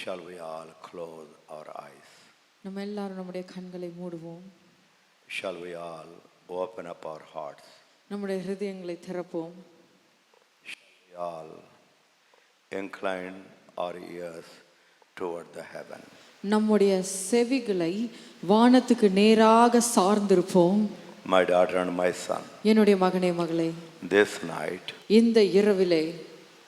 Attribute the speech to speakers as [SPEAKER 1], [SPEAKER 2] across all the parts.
[SPEAKER 1] Shall we all close our eyes?
[SPEAKER 2] நம்ம எல்லாரும் நம்முடைய கண்களை மூடுவோம்.
[SPEAKER 1] Shall we all open up our hearts?
[SPEAKER 2] நம்முடைய ஹிருதயங்களை திறப்போம்.
[SPEAKER 1] Shall we all incline our ears toward the heaven?
[SPEAKER 2] நம்முடைய செவிகளை வானத்துக்கு நேராக சார்ந்திருப்போம்.
[SPEAKER 1] My daughter and my son,
[SPEAKER 2] என்னுடைய மகனே மகளே,
[SPEAKER 1] this night
[SPEAKER 2] இந்த இரவிலே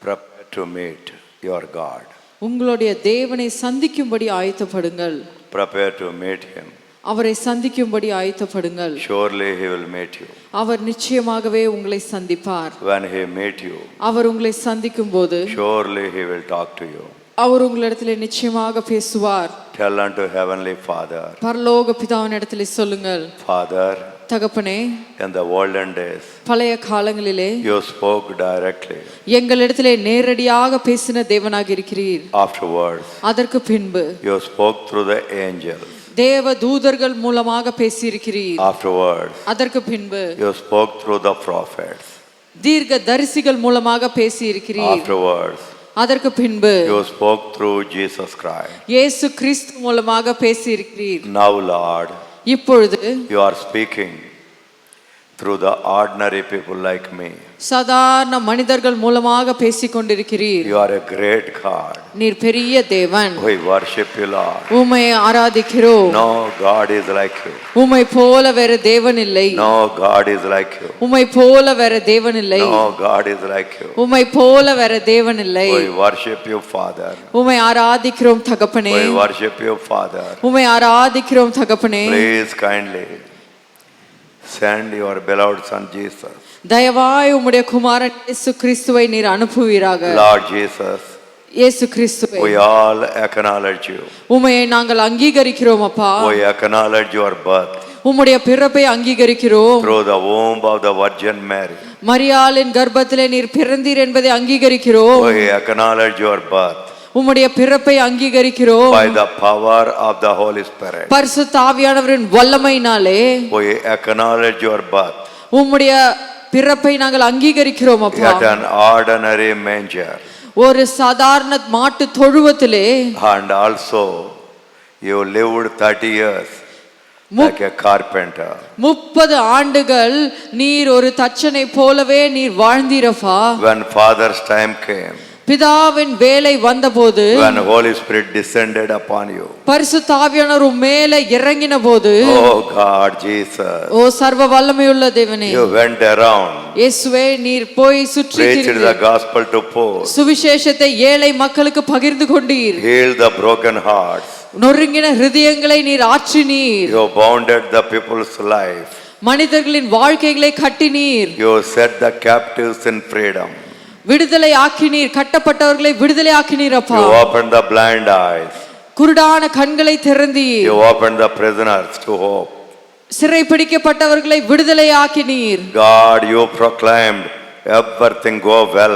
[SPEAKER 1] prepare to meet your God.
[SPEAKER 2] உங்களுடைய தேவனை சந்திக்கும்படி ஆயத்தப்படுங்கள்.
[SPEAKER 1] Prepare to meet him.
[SPEAKER 2] அவரை சந்திக்கும்படி ஆயத்தப்படுங்கள்.
[SPEAKER 1] Surely he will meet you.
[SPEAKER 2] அவர் நிச்சயமாகவே உங்களை சந்திப்பார்.
[SPEAKER 1] When he meet you,
[SPEAKER 2] அவர் உங்களை சந்திக்கும் போது
[SPEAKER 1] surely he will talk to you.
[SPEAKER 2] அவர் உங்களிடத்திலே நிச்சயமாக பேசுவார்.
[SPEAKER 1] Tell unto heavenly Father,
[SPEAKER 2] பரலோக பிதாவினிடத்திலே சொல்லுங்கள்,
[SPEAKER 1] Father,
[SPEAKER 2] தகப்பனே,
[SPEAKER 1] in the olden days
[SPEAKER 2] பழைய காலங்களிலே
[SPEAKER 1] you spoke directly.
[SPEAKER 2] எங்களிடத்திலே நேரடியாக பேசின தேவனாக இருக்கிறீர்.
[SPEAKER 1] Afterwards
[SPEAKER 2] அதற்கு பின்பு
[SPEAKER 1] you spoke through the angels.
[SPEAKER 2] தேவ தூதர்கள் மூலமாக பேசியிருக்கிறீர்.
[SPEAKER 1] Afterwards
[SPEAKER 2] அதற்கு பின்பு
[SPEAKER 1] you spoke through the prophets.
[SPEAKER 2] தீர்க்க தரிசிகள் மூலமாக பேசியிருக்கிறீர்.
[SPEAKER 1] Afterwards
[SPEAKER 2] அதற்கு பின்பு
[SPEAKER 1] you spoke through Jesus Christ.
[SPEAKER 2] இயேசு கிறிஸ்து மூலமாக பேசியிருக்கிறீர்.
[SPEAKER 1] Now Lord,
[SPEAKER 2] இப்பொழுது
[SPEAKER 1] you are speaking through the ordinary people like me.
[SPEAKER 2] சாதாரண மனிதர்கள் மூலமாக பேசிக் கொண்டிருக்கிறீர்.
[SPEAKER 1] You are a great God.
[SPEAKER 2] நீர் பெரிய தேவன்.
[SPEAKER 1] We worship you, Lord.
[SPEAKER 2] உம்மை ஆராதிக்கிறோம்.
[SPEAKER 1] No God is like you.
[SPEAKER 2] உம்மை போல வேற தேவன் இல்லை.
[SPEAKER 1] No God is like you.
[SPEAKER 2] உம்மை போல வேற தேவன் இல்லை.
[SPEAKER 1] No God is like you.
[SPEAKER 2] உம்மை போல வேற தேவன் இல்லை.
[SPEAKER 1] We worship you, Father.
[SPEAKER 2] உம்மை ஆராதிக்கிறோம் தகப்பனே.
[SPEAKER 1] We worship you, Father.
[SPEAKER 2] உம்மை ஆராதிக்கிறோம் தகப்பனே.
[SPEAKER 1] Please kindly send your beloved son Jesus.
[SPEAKER 2] தயவாய் உம்முடைய குமாரன் இயேசு கிறிஸ்துவை நீர் அனுப்புவீராக.
[SPEAKER 1] Lord Jesus,
[SPEAKER 2] இயேசு கிறிஸ்துவை
[SPEAKER 1] we all acknowledge you.
[SPEAKER 2] உம்மை நாங்கள் அங்கீகரிக்கிறோம் அப்பா.
[SPEAKER 1] We acknowledge your birth
[SPEAKER 2] உம்முடைய பிறப்பை அங்கீகரிக்கிறோம்.
[SPEAKER 1] through the womb of the Virgin Mary.
[SPEAKER 2] மரியாளின் கர்ப்பத்திலே நீர் பிறந்தீர் என்பதை அங்கீகரிக்கிறோம்.
[SPEAKER 1] We acknowledge your birth
[SPEAKER 2] உம்முடைய பிறப்பை அங்கீகரிக்கிறோம்.
[SPEAKER 1] by the power of the Holy Spirit.
[SPEAKER 2] பரிசுத்த ஆவியானவரின் வல்லமையினாலே
[SPEAKER 1] We acknowledge your birth
[SPEAKER 2] உம்முடைய பிறப்பை நாங்கள் அங்கீகரிக்கிறோம் அப்பா.
[SPEAKER 1] at an ordinary manger.
[SPEAKER 2] ஒரு சாதாரண மாட்டு தொழுவத்திலே
[SPEAKER 1] And also you lived 30 years like a carpenter.
[SPEAKER 2] 30 ஆண்டுகள் நீர் ஒரு தச்சனை போலவே நீர் வாழ்ந்தீரப்பா.
[SPEAKER 1] When Father's time came,
[SPEAKER 2] பிதாவின் வேலை வந்தபோது,
[SPEAKER 1] when Holy Spirit descended upon you,
[SPEAKER 2] பரிசுத்த ஆவியானவர் மேலே இறங்கின போது,
[SPEAKER 1] oh God Jesus,
[SPEAKER 2] ஓ சர்வ வல்லமையுள்ள தேவனே,
[SPEAKER 1] you went around,
[SPEAKER 2] இயேசுவே நீர் போய் சுற்றி
[SPEAKER 1] preached the gospel to poor,
[SPEAKER 2] சுவிசேஷத்தை ஏழை மக்களுக்கு பகிர்ந்து கொண்டீர்.
[SPEAKER 1] healed the broken hearts,
[SPEAKER 2] நொறுங்கின ஹிருதயங்களை நீர் ஆற்றினீர்.
[SPEAKER 1] you bounded the people's life,
[SPEAKER 2] மனிதர்களின் வாழ்க்கைகளை கட்டினீர்.
[SPEAKER 1] you set the captives in freedom,
[SPEAKER 2] விடுதலை ஆக்கினீர். கட்டப்பட்டவர்களை விடுதலை ஆக்கினீர் அப்பா.
[SPEAKER 1] you opened the blind eyes,
[SPEAKER 2] குருடான கண்களை திறந்தீர்.
[SPEAKER 1] you opened the prisoners to hope.
[SPEAKER 2] சிறை பிடிக்கப்பட்டவர்களை விடுதலை ஆக்கினீர்.
[SPEAKER 1] God, you proclaimed everything go well,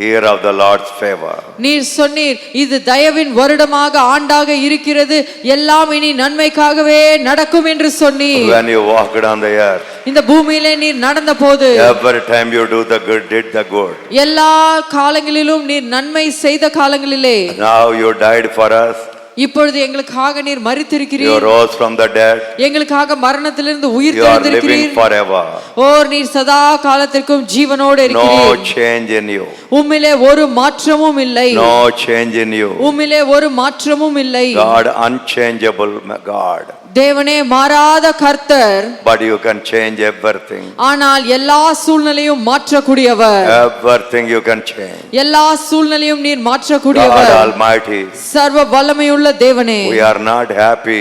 [SPEAKER 1] year of the Lord's favor.
[SPEAKER 2] நீர் சொன்னீர், இது தயவின் வருடமாக ஆண்டாக இருக்கிறது, எல்லாம் இனி நன்மைக்காகவே நடக்கும் என்று சொன்னீர்.
[SPEAKER 1] When you walked on the earth,
[SPEAKER 2] இந்த பூமியிலே நீர் நடந்த போது,
[SPEAKER 1] every time you do the good, did the good.
[SPEAKER 2] எல்லா காலங்களிலும் நீர் நன்மை செய்த காலங்களிலே,
[SPEAKER 1] Now you died for us,
[SPEAKER 2] இப்பொழுது எங்களுக்காக நீர்
[SPEAKER 1] you
[SPEAKER 2] மரித்திருக்கிறீர்.
[SPEAKER 1] rose from the dead,
[SPEAKER 2] எங்களுக்காக மரணத்திலிருந்து உயிர்
[SPEAKER 1] you are living
[SPEAKER 2] தெழுந்திருக்கிறீர்.
[SPEAKER 1] forever.
[SPEAKER 2] ஓ நீர் சதா காலத்திற்கும் ஜீவனோடு
[SPEAKER 1] No
[SPEAKER 2] இருக்கிறீர்.
[SPEAKER 1] change in you,
[SPEAKER 2] உம்மிலே ஒரு மாற்றமும் இல்லை.
[SPEAKER 1] no change in you.
[SPEAKER 2] உம்மிலே ஒரு மாற்றமும் இல்லை.
[SPEAKER 1] God, unchangeable God,
[SPEAKER 2] தேவனே மாறாத கர்த்தர்,
[SPEAKER 1] but you can change everything.
[SPEAKER 2] ஆனால் எல்லா சூழ்நிலையும் மாற்றக்கூடியவர்.
[SPEAKER 1] Everything you can change.
[SPEAKER 2] எல்லா சூழ்நிலையும் நீர்
[SPEAKER 1] God
[SPEAKER 2] மாற்றக்கூடியவர்.
[SPEAKER 1] Almighty,
[SPEAKER 2] சர்வ வல்லமையுள்ள தேவனே,
[SPEAKER 1] we are not happy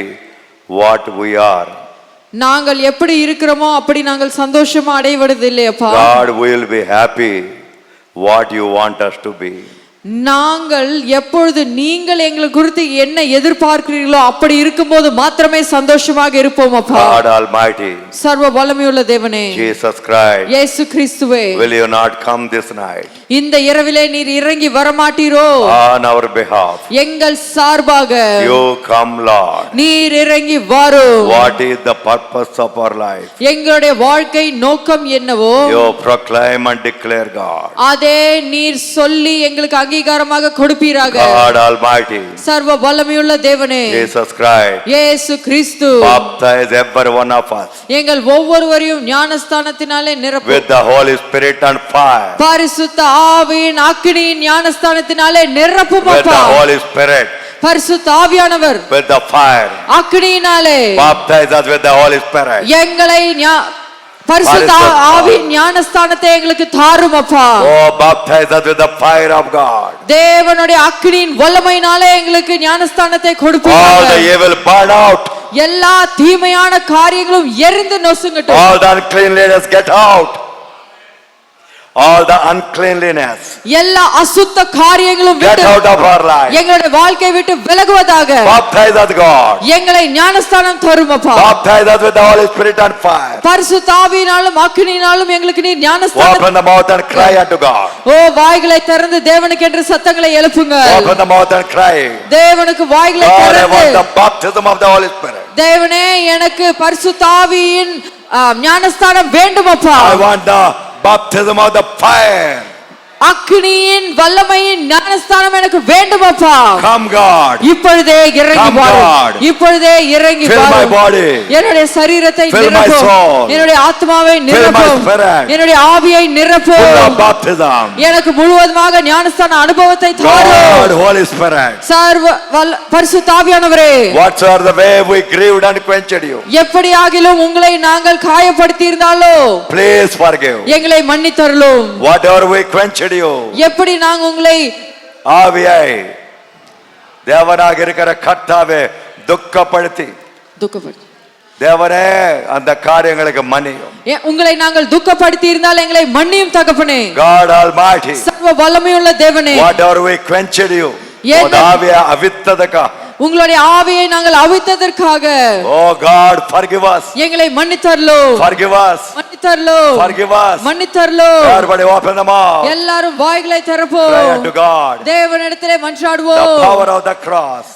[SPEAKER 1] what we are.
[SPEAKER 2] நாங்கள் எப்படி இருக்கிறோமோ அப்படி நாங்கள் சந்தோஷமா அடைவதில்லை அப்பா.
[SPEAKER 1] God will be happy what you want us to be.
[SPEAKER 2] நாங்கள் எப்பொழுது நீங்கள் எங்களை குறித்து என்ன எதிர்பார்க்கிறீர்களோ அப்படி இருக்கும்போது மாத்திரமே சந்தோஷமாக இருப்போம் அப்பா.
[SPEAKER 1] God Almighty,
[SPEAKER 2] சர்வ வல்லமையுள்ள தேவனே,
[SPEAKER 1] Jesus Christ,
[SPEAKER 2] இயேசு கிறிஸ்துவே,
[SPEAKER 1] will you not come this night
[SPEAKER 2] இந்த இரவிலே நீர் இறங்கி வரமாட்டீரோ?
[SPEAKER 1] on our behalf?
[SPEAKER 2] எங்கள் சார்பாக
[SPEAKER 1] You come, Lord.
[SPEAKER 2] நீர் இறங்கி வாரும்.
[SPEAKER 1] What is the purpose of our life?
[SPEAKER 2] எங்களுடைய வாழ்க்கை நோக்கம் என்னவோ
[SPEAKER 1] You proclaim and declare, God.
[SPEAKER 2] அதே நீர் சொல்லி எங்களுக்கு அங்கீகாரமாக கொடுப்பீராக.
[SPEAKER 1] God Almighty,
[SPEAKER 2] சர்வ வல்லமையுள்ள தேவனே,
[SPEAKER 1] Jesus Christ,
[SPEAKER 2] இயேசு கிறிஸ்து
[SPEAKER 1] baptize every one of us
[SPEAKER 2] எங்கள் ஒவ்வொருவரையும் ஞானஸ்தானத்தினாலே நிரப்பு.
[SPEAKER 1] with the Holy Spirit and fire.
[SPEAKER 2] பரிசுத்த ஆவியின் அக்கினியின் ஞானஸ்தானத்தினாலே நிரப்பும்
[SPEAKER 1] With
[SPEAKER 2] அப்பா.
[SPEAKER 1] the Holy Spirit,
[SPEAKER 2] பரிசுத்த ஆவியானவர்
[SPEAKER 1] with the fire.
[SPEAKER 2] அக்கினியினாலே
[SPEAKER 1] Baptize us with the Holy Spirit.
[SPEAKER 2] எங்களை பரிசுத்த ஆவியின் ஞானஸ்தானத்தை எங்களுக்கு தாரும் அப்பா.
[SPEAKER 1] Oh, baptize us with the fire of God.
[SPEAKER 2] தேவனுடைய அக்கினியின் வல்லமையினாலே எங்களுக்கு ஞானஸ்தானத்தை
[SPEAKER 1] All
[SPEAKER 2] கொடுப்பீராக.
[SPEAKER 1] the evil burn out.
[SPEAKER 2] எல்லா தீமையான காரியங்களும் எரிந்து நொசுங்கட்டும்.
[SPEAKER 1] All the uncleanliness get out. All the uncleanliness
[SPEAKER 2] எல்லா அசுத்த காரியங்களும்
[SPEAKER 1] get
[SPEAKER 2] விட்டு
[SPEAKER 1] out of our life.
[SPEAKER 2] எங்களுடைய வாழ்க்கை விட்டு விலகுவதாக.
[SPEAKER 1] Baptize us, God.
[SPEAKER 2] எங்களை ஞானஸ்தானம் தரும் அப்பா.
[SPEAKER 1] Baptize us with the Holy Spirit and fire.
[SPEAKER 2] பரிசுத்த ஆவியினாலும் அக்கினியினாலும் எங்களுக்கு நீர் ஞானஸ்தானம்.
[SPEAKER 1] Open the mouth and cry unto God.
[SPEAKER 2] ஓ வாய்களை திறந்து தேவனுக்கு என்று சத்தங்களை எழுப்புங்க.
[SPEAKER 1] Open the mouth and cry.
[SPEAKER 2] தேவனுக்கு வாய்களை
[SPEAKER 1] God, I want
[SPEAKER 2] திறந்து
[SPEAKER 1] the baptism of the Holy Spirit.
[SPEAKER 2] தேவனே எனக்கு பரிசுத்த ஆவியின் ஞானஸ்தானம் வேண்டும் அப்பா.
[SPEAKER 1] I want the baptism of the fire.
[SPEAKER 2] அக்கினியின் வல்லமையின் ஞானஸ்தானம் எனக்கு வேண்டும் அப்பா.
[SPEAKER 1] Come, God.
[SPEAKER 2] இப்பொழுதே இறங்கி
[SPEAKER 1] Come,
[SPEAKER 2] வாரும்.
[SPEAKER 1] God.
[SPEAKER 2] இப்பொழுதே இறங்கி
[SPEAKER 1] Fill my
[SPEAKER 2] வாரும்.
[SPEAKER 1] body.
[SPEAKER 2] என்னுடைய சரீரத்தை
[SPEAKER 1] Fill my
[SPEAKER 2] நிரப்பும்.
[SPEAKER 1] soul.
[SPEAKER 2] என்னுடைய ஆத்மாவை
[SPEAKER 1] Fill my
[SPEAKER 2] நிரப்பும்.
[SPEAKER 1] spirit.
[SPEAKER 2] என்னுடைய ஆவியை
[SPEAKER 1] Fill the
[SPEAKER 2] நிரப்பும்.
[SPEAKER 1] baptism.
[SPEAKER 2] எனக்கு முழுவதுமாக ஞானஸ்தான அனுபவத்தை தாரும்.
[SPEAKER 1] God, Holy Spirit.
[SPEAKER 2] சர்வ பரிசுத்த ஆவியானவரே,
[SPEAKER 1] Whatsoever the way we grieved and quenched you,
[SPEAKER 2] எப்படியாகிலும் உங்களை நாங்கள் காயப்படுத்தி இருந்தாலோ
[SPEAKER 1] please forgive.
[SPEAKER 2] எங்களை மன்னித்தருளும்.
[SPEAKER 1] Whatever we quenched you,
[SPEAKER 2] எப்படி நாங்க உங்களை
[SPEAKER 1] ஆவியை தேவனாக இருக்கிற கர்த்தாவே துக்கப்படுத்தி
[SPEAKER 2] துக்கப்படுத்தி
[SPEAKER 1] தேவனே அந்த காரியங்களுக்கு மன்னியும்.
[SPEAKER 2] உங்களை நாங்கள் துக்கப்படுத்தி இருந்தால் எங்களை மன்னியும் தகப்பனே.
[SPEAKER 1] God Almighty,
[SPEAKER 2] சர்வ வல்லமையுள்ள தேவனே,
[SPEAKER 1] whatever we quenched you,
[SPEAKER 2] என்ன-
[SPEAKER 1] ஆவியை அவித்ததுக்கா
[SPEAKER 2] உங்களுடைய ஆவியை நாங்கள் அவித்ததற்காக
[SPEAKER 1] Oh God, forgive us.
[SPEAKER 2] எங்களை மன்னித்தருளும்.
[SPEAKER 1] Forgive us.
[SPEAKER 2] மன்னித்தருளும்.
[SPEAKER 1] Forgive us.
[SPEAKER 2] மன்னித்தருளும்.
[SPEAKER 1] Everybody open them up.
[SPEAKER 2] எல்லாரும் வாய்களை
[SPEAKER 1] Cry
[SPEAKER 2] திறப்போம்.
[SPEAKER 1] unto God.
[SPEAKER 2] தேவனிடத்திலே
[SPEAKER 1] The
[SPEAKER 2] மன்றாடுவோம்.
[SPEAKER 1] power of the cross.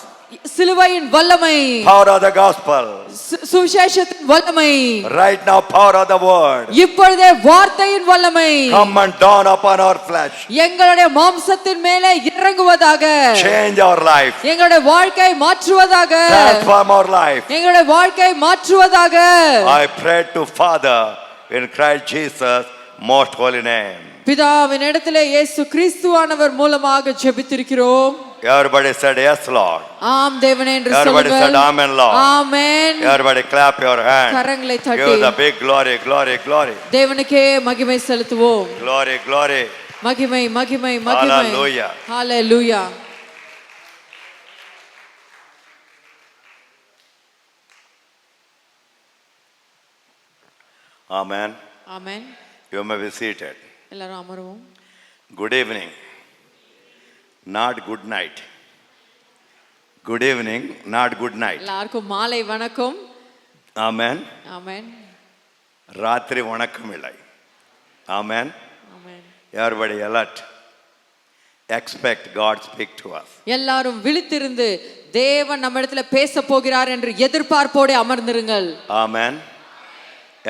[SPEAKER 2] சிலுவையின் வல்லமை,
[SPEAKER 1] Power of the gospel.
[SPEAKER 2] சுவிசேஷத்தின் வல்லமை,
[SPEAKER 1] Right now, power of the word.
[SPEAKER 2] இப்பொழுதே வார்த்தையின் வல்லமை
[SPEAKER 1] Come and dawn upon our flesh.
[SPEAKER 2] எங்களுடைய மாம்சத்தின் மேலே இறங்குவதாக.
[SPEAKER 1] Change our life.
[SPEAKER 2] எங்களுடைய வாழ்க்கை மாற்றுவதாக.
[SPEAKER 1] Transform our life.
[SPEAKER 2] எங்களுடைய வாழ்க்கை மாற்றுவதாக.
[SPEAKER 1] I pray to Father in Christ Jesus' most holy name.
[SPEAKER 2] பிதாவின் இடத்திலே இயேசு கிறிஸ்துவானவர் மூலமாக ஜெபித்திருக்கிறோம்.
[SPEAKER 1] Everybody said yes, Lord.
[SPEAKER 2] ஆம் தேவனே என்று
[SPEAKER 1] Everybody said
[SPEAKER 2] சொல்லுங்கள்.
[SPEAKER 1] amen, Lord.
[SPEAKER 2] Amen.
[SPEAKER 1] Everybody clap your hands.
[SPEAKER 2] கரங்களை தட்டி
[SPEAKER 1] Give the big glory, glory, glory.
[SPEAKER 2] தேவனுக்கே மகிமை செலுத்துவோம்.
[SPEAKER 1] Glory, glory.
[SPEAKER 2] மகிமை மகிமை மகிமை.
[SPEAKER 1] Hallelujah.
[SPEAKER 2] Hallelujah.
[SPEAKER 1] Amen.
[SPEAKER 2] Amen.
[SPEAKER 1] You may be seated.
[SPEAKER 2] எல்லாரும் அமருவோம்.
[SPEAKER 1] Good evening. Not good night. Good evening, not good night.
[SPEAKER 2] எல்லாருக்கும் மாலை வணக்கம்.
[SPEAKER 1] Amen.
[SPEAKER 2] ஆமென்.
[SPEAKER 1] ராத்திரி வணக்கம் இல்லை. Amen.
[SPEAKER 2] Amen.
[SPEAKER 1] Everybody alert. Expect God speak to us.
[SPEAKER 2] எல்லாரும் விழித்திருந்து தேவன் நம்மிடத்துல பேச போகிறார் என்று எதிர்பார்ப்போடு அமர்ந்திருங்கள்.
[SPEAKER 1] Amen.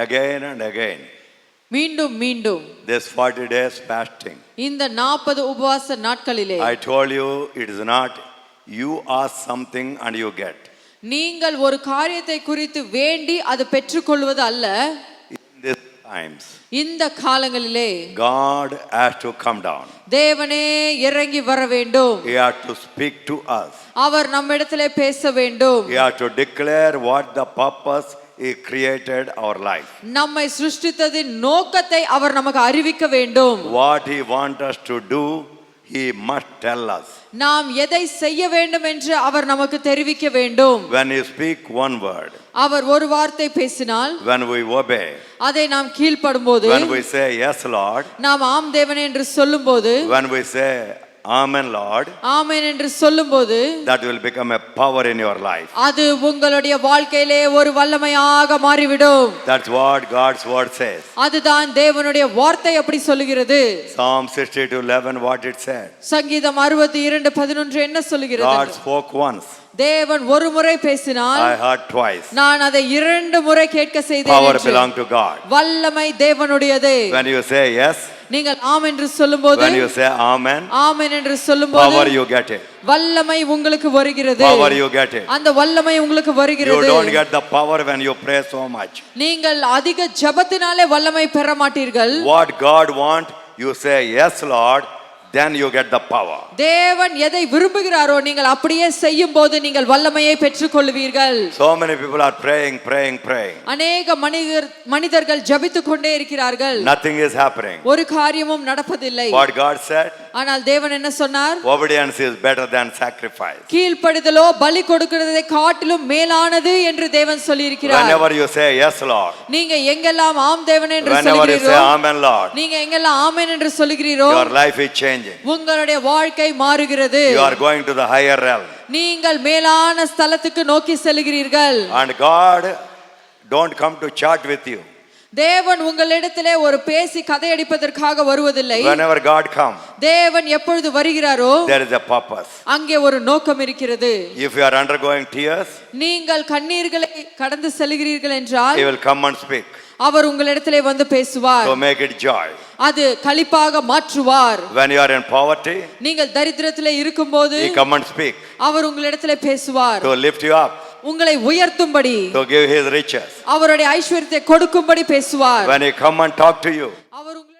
[SPEAKER 1] Again and again.
[SPEAKER 2] மீண்டும் மீண்டும்
[SPEAKER 1] This 40 days fasting.
[SPEAKER 2] இந்த 40 உபவாச நாட்களிலே
[SPEAKER 1] I told you it is not you ask something and you get.
[SPEAKER 2] நீங்கள் ஒரு காரியத்தை குறித்து வேண்டி அது பெற்றுக்கொள்வது அல்ல.
[SPEAKER 1] In these times,
[SPEAKER 2] இந்த காலங்களிலே
[SPEAKER 1] God has to come down.
[SPEAKER 2] தேவனே இறங்கி வர வேண்டும்.
[SPEAKER 1] He has to speak to us.
[SPEAKER 2] அவர் நம்மிடத்திலே பேச வேண்டும்.
[SPEAKER 1] He has to declare what the purpose He created our life.
[SPEAKER 2] நம்மை சிருஷ்டித்ததின் நோக்கத்தை அவர் நமக்கு அறிவிக்க வேண்டும்.
[SPEAKER 1] What He wants us to do, He must tell us.
[SPEAKER 2] நாம் எதை செய்ய வேண்டும் என்று அவர் நமக்கு தெரிவிக்க வேண்டும்.
[SPEAKER 1] When He speak one word,
[SPEAKER 2] அவர் ஒரு வார்த்தை பேசினால்
[SPEAKER 1] when we obey,
[SPEAKER 2] அதை நாம் கீழ்ப்படும்போது,
[SPEAKER 1] when we say yes Lord,
[SPEAKER 2] நாம் ஆம் தேவனே என்று சொல்லும்போது,
[SPEAKER 1] when we say amen Lord,
[SPEAKER 2] ஆமென் என்று சொல்லும்போது,
[SPEAKER 1] that will become a power in your life.
[SPEAKER 2] அது உங்களுடைய வாழ்க்கையிலே ஒரு வல்லமையாக மாறிவிடும்.
[SPEAKER 1] That's what God's word says.
[SPEAKER 2] அதுதான் தேவனுடைய வார்த்தை அப்படி சொல்லுகிறது.
[SPEAKER 1] Psalm 62:11 what it said.
[SPEAKER 2] சங்கீதம் 62:11 என்ன சொல்லுகிறது?
[SPEAKER 1] God spoke once,
[SPEAKER 2] தேவன் ஒரு முறை பேசினால்
[SPEAKER 1] I heard twice.
[SPEAKER 2] நான் அதை 2 முறை கேட்க செய்தேன்
[SPEAKER 1] Power
[SPEAKER 2] என்று.
[SPEAKER 1] belong to God.
[SPEAKER 2] வல்லமை தேவனுடையது.
[SPEAKER 1] When you say yes,
[SPEAKER 2] நீங்கள் ஆம் என்று சொல்லும்போது
[SPEAKER 1] when you say amen,
[SPEAKER 2] ஆமென் என்று சொல்லும்போது
[SPEAKER 1] power you get it.
[SPEAKER 2] வல்லமை உங்களுக்கு வருகிறது.
[SPEAKER 1] Power you get it.
[SPEAKER 2] அந்த வல்லமை உங்களுக்கு
[SPEAKER 1] You
[SPEAKER 2] வருகிறது.
[SPEAKER 1] don't get the power when you pray so much.
[SPEAKER 2] நீங்கள் அதிக ஜெபத்தினாலே வல்லமை பெற மாட்டீர்கள்.
[SPEAKER 1] What God want, you say yes Lord, then you get the power.
[SPEAKER 2] தேவன் எதை விரும்புகிறாரோ நீங்கள் அப்படியே செய்யும்போது நீங்கள் வல்லமையை பெற்றுக்கொள்வீர்கள்.
[SPEAKER 1] So many people are praying.
[SPEAKER 2] அநேக மனிதர்கள் ஜெபித்துக் கொண்டே இருக்கிறார்கள்.
[SPEAKER 1] Nothing is happening.
[SPEAKER 2] ஒரு காரியமும் நடப்பதில்லை.
[SPEAKER 1] What God said,
[SPEAKER 2] ஆனால் தேவன் என்ன சொன்னார்?
[SPEAKER 1] obedience is better than sacrifice.
[SPEAKER 2] கீழ்ப்படிதலோ பலி கொடுக்கிறதை காட்டிலும் மேலானது என்று தேவன் சொல்லி இருக்கிறார்.
[SPEAKER 1] Whenever you say yes Lord,
[SPEAKER 2] நீங்க எங்கெல்லாம் ஆம் தேவன் என்று
[SPEAKER 1] whenever you say
[SPEAKER 2] சொல்கிறீரோ,
[SPEAKER 1] amen Lord,
[SPEAKER 2] நீங்க எங்கெல்லாம் ஆமென் என்று சொல்கிறீரோ,
[SPEAKER 1] your life is changing.
[SPEAKER 2] உங்களுடைய வாழ்க்கை மாறுகிறது.
[SPEAKER 1] You are going to the higher realm.
[SPEAKER 2] நீங்கள் மேலான ஸ்தலத்துக்கு நோக்கி செல்கிறீர்கள்.
[SPEAKER 1] And God don't come to chat with you.
[SPEAKER 2] தேவன் உங்களிடத்திலே ஒரு பேசி கதையடிப்பதற்காக வருவதில்லை.
[SPEAKER 1] Whenever God come,
[SPEAKER 2] தேவன் எப்பொழுது வருகிறாரோ
[SPEAKER 1] there is a purpose.
[SPEAKER 2] அங்கே ஒரு நோக்கம் இருக்கிறது.
[SPEAKER 1] If you are undergoing tears,
[SPEAKER 2] நீங்கள் கண்ணீர்களை கடந்து செல்கிறீர்கள் என்றால்
[SPEAKER 1] He will come and speak.
[SPEAKER 2] அவர் உங்களிடத்திலே வந்து பேசுவார்.
[SPEAKER 1] So make it joy.
[SPEAKER 2] அது களிப்பாக மாற்றுவார்.
[SPEAKER 1] When you are in poverty,
[SPEAKER 2] நீங்கள் தரித்திரத்திலே இருக்கும்போது
[SPEAKER 1] He come and speak.
[SPEAKER 2] அவர் உங்களிடத்திலே பேசுவார்.
[SPEAKER 1] To lift you up,
[SPEAKER 2] உங்களை உயர்த்தும்படி,
[SPEAKER 1] to give His riches.
[SPEAKER 2] அவருடைய ஐஸ்வரியத்தை கொடுக்கும்படி பேசுவார்.
[SPEAKER 1] When He come and talk to you,
[SPEAKER 2] அவர் உங்களை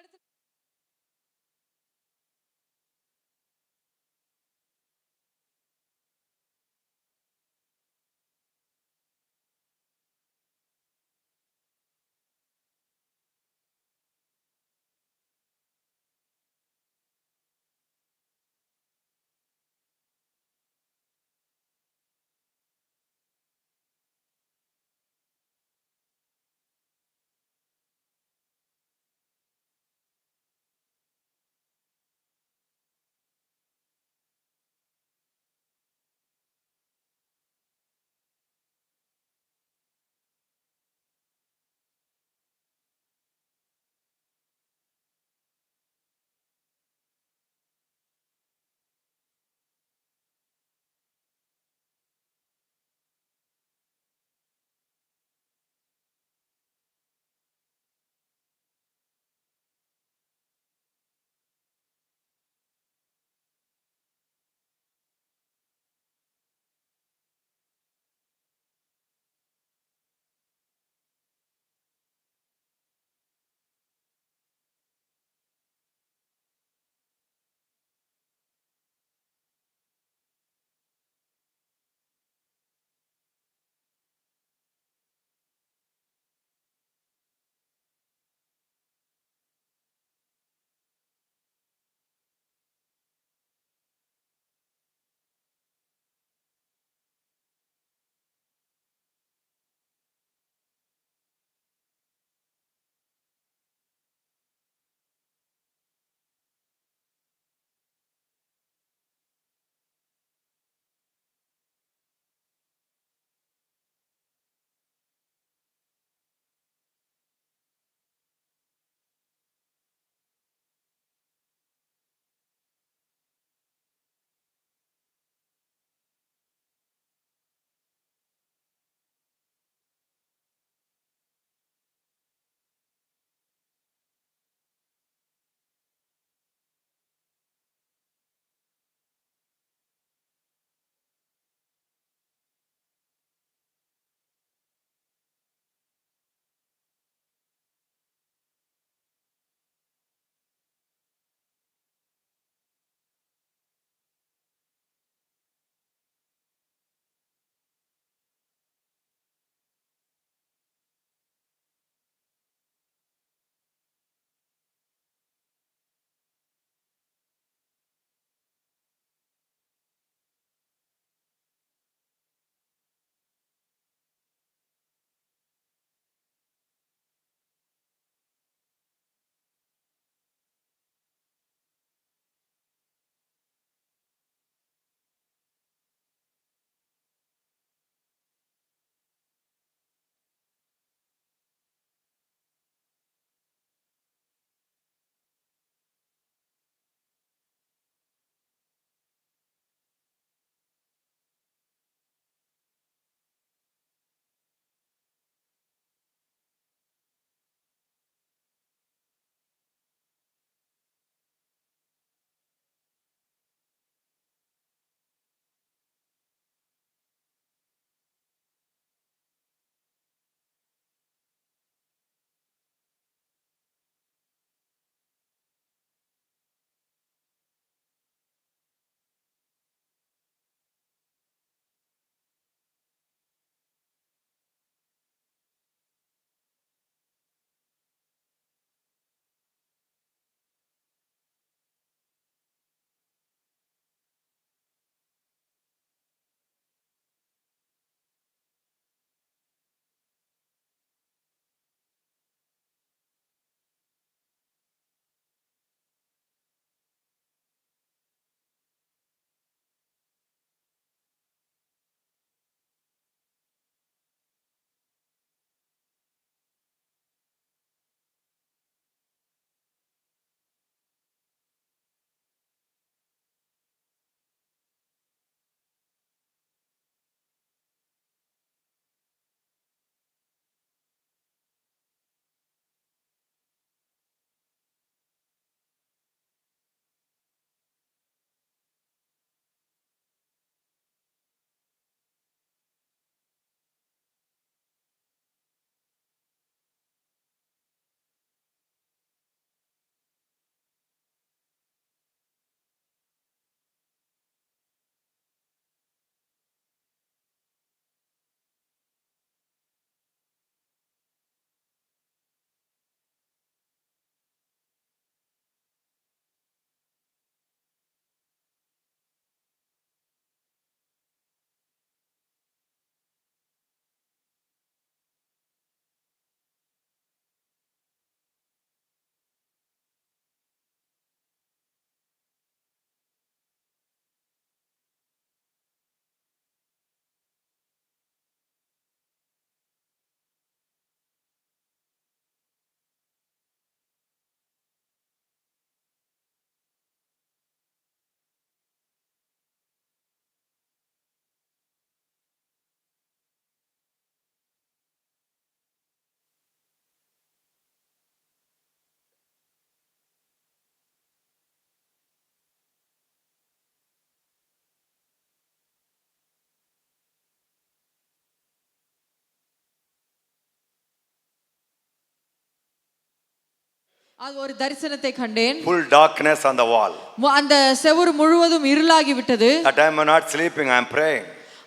[SPEAKER 2] அது ஒரு தரிசனத்தை கண்டேன்.
[SPEAKER 1] Full darkness on the wall.
[SPEAKER 2] அந்த செவுரு முழுவதும் இருளாகி விட்டது.
[SPEAKER 1] That time I'm not sleeping, I'm praying.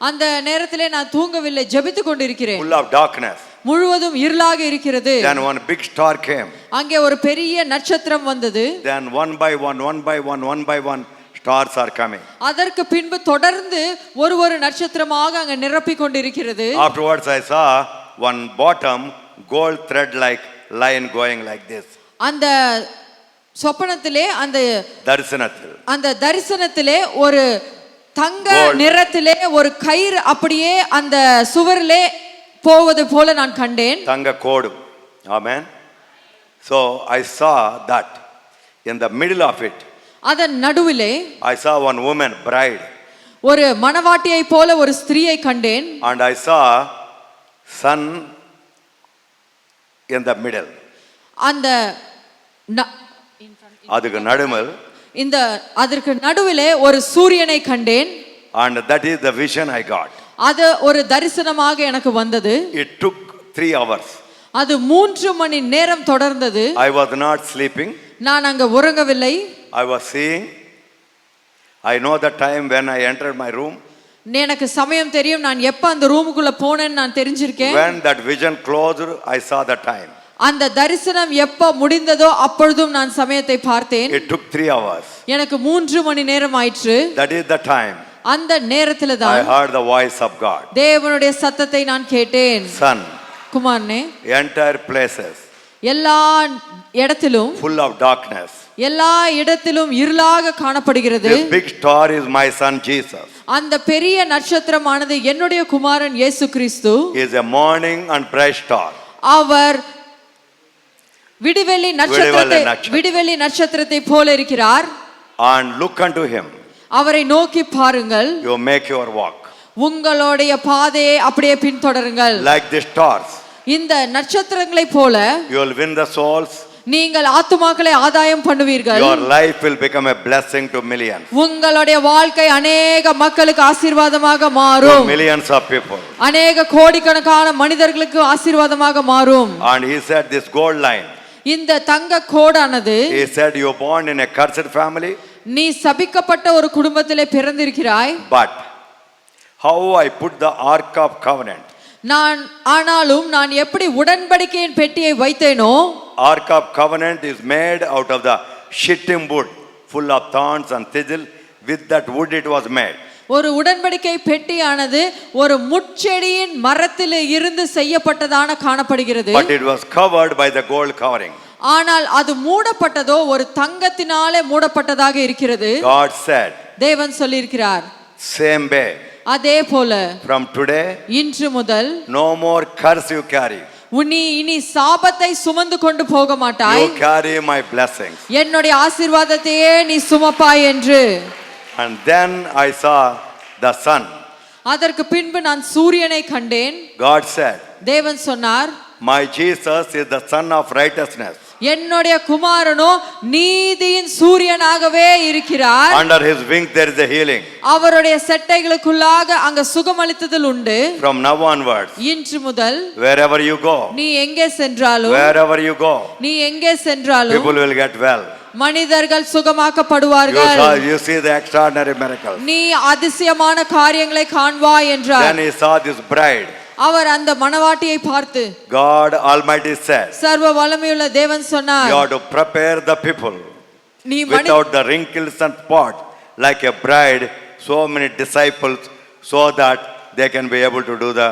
[SPEAKER 2] அந்த நேரத்திலே நான் தூங்கவில்லை, ஜெபித்துக் கொண்டிருக்கிறேன்.
[SPEAKER 1] Full of darkness.
[SPEAKER 2] முழுவதும் இருளாக இருக்கிறது.
[SPEAKER 1] Then one big star came.
[SPEAKER 2] அங்கே ஒரு பெரிய நட்சத்திரம் வந்தது.
[SPEAKER 1] Then one by one stars are coming.
[SPEAKER 2] அதற்கு பின்பு தொடர்ந்து ஒரு நட்சத்திரமாக அங்க நிரப்பிக் கொண்டிருக்கிறது.
[SPEAKER 1] Afterwards I saw one bottom gold thread like line going like this.
[SPEAKER 2] அந்த சொப்பனத்திலே அந்த தரிசனத்திலே ஒரு தங்க நிறத்திலே ஒரு கயிறு அப்படியே அந்த சுவரிலே போவது போல நான் கண்டேன்.
[SPEAKER 1] தங்க கோடு. Amen. So I saw that in the middle of it.
[SPEAKER 2] அதன் நடுவிலே
[SPEAKER 1] I saw one woman, bride.
[SPEAKER 2] ஒரு மணவாட்டியை போல ஒரு ஸ்திரீயை கண்டேன்.
[SPEAKER 1] And I saw sun in the middle.
[SPEAKER 2] அந்த
[SPEAKER 1] அதுக்கு நடுவில்
[SPEAKER 2] அதற்கு நடுவிலே ஒரு சூரியனை கண்டேன்.
[SPEAKER 1] And that is the vision I got.
[SPEAKER 2] அது ஒரு தரிசனமாக எனக்கு வந்தது.
[SPEAKER 1] It took 3 hours.
[SPEAKER 2] அது 3 மணி நேரம் தொடர்ந்தது.
[SPEAKER 1] I was not sleeping.
[SPEAKER 2] நான் அங்க உறங்கவில்லை.
[SPEAKER 1] I was seeing. I know the time when I entered my room.
[SPEAKER 2] எனக்கு சமயம் தெரியும், நான் எப்ப அந்த ரூமுக்குள்ள போனேன்னு நான் தெரிஞ்சிருக்கேன்.
[SPEAKER 1] When that vision closed, I saw the time.
[SPEAKER 2] அந்த தரிசனம் எப்ப முடிந்ததோ அப்பொழுதும் நான் சமயத்தை பார்த்தேன்.
[SPEAKER 1] It took 3 hours.
[SPEAKER 2] எனக்கு 3 மணி நேரம் ஆயிற்று.
[SPEAKER 1] That is the time.
[SPEAKER 2] அந்த நேரத்திலே தான்
[SPEAKER 1] I heard the voice of God.
[SPEAKER 2] தேவனுடைய சத்தத்தை நான் கேட்டேன்.
[SPEAKER 1] Son,
[SPEAKER 2] குமாரனே,
[SPEAKER 1] entire places
[SPEAKER 2] எல்லா இடத்திலும்
[SPEAKER 1] full of darkness.
[SPEAKER 2] எல்லா இடத்திலும் இருளாக காணப்படுகிறது.
[SPEAKER 1] This big star is my son Jesus.
[SPEAKER 2] அந்த பெரிய நட்சத்திரமானது என்னுடைய குமாரன் இயேசு கிறிஸ்து.
[SPEAKER 1] He is a morning and bright star.
[SPEAKER 2] அவர் விடிவெள்ளி நட்சத்திரத்தை போல இருக்கிறார்.
[SPEAKER 1] And look unto him.
[SPEAKER 2] அவரை நோக்கி பாருங்கள்.
[SPEAKER 1] You make your walk.
[SPEAKER 2] உங்களுடைய பாதையை அப்படியே பின்தொடருங்கள்.
[SPEAKER 1] Like the stars.
[SPEAKER 2] இந்த நட்சத்திரங்களை போல
[SPEAKER 1] you will win the souls.
[SPEAKER 2] நீங்கள் ஆத்துமாக்களை ஆதாயம் பண்ணுவீர்கள்.
[SPEAKER 1] Your life will become a blessing to millions.
[SPEAKER 2] உங்களுடைய வாழ்க்கை अनेक மக்களுக்கு ஆசீர்வாதமாக மாறும்.
[SPEAKER 1] To millions of people.
[SPEAKER 2] अनेक கோடிக்கணக்கான மனிதர்களுக்கு ஆசீர்வாதமாக மாறும்.
[SPEAKER 1] And he said this gold line.
[SPEAKER 2] இந்த தங்க கோடானது,
[SPEAKER 1] he said you were born in a cursed family.
[SPEAKER 2] நீ சபிக்கப்பட்ட ஒரு குடும்பத்திலே பிறந்திருக்கிறாய்.
[SPEAKER 1] But how I put the ark of covenant.
[SPEAKER 2] ஆனாலும் நான் எப்படி உடன்படிக்கையின் பெட்டியை வைத்தேனோ,
[SPEAKER 1] ark of covenant is made out of the shittim wood full of thorns and thistle. With that wood it was made.
[SPEAKER 2] ஒரு உடன்படிக்கை பெட்டியானது ஒரு முட்செடியின் மரத்திலே இருந்து செய்யப்பட்டதான காணப்படுகிறது.
[SPEAKER 1] But it was covered by the gold covering.
[SPEAKER 2] ஆனால் அது மூடப்பட்டதோ ஒரு தங்கத்தினாலே மூடப்பட்டதாக இருக்கிறது.
[SPEAKER 1] God said,
[SPEAKER 2] தேவன் சொல்லியிருக்கிறார்,
[SPEAKER 1] same way.
[SPEAKER 2] அதே போல
[SPEAKER 1] from today,
[SPEAKER 2] இன்று முதல்
[SPEAKER 1] no more curse you carry.
[SPEAKER 2] நீ இனி சாபத்தை சுமந்து கொண்டு போக மாட்டாய்.
[SPEAKER 1] You carry my blessings.
[SPEAKER 2] என்னுடைய ஆசீர்வாதத்தையே நீ சுமப்பாய் என்று.
[SPEAKER 1] And then I saw the sun.
[SPEAKER 2] அதற்கு பின்பு நான் சூரியனை கண்டேன்.
[SPEAKER 1] God said,
[SPEAKER 2] தேவன் சொன்னார்,
[SPEAKER 1] my Jesus is the son of righteousness.
[SPEAKER 2] என்னுடைய குமாரனோ நீதியின் சூரியனாகவே இருக்கிறார்.
[SPEAKER 1] Under his wings there is a healing.
[SPEAKER 2] அவருடைய செட்டைகளுக்குள்ளாக அங்க சுகமளித்தல் உண்டு.
[SPEAKER 1] From now onwards,
[SPEAKER 2] இன்று முதல்
[SPEAKER 1] wherever you go,
[SPEAKER 2] நீ எங்கே சென்றாலும்,
[SPEAKER 1] wherever you go,
[SPEAKER 2] நீ எங்கே சென்றாலும்
[SPEAKER 1] people will get well.
[SPEAKER 2] மனிதர்கள் சுகமாக்கப்படுவார்கள்.
[SPEAKER 1] You see the extraordinary miracles.
[SPEAKER 2] நீ அதிசயமான காரியங்களை காண்பாய் என்றார்.
[SPEAKER 1] Then he saw this bride.
[SPEAKER 2] அவர் அந்த மணவாட்டியை பார்த்து,
[SPEAKER 1] God Almighty said,
[SPEAKER 2] சர்வ வல்லமையுள்ள தேவன் சொன்னார்,
[SPEAKER 1] you have to prepare the people without the wrinkles and spot, like a bride, so many disciples, so that they can be able to do the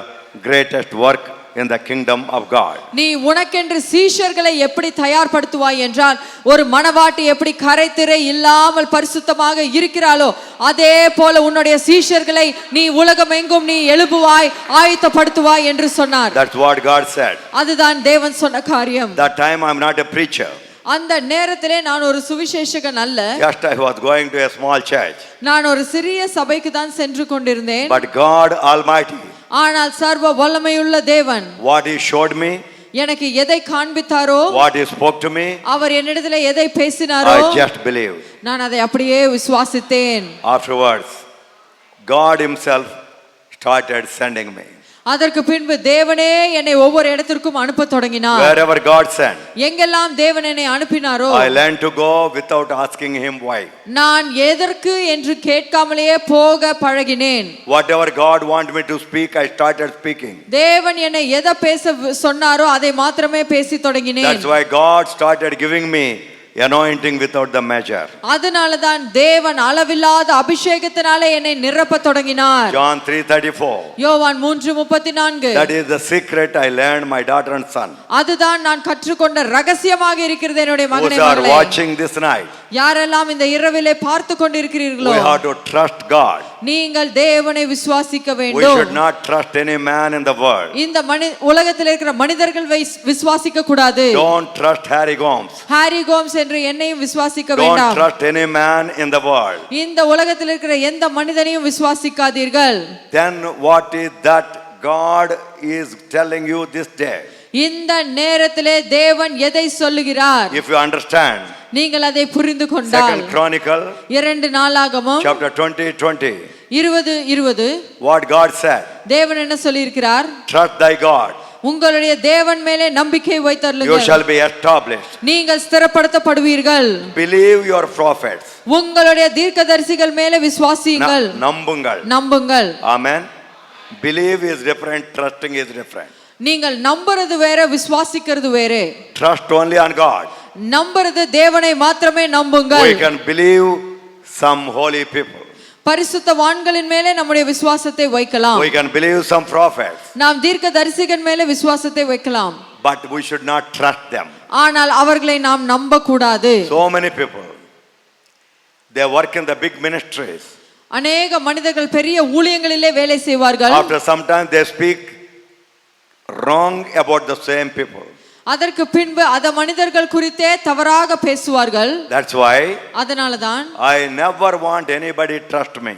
[SPEAKER 1] greatest work in the kingdom of God.
[SPEAKER 2] நீ உனக்கென்று சீஷர்களை எப்படி தயார்படுத்துவாய் என்றால், ஒரு மணவாட்டி எப்படி கரைதிரை இல்லாமல் பரிசுத்தமாக இருக்கிறாளோ அதே போல உன்னுடைய சீஷர்களை நீ உலகமெங்கும் நீ எழுப்புவாய், ஆயத்தப்படுத்துவாய் என்று சொன்னார்.
[SPEAKER 1] That's what God said.
[SPEAKER 2] அதுதான் தேவன் சொன்ன காரியம்.
[SPEAKER 1] That time I am not a preacher.
[SPEAKER 2] அந்த நேரத்திலே நான் ஒரு சுவிசேஷகன் அல்ல.
[SPEAKER 1] Just I was going to a small church.
[SPEAKER 2] நான் ஒரு சிறிய சபைக்கு தான் சென்று கொண்டிருந்தேன்.
[SPEAKER 1] But God Almighty,
[SPEAKER 2] ஆனால் சர்வ வல்லமையுள்ள தேவன்,
[SPEAKER 1] what he showed me,
[SPEAKER 2] எனக்கு எதை காண்பித்தாரோ,
[SPEAKER 1] what he spoke to me,
[SPEAKER 2] அவர் என்னிடத்திலே எதை பேசினாரோ,
[SPEAKER 1] I just believed.
[SPEAKER 2] நான் அதை அப்படியே விசுவாசித்தேன்.
[SPEAKER 1] Afterwards, God himself started sending me.
[SPEAKER 2] அதற்கு பின்பு தேவனே என்னை ஒவ்வொரு இடத்திற்கும் அனுப்ப தொடங்கினார்.
[SPEAKER 1] Wherever God sent,
[SPEAKER 2] எங்கெல்லாம் தேவன் என்னை அனுப்பினாரோ
[SPEAKER 1] I learned to go without asking him why.
[SPEAKER 2] நான் எதற்கு என்று கேட்காமலேயே போக பழகினேன்.
[SPEAKER 1] Whatever God wanted me to speak, I started speaking.
[SPEAKER 2] தேவன் என்னை எதை பேச சொன்னாரோ அதை மாத்திரமே பேசி தொடங்கினேன்.
[SPEAKER 1] That's why God started giving me anointing without the measure.
[SPEAKER 2] அதனால தான் தேவன் அளவில்லாத அபிஷேகத்தினாலே என்னை நிரப்ப தொடங்கினார்.
[SPEAKER 1] John 3:34.
[SPEAKER 2] யோவான் 3:34.
[SPEAKER 1] That is the secret I learned, my daughter and son.
[SPEAKER 2] அதுதான் நான் கற்றுக்கொண்ட ரகசியமாக இருக்கிறது என்னுடைய மகனே
[SPEAKER 1] Who are
[SPEAKER 2] மகளே.
[SPEAKER 1] watching this night,
[SPEAKER 2] யாரெல்லாம் இந்த இரவிலே பார்த்து கொண்டிருக்கிறீர்களோ
[SPEAKER 1] we have to trust God.
[SPEAKER 2] நீங்கள் தேவனை விசுவாசிக்க
[SPEAKER 1] We
[SPEAKER 2] வேண்டும்.
[SPEAKER 1] should not trust any man in the world.
[SPEAKER 2] இந்த உலகத்தில் இருக்கிற மனிதர்கள் விசுவாசிக்க கூடாது.
[SPEAKER 1] Don't trust Harry Gomes.
[SPEAKER 2] Harry Gomes என்று என்னையும் விசுவாசிக்க
[SPEAKER 1] Don't
[SPEAKER 2] வேண்டாம்.
[SPEAKER 1] trust any man in the world.
[SPEAKER 2] இந்த உலகத்தில் இருக்கிற எந்த மனிதனையும் விசுவாசிக்காதீர்கள்.
[SPEAKER 1] Then what is that God is telling you this day?
[SPEAKER 2] இந்த நேரத்திலே தேவன் எதை சொல்லுகிறார்?
[SPEAKER 1] If you understand,
[SPEAKER 2] நீங்கள் அதை புரிந்து கொண்டால்
[SPEAKER 1] Second Chronicle
[SPEAKER 2] 2 நாளாகமம்
[SPEAKER 1] chapter 20:20,
[SPEAKER 2] 20:20
[SPEAKER 1] what God said,
[SPEAKER 2] தேவன் என்ன சொல்லியிருக்கிறார்?
[SPEAKER 1] trust thy God,
[SPEAKER 2] உங்களுடைய தேவன் மேலே நம்பிக்கை
[SPEAKER 1] you
[SPEAKER 2] வைத்தருளுங்கள்,
[SPEAKER 1] shall be established.
[SPEAKER 2] நீங்கள் ஸ்திரப்படுத்தப்படுவீர்கள்.
[SPEAKER 1] Believe your prophets.
[SPEAKER 2] உங்களுடைய தீர்க்கதரிசிகள் மேலே விசுவாசியுங்கள்.
[SPEAKER 1] நம்புங்கள்.
[SPEAKER 2] நம்புங்கள்.
[SPEAKER 1] Amen. Believe is different, trusting is different.
[SPEAKER 2] நீங்கள் நம்புறது வேற, விசுவாசிக்கிறது வேற.
[SPEAKER 1] Trust only on God.
[SPEAKER 2] நம்புறது தேவனை மாத்திரமே நம்புங்கள்.
[SPEAKER 1] We can believe some holy people.
[SPEAKER 2] பரிசுத்தவான்களின் மேலே நம்முடைய விசுவாசத்தை வைக்கலாம்.
[SPEAKER 1] We can believe some prophets.
[SPEAKER 2] நாம் தீர்க்கதரிசிகள் மேலே விசுவாசத்தை வைக்கலாம்.
[SPEAKER 1] But we should not trust them.
[SPEAKER 2] ஆனால் அவர்களை நாம் நம்ப கூடாது.
[SPEAKER 1] So many people, they work in the big ministries.
[SPEAKER 2] அநேக மனிதர்கள் பெரிய ஊழியங்களிலே வேலை செய்வார்கள்.
[SPEAKER 1] After some time they speak wrong about the same people.
[SPEAKER 2] அதற்கு பின்பு அந்த மனிதர்கள் குறித்தே தவறாக பேசுவார்கள்.
[SPEAKER 1] That's why
[SPEAKER 2] அதனால தான்
[SPEAKER 1] I never want anybody trust me.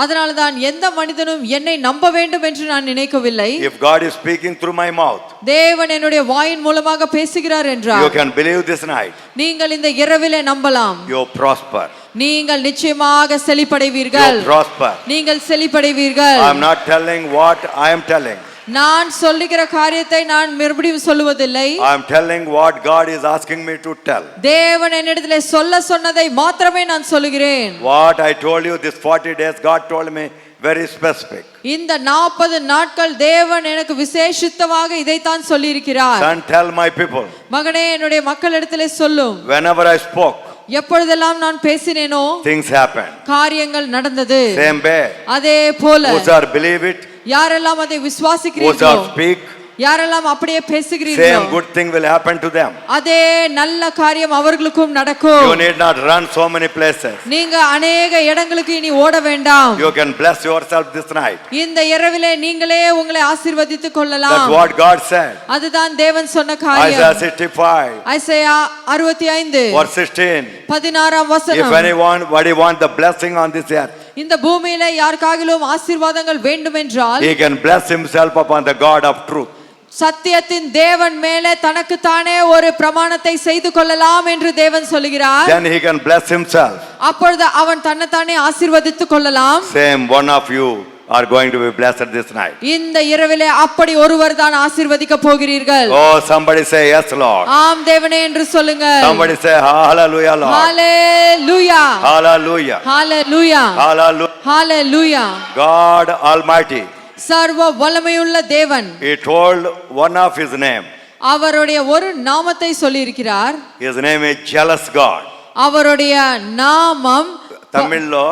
[SPEAKER 2] அதனால தான் எந்த மனிதனும் என்னை நம்ப வேண்டும் என்று நான் நினைக்கவில்லை.
[SPEAKER 1] If God is speaking through my mouth,
[SPEAKER 2] தேவன் என்னுடைய வாயின் மூலமாக பேசுகிறார் என்றால்
[SPEAKER 1] you can believe this night.
[SPEAKER 2] நீங்கள் இந்த இரவிலே நம்பலாம்.
[SPEAKER 1] You prosper.
[SPEAKER 2] நீங்கள் நிச்சயமாக செழிப்படைவீர்கள்.
[SPEAKER 1] You prosper.
[SPEAKER 2] நீங்கள் செழிப்படைவீர்கள்.
[SPEAKER 1] I am not telling what I am telling.
[SPEAKER 2] நான் சொல்லுகிற காரியத்தை நான் மறுபடியும் சொல்லுவதில்லை.
[SPEAKER 1] I am telling what God is asking me to tell.
[SPEAKER 2] தேவன் என்னிடத்திலே சொல்ல சொன்னதை மாத்திரமே நான் சொல்லுகிறேன்.
[SPEAKER 1] What I told you this 40 days, God told me very specific.
[SPEAKER 2] இந்த 40 நாட்கள் தேவன் எனக்கு விசேஷித்தமாக இதைத்தான் சொல்லி இருக்கிறார்.
[SPEAKER 1] Son, tell my people.
[SPEAKER 2] மகனே, என்னுடைய மக்களிடத்திலே சொல்லும்.
[SPEAKER 1] Whenever I spoke,
[SPEAKER 2] எப்பொழுதெல்லாம் நான் பேசினேனோ
[SPEAKER 1] things happened.
[SPEAKER 2] காரியங்கள் நடந்தது.
[SPEAKER 1] Same way.
[SPEAKER 2] அதே போல
[SPEAKER 1] Whosoever believe it,
[SPEAKER 2] யாரெல்லாம் அதை விசுவாசிக்கிறீர்களோ,
[SPEAKER 1] whosoever speak,
[SPEAKER 2] யாரெல்லாம் அப்படியே பேசுகிறீர்களோ,
[SPEAKER 1] same good thing will happen to them.
[SPEAKER 2] அதே நல்ல காரியம் அவர்களுக்கும் நடக்கும்.
[SPEAKER 1] You need not run so many places.
[SPEAKER 2] நீங்க அநேக இடங்களுக்கு இனி ஓட வேண்டாம்.
[SPEAKER 1] You can bless yourself this night.
[SPEAKER 2] இந்த இரவிலே நீங்களே உங்களை ஆசீர்வதித்துக் கொள்ளலாம்.
[SPEAKER 1] That's what God said.
[SPEAKER 2] அதுதான் தேவன் சொன்ன காரியம்.
[SPEAKER 1] Isaiah 65
[SPEAKER 2] Isaiah 65
[SPEAKER 1] verse 16.
[SPEAKER 2] 16ஆம்
[SPEAKER 1] If
[SPEAKER 2] வசனம்.
[SPEAKER 1] anybody want the blessing on this earth,
[SPEAKER 2] இந்த பூமியில யாருக்காகிலும் ஆசீர்வாதங்கள் வேண்டுமென்றால்
[SPEAKER 1] he can bless himself upon the God of truth.
[SPEAKER 2] சத்தியத்தின் தேவன் மேலே தனக்குத்தானே ஒரு பிரமாணத்தை செய்து கொள்ளலாம் என்று தேவன் சொல்கிறார்.
[SPEAKER 1] Then he can bless himself.
[SPEAKER 2] அப்பொழுது அவன் தன்னைத்தானே ஆசீர்வதித்துக் கொள்ளலாம்.
[SPEAKER 1] Same one of you are going to be blessed this night.
[SPEAKER 2] இந்த இரவிலே அப்படி ஒருவர் தான் ஆசீர்வதிக்க போகிறீர்கள்.
[SPEAKER 1] Oh, somebody say yes, Lord.
[SPEAKER 2] ஆம் தேவனே என்று சொல்லுங்க.
[SPEAKER 1] Somebody say hallelujah, Lord.
[SPEAKER 2] ஹalleluya.
[SPEAKER 1] Hallelujah.
[SPEAKER 2] ஹalleluya.
[SPEAKER 1] Hallelujah.
[SPEAKER 2] ஹalleluya.
[SPEAKER 1] God Almighty,
[SPEAKER 2] சர்வ வல்லமையுள்ள தேவன்,
[SPEAKER 1] he told one of his name.
[SPEAKER 2] அவருடைய ஒரு நாமத்தை சொல்லி இருக்கிறார்.
[SPEAKER 1] His name is jealous God.
[SPEAKER 2] அவருடைய நாமம்
[SPEAKER 1] தமிழ்లో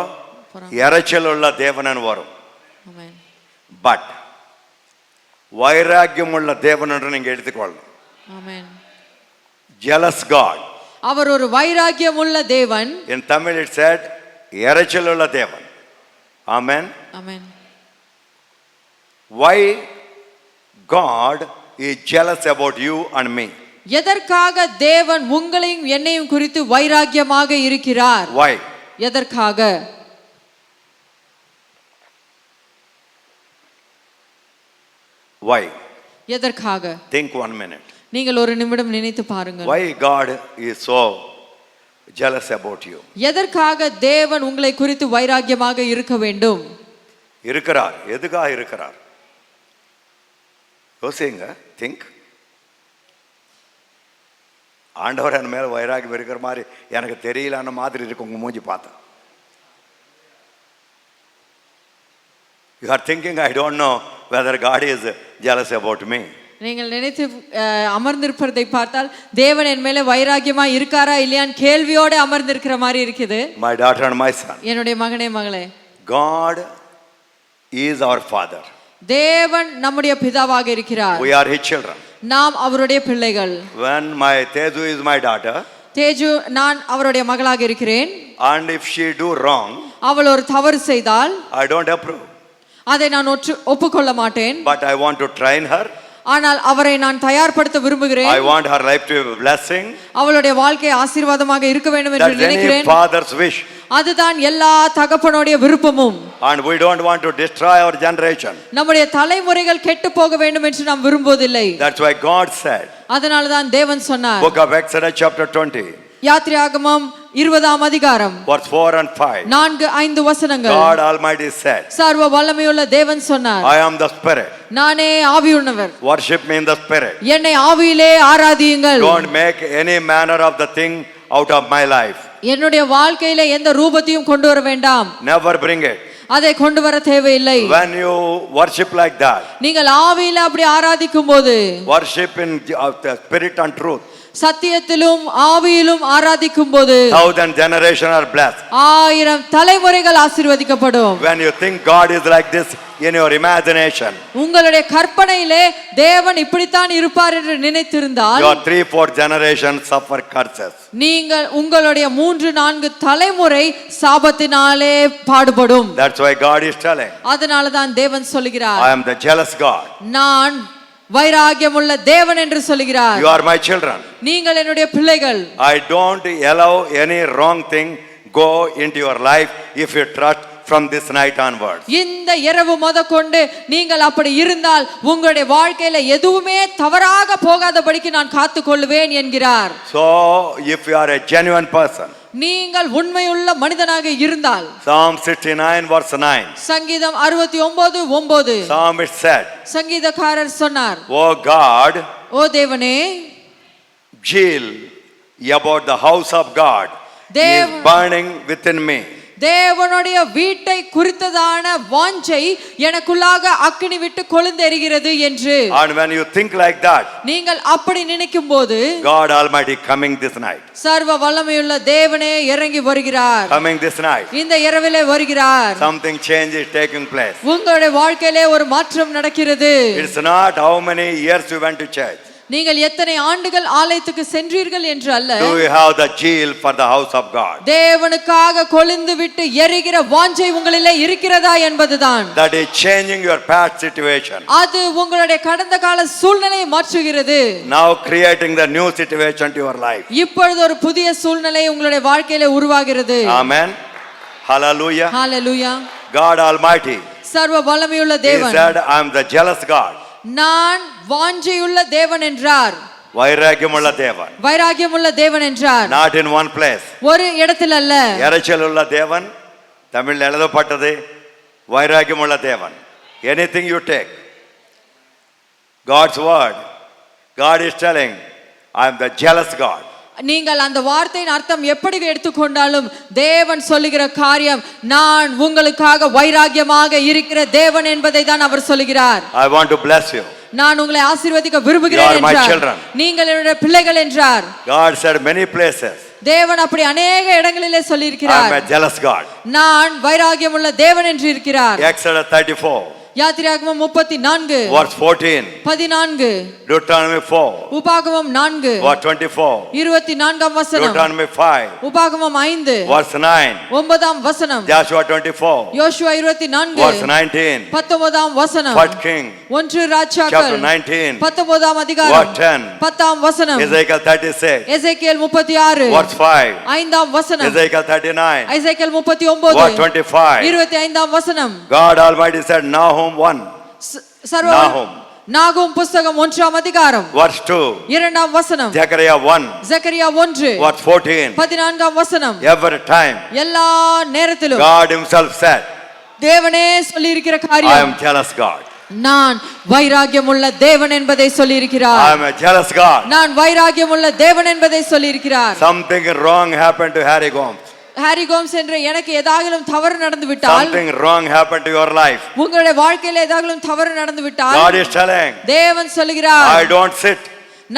[SPEAKER 1] ఎరచెలుள்ள దేవుని అని వரும். பட் வைராக்கியமுள்ள தேவன் என்று நீங்க எடுத்துக்கொள்ளணும்.
[SPEAKER 2] ஆமென்.
[SPEAKER 1] jealous God.
[SPEAKER 2] அவர் ஒரு வைராக்கியமுள்ள தேவன்.
[SPEAKER 1] In Tamil it said எரச்சலுள்ள தேவன். Amen.
[SPEAKER 2] Amen.
[SPEAKER 1] Why God is jealous about you and me?
[SPEAKER 2] எதற்காக தேவன் உங்களையும் என்னையும் குறித்து வைராக்கியமாக இருக்கிறார்?
[SPEAKER 1] Why?
[SPEAKER 2] எதற்காக?
[SPEAKER 1] Why?
[SPEAKER 2] எதற்காக?
[SPEAKER 1] Think 1 minute.
[SPEAKER 2] நீங்கள் ஒரு நிமிடம் நினைத்து பாருங்கள்.
[SPEAKER 1] Why God is so jealous about you?
[SPEAKER 2] எதற்காக தேவன் உங்களை குறித்து வைராக்கியமாக இருக்க வேண்டும்?
[SPEAKER 1] இருக்கிறார். எதுக்காக இருக்கிறார்? யோசிங்க, திங்க். ஆண்டவர் என் மேலே வைராகியம் இருக்கிற மாதிரி எனக்கு தெரியலன்னு மாதிரி இருக்கு உங்க மூஞ்சி பார்த்தா. You are thinking, I don't know whether God is jealous about me.
[SPEAKER 2] நீங்கள் நினைத்து அமர்ந்திருப்பதை பார்த்தால் தேவன் என் மேலே வைராகியமா இருக்காரா இல்லையான்னு கேள்வியோட அமர்ந்திருக்கிற மாதிரி இருக்குது.
[SPEAKER 1] My daughter and my son.
[SPEAKER 2] என்னுடைய மகனே மகளே,
[SPEAKER 1] God is our father.
[SPEAKER 2] தேவன் நம்முடைய பிதாவாக இருக்கிறார்.
[SPEAKER 1] We are his children.
[SPEAKER 2] நாம் அவருடைய பிள்ளைகள்.
[SPEAKER 1] When my Teju is my daughter.
[SPEAKER 2] Teju நான் அவருடைய மகளாக இருக்கிறேன்.
[SPEAKER 1] And if she do wrong,
[SPEAKER 2] அவள் ஒரு தவறு செய்தால்
[SPEAKER 1] I don't approve.
[SPEAKER 2] அதை நான் ஒப்புக்கொள்ள மாட்டேன்.
[SPEAKER 1] But I want to train her.
[SPEAKER 2] ஆனால் அவரை நான் தயார்படுத்த விரும்புகிறேன்.
[SPEAKER 1] I want her life to be a blessing.
[SPEAKER 2] அவளுடைய வாழ்க்கை ஆசீர்வாதமாக இருக்க வேண்டும் என்று நினைக்கிறேன்.
[SPEAKER 1] That's any father's wish.
[SPEAKER 2] அதுதான் எல்லா தகப்பனுடைய விருப்பமும்.
[SPEAKER 1] And we don't want to destroy our generation.
[SPEAKER 2] நம்முடைய தலைமுறைகள் கெட்டு போக வேண்டும் என்று நாம் விரும்புவதில்லை.
[SPEAKER 1] That's why God said.
[SPEAKER 2] அதனால தான் தேவன் சொன்னார்.
[SPEAKER 1] Book of Exodus chapter 20.
[SPEAKER 2] யாத்திராகமம் 20ஆம் அதிகாரம்
[SPEAKER 1] verse 4 and 5.
[SPEAKER 2] 4-5 வசனங்கள்.
[SPEAKER 1] God Almighty said.
[SPEAKER 2] சர்வ வல்லமையுள்ள தேவன் சொன்னார்.
[SPEAKER 1] I am the Spirit.
[SPEAKER 2] நானே ஆவியுள்ளவர்.
[SPEAKER 1] Worship me in the Spirit.
[SPEAKER 2] என்னை ஆவியிலே ஆராதியுங்கள்.
[SPEAKER 1] Don't make any manner of the thing out of my life.
[SPEAKER 2] என்னுடைய வாழ்க்கையில எந்த ரூபத்தையும் கொண்டு வர வேண்டாம்.
[SPEAKER 1] Never bring it.
[SPEAKER 2] அதை கொண்டு வர தேவையில்லை.
[SPEAKER 1] When you worship like that.
[SPEAKER 2] நீங்கள் ஆவியில அப்படி ஆராதிக்கும் போது.
[SPEAKER 1] Worship in the spirit and truth.
[SPEAKER 2] சத்தியத்திலும் ஆவியிலும் ஆராதிக்கும் போது
[SPEAKER 1] 1000 generation are blessed.
[SPEAKER 2] 1000 தலைமுறைகள் ஆசீர்வதிக்கப்படும்.
[SPEAKER 1] When you think God is like this in your imagination,
[SPEAKER 2] உங்களுடைய கற்பனையிலே தேவன் இப்படித்தான் இருப்பார் என்று நினைத்திருந்தால்
[SPEAKER 1] your 3-4 generations suffer curses.
[SPEAKER 2] நீங்கள் உங்களுடைய 3-4 தலைமுறை சாபத்தினாலே பாடுபடும்.
[SPEAKER 1] That's why God is telling.
[SPEAKER 2] அதனால தான் தேவன் சொல்கிறார்,
[SPEAKER 1] I am the jealous God.
[SPEAKER 2] நான் வைராகியமுள்ள தேவன் என்று சொல்கிறார்.
[SPEAKER 1] You are my children.
[SPEAKER 2] நீங்கள் என்னுடைய பிள்ளைகள்.
[SPEAKER 1] I don't allow any wrong thing go into your life if you trust from this night onwards.
[SPEAKER 2] இந்த இரவு முதற்கொண்டு நீங்கள் அப்படி இருந்தால் உங்களுடைய வாழ்க்கையில எதுவுமே தவறாக போகாதபடிக்கு நான் காத்துக்கொள்வேன் என்கிறார்.
[SPEAKER 1] So if you are a genuine person,
[SPEAKER 2] நீங்கள் உண்மையுள்ள மனிதனாக இருந்தால்,
[SPEAKER 1] Psalm 69 verse 9.
[SPEAKER 2] சங்கீதம் 69:9.
[SPEAKER 1] Psalmist said,
[SPEAKER 2] சங்கீதக்காரர் சொன்னார்,
[SPEAKER 1] O God,
[SPEAKER 2] ஓ தேவனே,
[SPEAKER 1] zeal about the house of God is burning within me.
[SPEAKER 2] தேவனுடைய வீட்டை குறித்ததான வாஞ்சை எனக்குள்ளாக அக்கினி விட்டு கொழுந்தெரிகிறது என்று.
[SPEAKER 1] And when you think like that,
[SPEAKER 2] நீங்கள் அப்படி நினைக்கும் போது
[SPEAKER 1] God Almighty coming this night.
[SPEAKER 2] சர்வ வல்லமையுள்ள தேவனே இறங்கி வருகிறார்.
[SPEAKER 1] Coming this night.
[SPEAKER 2] இந்த இரவிலே வருகிறார்.
[SPEAKER 1] Something change is taking place.
[SPEAKER 2] உங்களுடைய வாழ்க்கையிலே ஒரு மாற்றம் நடக்கிறது.
[SPEAKER 1] It's not how many years you went to church.
[SPEAKER 2] நீங்கள் எத்தனை ஆண்டுகள் ஆலயத்துக்கு சென்றீர்கள் என்று அல்ல.
[SPEAKER 1] Do you have the zeal for the house of God?
[SPEAKER 2] தேவனுக்காக கொழுந்து விட்டு எரிகிற வாஞ்சை உங்களிலே இருக்கிறதா என்பதுதான்.
[SPEAKER 1] That is changing your past situation.
[SPEAKER 2] அது உங்களுடைய கடந்த கால சூழ்நிலையை மாற்றுகிறது.
[SPEAKER 1] Now creating the new situation to your life.
[SPEAKER 2] இப்பொழுது ஒரு புதிய சூழ்நிலை உங்களுடைய வாழ்க்கையிலே உருவாகிறது.
[SPEAKER 1] Amen. Hallelujah.
[SPEAKER 2] Hallelujah.
[SPEAKER 1] God Almighty.
[SPEAKER 2] சர்வ வல்லமையுள்ள
[SPEAKER 1] He
[SPEAKER 2] தேவன்.
[SPEAKER 1] said, I am the jealous God.
[SPEAKER 2] நான் வாஞ்சையுள்ள தேவன் என்றார்.
[SPEAKER 1] வைராகியமுள்ள தேவன்.
[SPEAKER 2] வைராகியமுள்ள தேவன் என்றார்.
[SPEAKER 1] Not in one place.
[SPEAKER 2] ஒரு இடத்தில் அல்ல.
[SPEAKER 1] எரிச்சலுள்ள தேவன். தமிழில் எழுதப்பட்டது வைராகியமுள்ள தேவன். Anything you take. God's word. God is telling, I am the jealous God.
[SPEAKER 2] நீங்கள் அந்த வார்த்தையின் அர்த்தம் எப்படி எடுத்துக்கொண்டாலும் தேவன் சொல்லுகிற காரியம், நான் உங்களுக்காக வைராகியமாக இருக்கிற தேவன் என்பதை தான் அவர் சொல்லுகிறார்.
[SPEAKER 1] I want to bless you.
[SPEAKER 2] நான் உங்களை ஆசீர்வதிக்க விரும்புகிறேன் என்றார். நீங்கள் என்னுடைய பிள்ளைகள் என்றார்.
[SPEAKER 1] God said many places.
[SPEAKER 2] தேவன் அப்படி अनेक இடங்களிலே சொல்லி இருக்கிறார்.
[SPEAKER 1] I am a jealous God.
[SPEAKER 2] நான் வைராகியமுள்ள தேவன் என்று இருக்கிறார்.
[SPEAKER 1] Exodus 34.
[SPEAKER 2] யாத்திராகமம் 34
[SPEAKER 1] verse 14.
[SPEAKER 2] 14.
[SPEAKER 1] Deuteronomy 4.
[SPEAKER 2] உபாகமம் 4
[SPEAKER 1] verse 24.
[SPEAKER 2] 24ஆம் வசனம்.
[SPEAKER 1] Deuteronomy 5.
[SPEAKER 2] உபாகமம் 5
[SPEAKER 1] verse 9.
[SPEAKER 2] 9ஆம் வசனம்.
[SPEAKER 1] Joshua 24.
[SPEAKER 2] யோசுவா 24
[SPEAKER 1] verse 19.
[SPEAKER 2] 19ஆம் வசனம்.
[SPEAKER 1] 1 King.
[SPEAKER 2] 1 ராஜாக்கள்
[SPEAKER 1] chapter 19.
[SPEAKER 2] 19ஆம் அதிகாரம்.
[SPEAKER 1] verse 10.
[SPEAKER 2] 10ஆம் வசனம்.
[SPEAKER 1] Ezekiel 36.
[SPEAKER 2] எசேக்கியேல் 36
[SPEAKER 1] verse 5.
[SPEAKER 2] 5ஆம் வசனம்.
[SPEAKER 1] Ezekiel 39.
[SPEAKER 2] எசேக்கியேல் 39
[SPEAKER 1] verse 25.
[SPEAKER 2] 25ஆம் வசனம்.
[SPEAKER 1] God Almighty said Nahum 1. Nahum.
[SPEAKER 2] நாகும் புத்தகம் 1ஆம் அதிகாரம்
[SPEAKER 1] verse 2.
[SPEAKER 2] 2ஆம் வசனம்.
[SPEAKER 1] Zechariah 1.
[SPEAKER 2] ஜெகரியா 1
[SPEAKER 1] verse 14.
[SPEAKER 2] 14ஆம் வசனம்.
[SPEAKER 1] Every time
[SPEAKER 2] எல்லா நேரத்திலும்
[SPEAKER 1] God himself said,
[SPEAKER 2] தேவனே சொல்லி இருக்கிற
[SPEAKER 1] I
[SPEAKER 2] காரியம்,
[SPEAKER 1] am jealous God.
[SPEAKER 2] நான் வைராகியமுள்ள தேவன் என்பதை சொல்லி
[SPEAKER 1] I
[SPEAKER 2] இருக்கிறார்.
[SPEAKER 1] am a jealous God.
[SPEAKER 2] நான் வைராகியமுள்ள தேவன் என்பதை சொல்லி இருக்கிறார்.
[SPEAKER 1] Something wrong happened to Harry Gomes.
[SPEAKER 2] Harry Gomes என்ற எனக்கு ஏதாகிலும் தவறு நடந்து விட்டால்,
[SPEAKER 1] Something wrong happened to your life.
[SPEAKER 2] உங்களுடைய வாழ்க்கையில ஏதாகிலும் தவறு நடந்து விட்டால்,
[SPEAKER 1] God is telling,
[SPEAKER 2] தேவன் சொல்லுகிறார்,
[SPEAKER 1] I don't sit.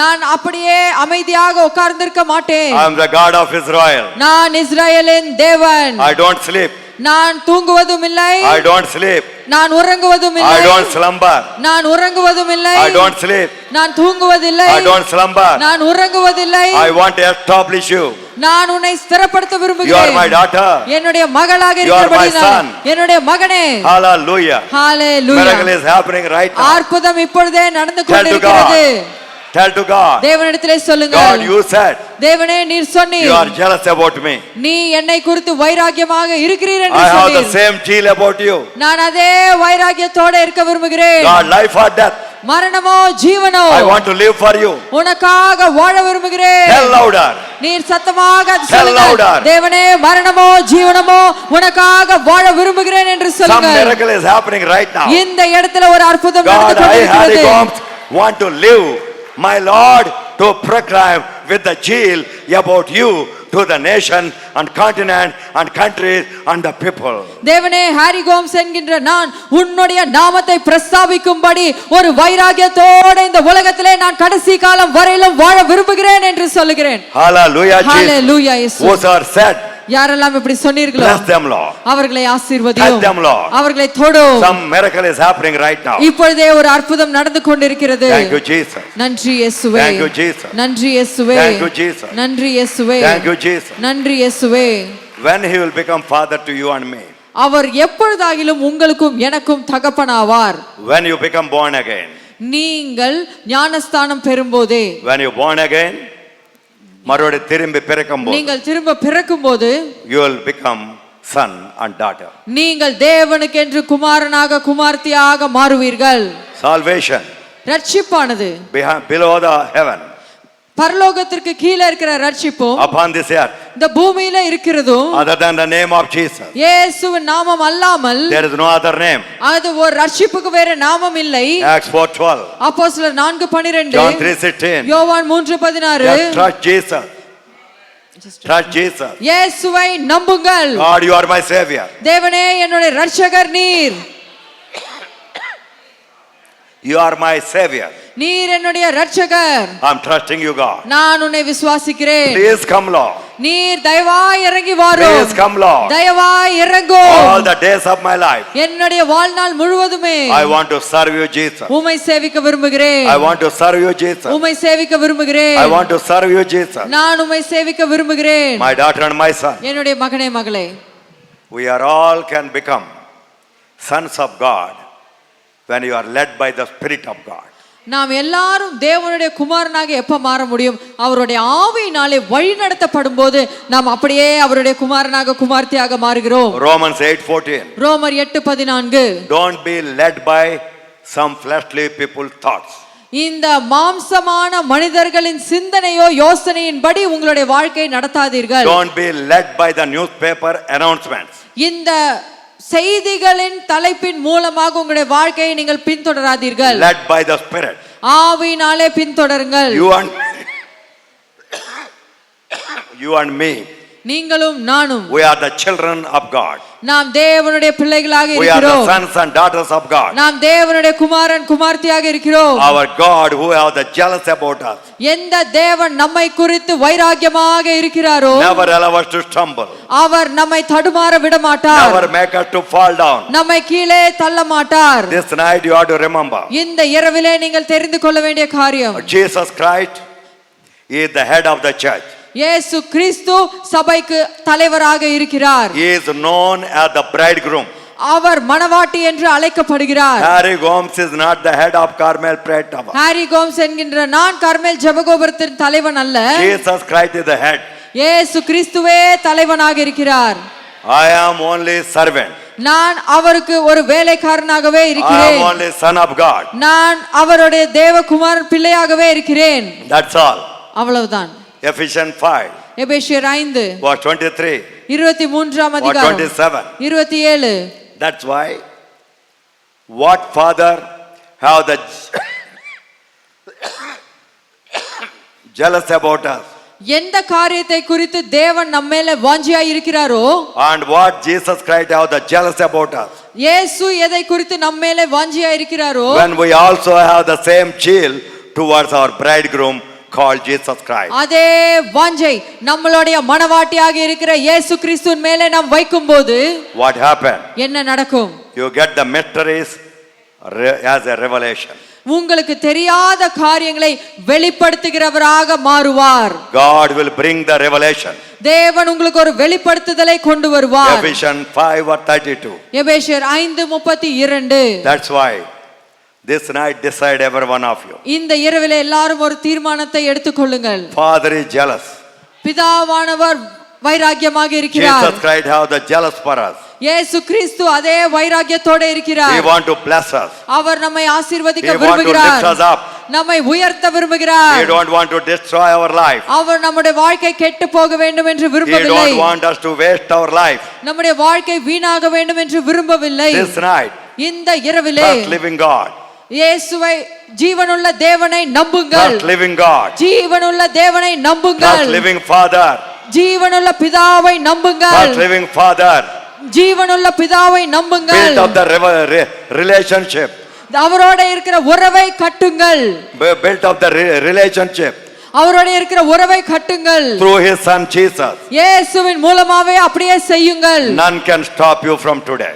[SPEAKER 2] நான் அப்படியே அமைதியாக உட்கார்ந்திருக்க மாட்டேன்.
[SPEAKER 1] I am the God of Israel.
[SPEAKER 2] நான் இஸ்ரவேலின் தேவன்.
[SPEAKER 1] I don't sleep.
[SPEAKER 2] நான் தூங்குவதும் இல்லை,
[SPEAKER 1] I don't sleep.
[SPEAKER 2] நான் உறங்குவதும்
[SPEAKER 1] I
[SPEAKER 2] இல்லை.
[SPEAKER 1] don't slumber.
[SPEAKER 2] நான் உறங்குவதும் இல்லை.
[SPEAKER 1] I don't sleep.
[SPEAKER 2] நான் தூங்குவதில்லை.
[SPEAKER 1] I don't slumber.
[SPEAKER 2] நான் உறங்குவதில்லை.
[SPEAKER 1] I want to establish you.
[SPEAKER 2] நான் உன்னை ஸ்திரப்படுத்த
[SPEAKER 1] You are
[SPEAKER 2] விரும்புகிறேன்.
[SPEAKER 1] my daughter.
[SPEAKER 2] என்னுடைய மகளாக
[SPEAKER 1] You are my
[SPEAKER 2] இருக்கிறபடியால்,
[SPEAKER 1] son.
[SPEAKER 2] என்னுடைய மகனே.
[SPEAKER 1] Hallelujah.
[SPEAKER 2] Hallelujah.
[SPEAKER 1] Miracle is happening right now.
[SPEAKER 2] அற்புதம் இப்பொழுதே நடந்து
[SPEAKER 1] Tell to
[SPEAKER 2] கொண்டிருக்கிறது.
[SPEAKER 1] God. Tell to God.
[SPEAKER 2] தேவனிடத்திலே
[SPEAKER 1] God,
[SPEAKER 2] சொல்லுங்கள்,
[SPEAKER 1] you said
[SPEAKER 2] தேவனே நீர்
[SPEAKER 1] you
[SPEAKER 2] சொன்னீர்,
[SPEAKER 1] are jealous about me.
[SPEAKER 2] நீ என்னை குறித்து வைராகியமாக இருக்கிறீர் என்று
[SPEAKER 1] I have the
[SPEAKER 2] சொன்னீர்.
[SPEAKER 1] same zeal about you.
[SPEAKER 2] நான் அதே வைராகியத்தோட இருக்க விரும்புகிறேன்.
[SPEAKER 1] God, life or death,
[SPEAKER 2] மரணமோ ஜீவனோ
[SPEAKER 1] I want to live for you.
[SPEAKER 2] உனக்காக வாழ விரும்புகிறேன்.
[SPEAKER 1] Tell louder.
[SPEAKER 2] நீர் சத்தமாக
[SPEAKER 1] Tell
[SPEAKER 2] சொல்லுங்கள்,
[SPEAKER 1] louder.
[SPEAKER 2] தேவனே மரணமோ ஜீவனமோ உனக்காக வாழ விரும்புகிறேன் என்று
[SPEAKER 1] Some
[SPEAKER 2] சொல்லுங்கள்.
[SPEAKER 1] miracle is happening right now.
[SPEAKER 2] இந்த இடத்துல ஒரு அற்புதம் நடந்து
[SPEAKER 1] God, I, Harry
[SPEAKER 2] கொண்டிருக்கிறது.
[SPEAKER 1] Gomes, want to live, my Lord, to proclaim with the zeal about you to the nation and continent and countries and the people.
[SPEAKER 2] தேவனே, Harry Gomes என்கின்ற நான் உன்னுடைய நாமத்தை பிரஸ்தாபிக்கும்படி ஒரு வைராகியத்தோட இந்த உலகத்திலே நான் கடைசி காலம் வரையிலும் வாழ விரும்புகிறேன் என்று சொல்லுகிறேன்.
[SPEAKER 1] Hallelujah, Jesus.
[SPEAKER 2] ஹalleluya இயேசு.
[SPEAKER 1] Those are said,
[SPEAKER 2] யாரெல்லாம் இப்படி சொன்னீர்களோ
[SPEAKER 1] bless them, Lord.
[SPEAKER 2] அவர்களை
[SPEAKER 1] Touch
[SPEAKER 2] ஆசீர்வதியும்,
[SPEAKER 1] them, Lord.
[SPEAKER 2] அவர்களை தொடும்.
[SPEAKER 1] Some miracle is happening right now.
[SPEAKER 2] இப்பொழுதே ஒரு அற்புதம் நடந்து கொண்டிருக்கிறது.
[SPEAKER 1] Thank you, Jesus.
[SPEAKER 2] நன்றி இயேசுவே.
[SPEAKER 1] Thank you, Jesus.
[SPEAKER 2] நன்றி இயேசுவே.
[SPEAKER 1] Thank you, Jesus.
[SPEAKER 2] நன்றி இயேசுவே.
[SPEAKER 1] Thank you, Jesus.
[SPEAKER 2] நன்றி இயேசுவே.
[SPEAKER 1] When he will become father to you and me.
[SPEAKER 2] அவர் எப்பொழுதாகிலும் உங்களுக்கும் எனக்கும் தகப்பனாவார்.
[SPEAKER 1] When you become born again.
[SPEAKER 2] நீங்கள் ஞானஸ்தானம் பெறும்போதே,
[SPEAKER 1] When you born again, மறுபடி திரும்பி பிறக்கும்போது,
[SPEAKER 2] நீங்கள் திரும்ப பிறக்கும்போது,
[SPEAKER 1] you will become son and daughter.
[SPEAKER 2] நீங்கள் தேவனுக்கென்று குமாரனாக குமார்த்தியாக மாறுவீர்கள்.
[SPEAKER 1] Salvation
[SPEAKER 2] ரட்சிப்பானது
[SPEAKER 1] below the heaven,
[SPEAKER 2] பரலோகத்திற்கு கீழே இருக்கிற ரட்சிப்பும்
[SPEAKER 1] upon this earth,
[SPEAKER 2] இந்த பூமியில இருக்கிறதும்
[SPEAKER 1] other than the name of Jesus,
[SPEAKER 2] இயேசுவின் நாமம் அல்லாமல்
[SPEAKER 1] there is no other name.
[SPEAKER 2] அது ஒரு ரட்சிப்புக்கு வேற நாமம் இல்லை.
[SPEAKER 1] Acts 4:12,
[SPEAKER 2] அப்போஸ்தலர் 4:12,
[SPEAKER 1] John 3:16.
[SPEAKER 2] யோவான் 3:16.
[SPEAKER 1] Just trust Jesus. Trust Jesus.
[SPEAKER 2] இயேசுவை நம்புங்கள்.
[SPEAKER 1] God, you are my savior.
[SPEAKER 2] தேவனே, என்னுடைய ரட்சகர் நீர்.
[SPEAKER 1] You are my savior.
[SPEAKER 2] நீர் என்னுடைய ரட்சகர்.
[SPEAKER 1] I'm trusting you, God.
[SPEAKER 2] நான் உன்னை விசுவாசிக்கிறேன்.
[SPEAKER 1] Please come, Lord.
[SPEAKER 2] நீர் தயவாய் இறங்கி வாரும்.
[SPEAKER 1] Please come, Lord.
[SPEAKER 2] தயவாய் இறங்கும்.
[SPEAKER 1] All the days of my life,
[SPEAKER 2] என்னுடைய வாழ்நாள் முழுவதுமே
[SPEAKER 1] I want to serve you, Jesus.
[SPEAKER 2] உம்மை சேவிக்க விரும்புகிறேன்.
[SPEAKER 1] I want to serve you, Jesus.
[SPEAKER 2] உம்மை சேவிக்க விரும்புகிறேன்.
[SPEAKER 1] I want to serve you, Jesus.
[SPEAKER 2] நான் உம்மை சேவிக்க விரும்புகிறேன்.
[SPEAKER 1] My daughter and my son,
[SPEAKER 2] என்னுடைய மகனே மகளே,
[SPEAKER 1] we are all can become sons of God when you are led by the Spirit of God.
[SPEAKER 2] நாம் எல்லாரும் தேவனுடைய குமாரனாக எப்ப மாற முடியும்? அவருடைய ஆவியினாலே வழி நடத்தப்படும் போது நாம் அப்படியே அவருடைய குமாரனாக குமார்த்தியாக மாறுகிறோம்.
[SPEAKER 1] Romans 8:14.
[SPEAKER 2] ரோமர் 8:14.
[SPEAKER 1] Don't be led by some fleshly people thoughts.
[SPEAKER 2] இந்த மாம்சமான மனிதர்களின் சிந்தனையோ யோசனையின்படி உங்களுடைய வாழ்க்கையை நடத்தாதீர்கள்.
[SPEAKER 1] Don't be led by the newspaper announcements.
[SPEAKER 2] இந்த செய்திகளின் தலைப்பின் மூலமாக உங்களுடைய வாழ்க்கையை நீங்கள் பின்தொடராதீர்கள்.
[SPEAKER 1] Led by the Spirit.
[SPEAKER 2] ஆவியினாலே பின்தொடருங்கள்.
[SPEAKER 1] You and me,
[SPEAKER 2] நீங்களும் நானும்,
[SPEAKER 1] we are the children of God.
[SPEAKER 2] நாம் தேவனுடைய பிள்ளைகளாக
[SPEAKER 1] We are the
[SPEAKER 2] இருக்கிறோம்.
[SPEAKER 1] sons and daughters of God.
[SPEAKER 2] நாம் தேவனுடைய குமாரன் குமார்த்தியாக இருக்கிறோம்.
[SPEAKER 1] Our God who have the jealous about us,
[SPEAKER 2] எந்த தேவன் நம்மை குறித்து வைராகியமாக இருக்கிறாரோ,
[SPEAKER 1] never allow us to stumble,
[SPEAKER 2] அவர் நம்மை தடுமாற விட மாட்டார்.
[SPEAKER 1] never make us to fall down.
[SPEAKER 2] நம்மை கீழே தள்ள மாட்டார்.
[SPEAKER 1] This night you have to remember,
[SPEAKER 2] இந்த இரவிலே நீங்கள் தெரிந்து கொள்ள வேண்டிய காரியம்,
[SPEAKER 1] Jesus Christ is the head of the church.
[SPEAKER 2] இயேசு கிறிஸ்து சபைக்கு தலைவராக இருக்கிறார்.
[SPEAKER 1] He is known as the bridegroom.
[SPEAKER 2] அவர் மணவாட்டி என்று அழைக்கப்படுகிறார்.
[SPEAKER 1] Harry Gomes is not the head of Carmel Prayer Tower.
[SPEAKER 2] Harry Gomes என்கின்ற நான் கர்மேல் ஜெபகோபுரத்தின் தலைவன் அல்ல.
[SPEAKER 1] Jesus Christ is the head.
[SPEAKER 2] இயேசு கிறிஸ்துவே தலைவனாக இருக்கிறார்.
[SPEAKER 1] I am only servant.
[SPEAKER 2] நான் அவருக்கு ஒரு வேலைக்காரனாகவே
[SPEAKER 1] I
[SPEAKER 2] இருக்கிறேன்.
[SPEAKER 1] am only son of God.
[SPEAKER 2] நான் அவருடைய தேவகுமாரன் பிள்ளையாகவே இருக்கிறேன்.
[SPEAKER 1] That's all.
[SPEAKER 2] அவ்வளவுதான்.
[SPEAKER 1] Ephesians 5
[SPEAKER 2] எபேசியர் 5
[SPEAKER 1] verse 23
[SPEAKER 2] 23ஆம்
[SPEAKER 1] or
[SPEAKER 2] அதிகாரம்
[SPEAKER 1] 27.
[SPEAKER 2] 27.
[SPEAKER 1] That's why what father have the jealous about us.
[SPEAKER 2] எந்த காரியத்தை குறித்து தேவன் நம்மேல வாஞ்சியாய் இருக்கிறாரோ,
[SPEAKER 1] And what Jesus Christ have the jealous about us.
[SPEAKER 2] இயேசு எதை குறித்து நம்மேல வாஞ்சியாய் இருக்கிறாரோ,
[SPEAKER 1] When we also have the same zeal towards our bridegroom called Jesus Christ.
[SPEAKER 2] அதே வாஞ்சை நம்மளுடைய மனவாட்டியாக இருக்கிற இயேசு கிறிஸ்துவின் மேலே நாம் வைக்கும்போது
[SPEAKER 1] What happened?
[SPEAKER 2] என்ன நடக்கும்?
[SPEAKER 1] You get the mysteries as a revelation.
[SPEAKER 2] உங்களுக்கு தெரியாத காரியங்களை வெளிப்படுத்துகிறவராக மாறுவார்.
[SPEAKER 1] God will bring the revelation.
[SPEAKER 2] தேவன் உங்களுக்கு ஒரு வெளிப்படுத்துதலை கொண்டு வருவார்.
[SPEAKER 1] Ephesians 5:32.
[SPEAKER 2] எபேசியர் 5:32.
[SPEAKER 1] That's why this night decide every one of you.
[SPEAKER 2] இந்த இரவிலே எல்லாரும் ஒரு தீர்மானத்தை எடுத்துக்கொள்ளுங்கள்.
[SPEAKER 1] Father is jealous.
[SPEAKER 2] பிதாவானவர் வைராக்கியமாக இருக்கிறார்.
[SPEAKER 1] Jesus Christ have the jealous for us.
[SPEAKER 2] இயேசு கிறிஸ்து அதே வைராக்கியத்தோட இருக்கிறார்.
[SPEAKER 1] He want to bless us.
[SPEAKER 2] அவர் நம்மை ஆசீர்வதிக்க
[SPEAKER 1] He want to
[SPEAKER 2] விரும்புகிறார்.
[SPEAKER 1] lift us up.
[SPEAKER 2] நம்மை உயர்த்த விரும்புகிறார்.
[SPEAKER 1] He don't want to destroy our life.
[SPEAKER 2] அவர் நம்முடைய வாழ்க்கை கெட்டு போக வேண்டும் என்று
[SPEAKER 1] He
[SPEAKER 2] விரும்பவில்லை.
[SPEAKER 1] don't want us to waste our life.
[SPEAKER 2] நம்முடைய வாழ்க்கை வீணாக வேண்டும் என்று விரும்பவில்லை.
[SPEAKER 1] This night,
[SPEAKER 2] இந்த இரவிலே
[SPEAKER 1] trust living God.
[SPEAKER 2] இயேசுவை ஜீவனுள்ள தேவனை நம்புங்கள்.
[SPEAKER 1] Trust living God.
[SPEAKER 2] ஜீவனுள்ள தேவனை நம்புங்கள்.
[SPEAKER 1] Trust living Father.
[SPEAKER 2] ஜீவனுள்ள பிதாவை நம்புங்கள்.
[SPEAKER 1] Trust living Father.
[SPEAKER 2] ஜீவனுள்ள பிதாவை நம்புங்கள்.
[SPEAKER 1] Build up the relationship.
[SPEAKER 2] அவரோட இருக்கிற உறவை கட்டுங்கள்.
[SPEAKER 1] Build up the relationship.
[SPEAKER 2] அவரோட இருக்கிற உறவை கட்டுங்கள்.
[SPEAKER 1] Through His Son Jesus.
[SPEAKER 2] இயேசுவின் மூலமாவே அப்படியே செய்யுங்கள்.
[SPEAKER 1] None can stop you from today.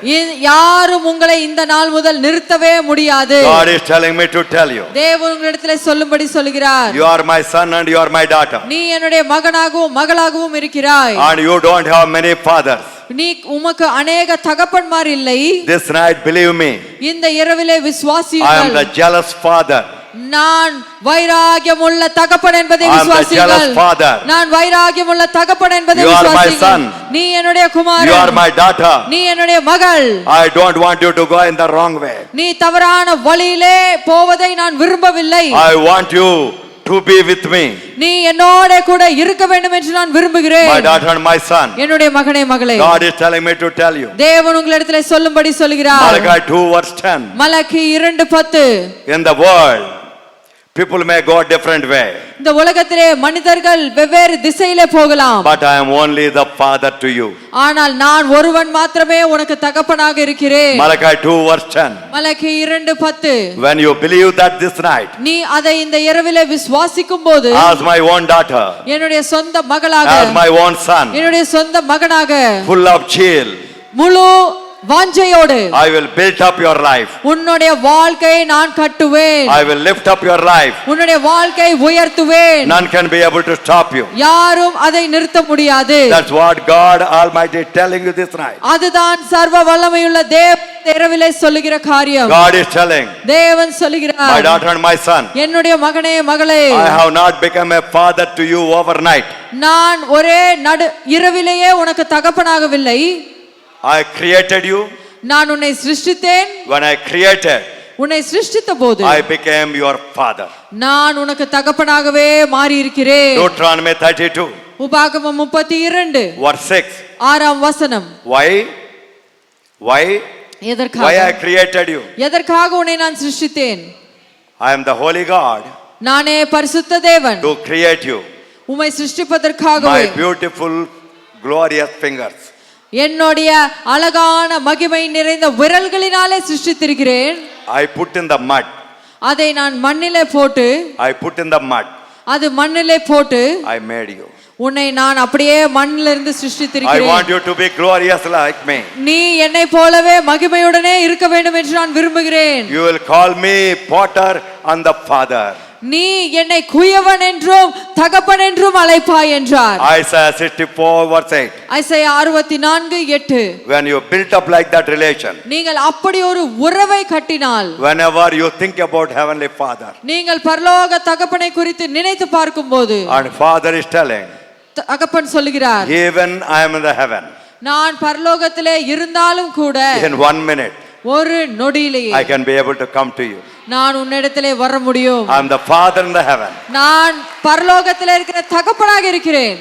[SPEAKER 2] யாரும் உங்களை இந்த நாள் முதல் நிறுத்தவே முடியாது.
[SPEAKER 1] God is telling me to tell you.
[SPEAKER 2] தேவன் உங்களிடத்திலே சொல்லும்படி சொல்கிறார்.
[SPEAKER 1] You are my son and you are my daughter.
[SPEAKER 2] நீ என்னுடைய மகனாகவும் மகளாகவும் இருக்கிறாய்.
[SPEAKER 1] And you don't have many fathers.
[SPEAKER 2] நீ உமக்கு अनेक தகப்பன்மார் இல்லை.
[SPEAKER 1] This night, believe me.
[SPEAKER 2] இந்த இரவிலே
[SPEAKER 1] I am
[SPEAKER 2] விசுவாசியுங்கள்.
[SPEAKER 1] the jealous father.
[SPEAKER 2] நான் வைராகியமுள்ள தகப்பன் என்பதை விசுவாசியுங்கள். நான் வைராகியமுள்ள தகப்பன் என்பதை விசுவாசியுங்கள். நீ என்னுடைய குமாரன்.
[SPEAKER 1] You are my daughter.
[SPEAKER 2] நீ என்னுடைய மகள்.
[SPEAKER 1] I don't want you to go in the wrong way.
[SPEAKER 2] நீ தவறான வழியிலே போவதை நான் விரும்பவில்லை.
[SPEAKER 1] I want you to be with me.
[SPEAKER 2] நீ என்னோட கூட இருக்க வேண்டும் என்று நான் விரும்புகிறேன்.
[SPEAKER 1] My daughter and my son.
[SPEAKER 2] என்னுடைய மகனே மகளே.
[SPEAKER 1] God is telling me to tell you.
[SPEAKER 2] தேவன் உங்களிடத்திலே சொல்லும்படி சொல்கிறார்.
[SPEAKER 1] Malachi 2:10.
[SPEAKER 2] Malachi 2:10.
[SPEAKER 1] In the world, people may go a different way.
[SPEAKER 2] இந்த உலகத்திலே மனிதர்கள் வெவ்வேறு திசையிலே போகலாம்.
[SPEAKER 1] But I am only the father to you.
[SPEAKER 2] ஆனால் நான் ஒருவன் மாத்திரமே உனக்கு தகப்பனாக இருக்கிறேன்.
[SPEAKER 1] Malachi 2:10.
[SPEAKER 2] Malachi 2:10.
[SPEAKER 1] When you believe that this night,
[SPEAKER 2] நீ அதை இந்த இரவிலே விசுவாசிக்கும் போது,
[SPEAKER 1] as my own daughter,
[SPEAKER 2] என்னுடைய சொந்த மகளாக,
[SPEAKER 1] as my own son,
[SPEAKER 2] என்னுடைய சொந்த மகனாக,
[SPEAKER 1] full of zeal,
[SPEAKER 2] முழு வாஞ்சையோடு
[SPEAKER 1] I will build up your life.
[SPEAKER 2] உன்னுடைய வாழ்க்கையை நான் கட்டுவேன்.
[SPEAKER 1] I will lift up your life.
[SPEAKER 2] உன்னுடைய வாழ்க்கையை உயர்த்துவேன்.
[SPEAKER 1] None can be able to stop you.
[SPEAKER 2] யாரும் அதை நிறுத்த முடியாது.
[SPEAKER 1] That's what God Almighty is telling you this night.
[SPEAKER 2] அதுதான் சர்வ வல்லமையுள்ள தேவன் இரவிலே சொல்லுகிற காரியம்.
[SPEAKER 1] God is telling,
[SPEAKER 2] தேவன் சொல்லுகிறார்,
[SPEAKER 1] my daughter and my son,
[SPEAKER 2] என்னுடைய மகனே மகளே,
[SPEAKER 1] I have not become a father to you overnight.
[SPEAKER 2] நான் ஒரே இரவிலேயே உனக்கு தகப்பனாகவில்லை.
[SPEAKER 1] I created you.
[SPEAKER 2] நான் உன்னை சிருஷ்டித்தேன்.
[SPEAKER 1] When I created,
[SPEAKER 2] உன்னை சிருஷ்டித்த போது
[SPEAKER 1] I became your father.
[SPEAKER 2] நான் உனக்கு தகப்பனாகவே மாறி இருக்கிறேன்.
[SPEAKER 1] Deuteronomy 32.
[SPEAKER 2] உபாகமம் 32
[SPEAKER 1] verse 6.
[SPEAKER 2] 6ஆம் வசனம்.
[SPEAKER 1] Why
[SPEAKER 2] எதற்காக?
[SPEAKER 1] Why I created you?
[SPEAKER 2] எதற்காக உன்னை நான் சிருஷ்டித்தேன்?
[SPEAKER 1] I am the holy God.
[SPEAKER 2] நானே பரிசுத்த தேவன்.
[SPEAKER 1] To create you.
[SPEAKER 2] உம்மை சிருஷ்டிப்பதற்காகவே.
[SPEAKER 1] My beautiful glorious fingers.
[SPEAKER 2] என்னுடைய அழகான மகிமை நிறைந்த விரல்களினாலே சிருஷ்டித்திருக்கிறேன்.
[SPEAKER 1] I put in the mud.
[SPEAKER 2] அதை நான் மண்ணிலே போட்டு,
[SPEAKER 1] I put in the mud.
[SPEAKER 2] அது மண்ணிலே போட்டு
[SPEAKER 1] I made you.
[SPEAKER 2] உன்னை நான் அப்படியே மண்ணிலிருந்து
[SPEAKER 1] I
[SPEAKER 2] சிருஷ்டித்திருக்கிறேன்.
[SPEAKER 1] want you to be glorious like me.
[SPEAKER 2] நீ என்னை போலவே மகிமையுடனே இருக்க வேண்டும் என்று நான் விரும்புகிறேன்.
[SPEAKER 1] You will call me potter and the father.
[SPEAKER 2] நீ என்னை குயவன் என்றும் தகப்பன் என்றும் அழைப்பாய் என்றார்.
[SPEAKER 1] Isaiah 64 verse 8.
[SPEAKER 2] Isaiah 64:8.
[SPEAKER 1] When you built up like that relation,
[SPEAKER 2] நீங்கள் அப்படி ஒரு உறவை கட்டினால்,
[SPEAKER 1] whenever you think about heavenly father,
[SPEAKER 2] நீங்கள் பரலோக தகப்பனை குறித்து நினைத்து பார்க்கும்போது,
[SPEAKER 1] and father is telling,
[SPEAKER 2] தகப்பன் சொல்கிறார்,
[SPEAKER 1] even I am in the heaven,
[SPEAKER 2] நான் பரலோகத்திலே இருந்தாலும் கூட
[SPEAKER 1] in 1 minute
[SPEAKER 2] ஒரு நொடியிலேயே
[SPEAKER 1] I can be able to come to you.
[SPEAKER 2] நான் உன்னிடத்திலே வர முடியும்.
[SPEAKER 1] I am the father in the heaven.
[SPEAKER 2] நான் பரலோகத்திலே இருக்கிற தகப்பனாக இருக்கிறேன்.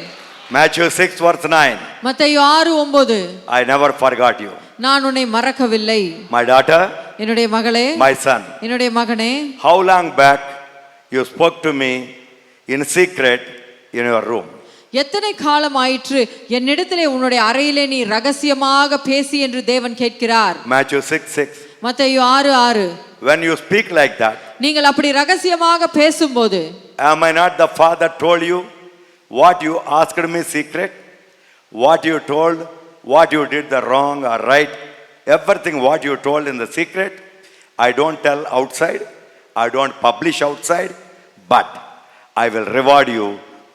[SPEAKER 1] Matthew 6 verse 9.
[SPEAKER 2] மத்தேயு 6:9.
[SPEAKER 1] I never forgot you.
[SPEAKER 2] நான் உன்னை மறக்கவில்லை.
[SPEAKER 1] My daughter,
[SPEAKER 2] என்னுடைய மகளே,
[SPEAKER 1] my son,
[SPEAKER 2] என்னுடைய மகனே,
[SPEAKER 1] how long back you spoke to me in secret in your room?
[SPEAKER 2] எத்தனை காலம் ஆயிற்று என்னிடத்திலே உன்னுடைய அறையிலே நீ ரகசியமாக பேசி என்று தேவன் கேட்கிறார்.
[SPEAKER 1] Matthew 6:6.
[SPEAKER 2] மத்தேயு 6:6.
[SPEAKER 1] When you speak like that,
[SPEAKER 2] நீங்கள் அப்படி ரகசியமாக பேசும்போது,
[SPEAKER 1] am I not the father told you what you asked me secret? What you told, what you did the wrong or right, everything what you told in the secret, I don't tell outside, I don't publish outside, but I will reward you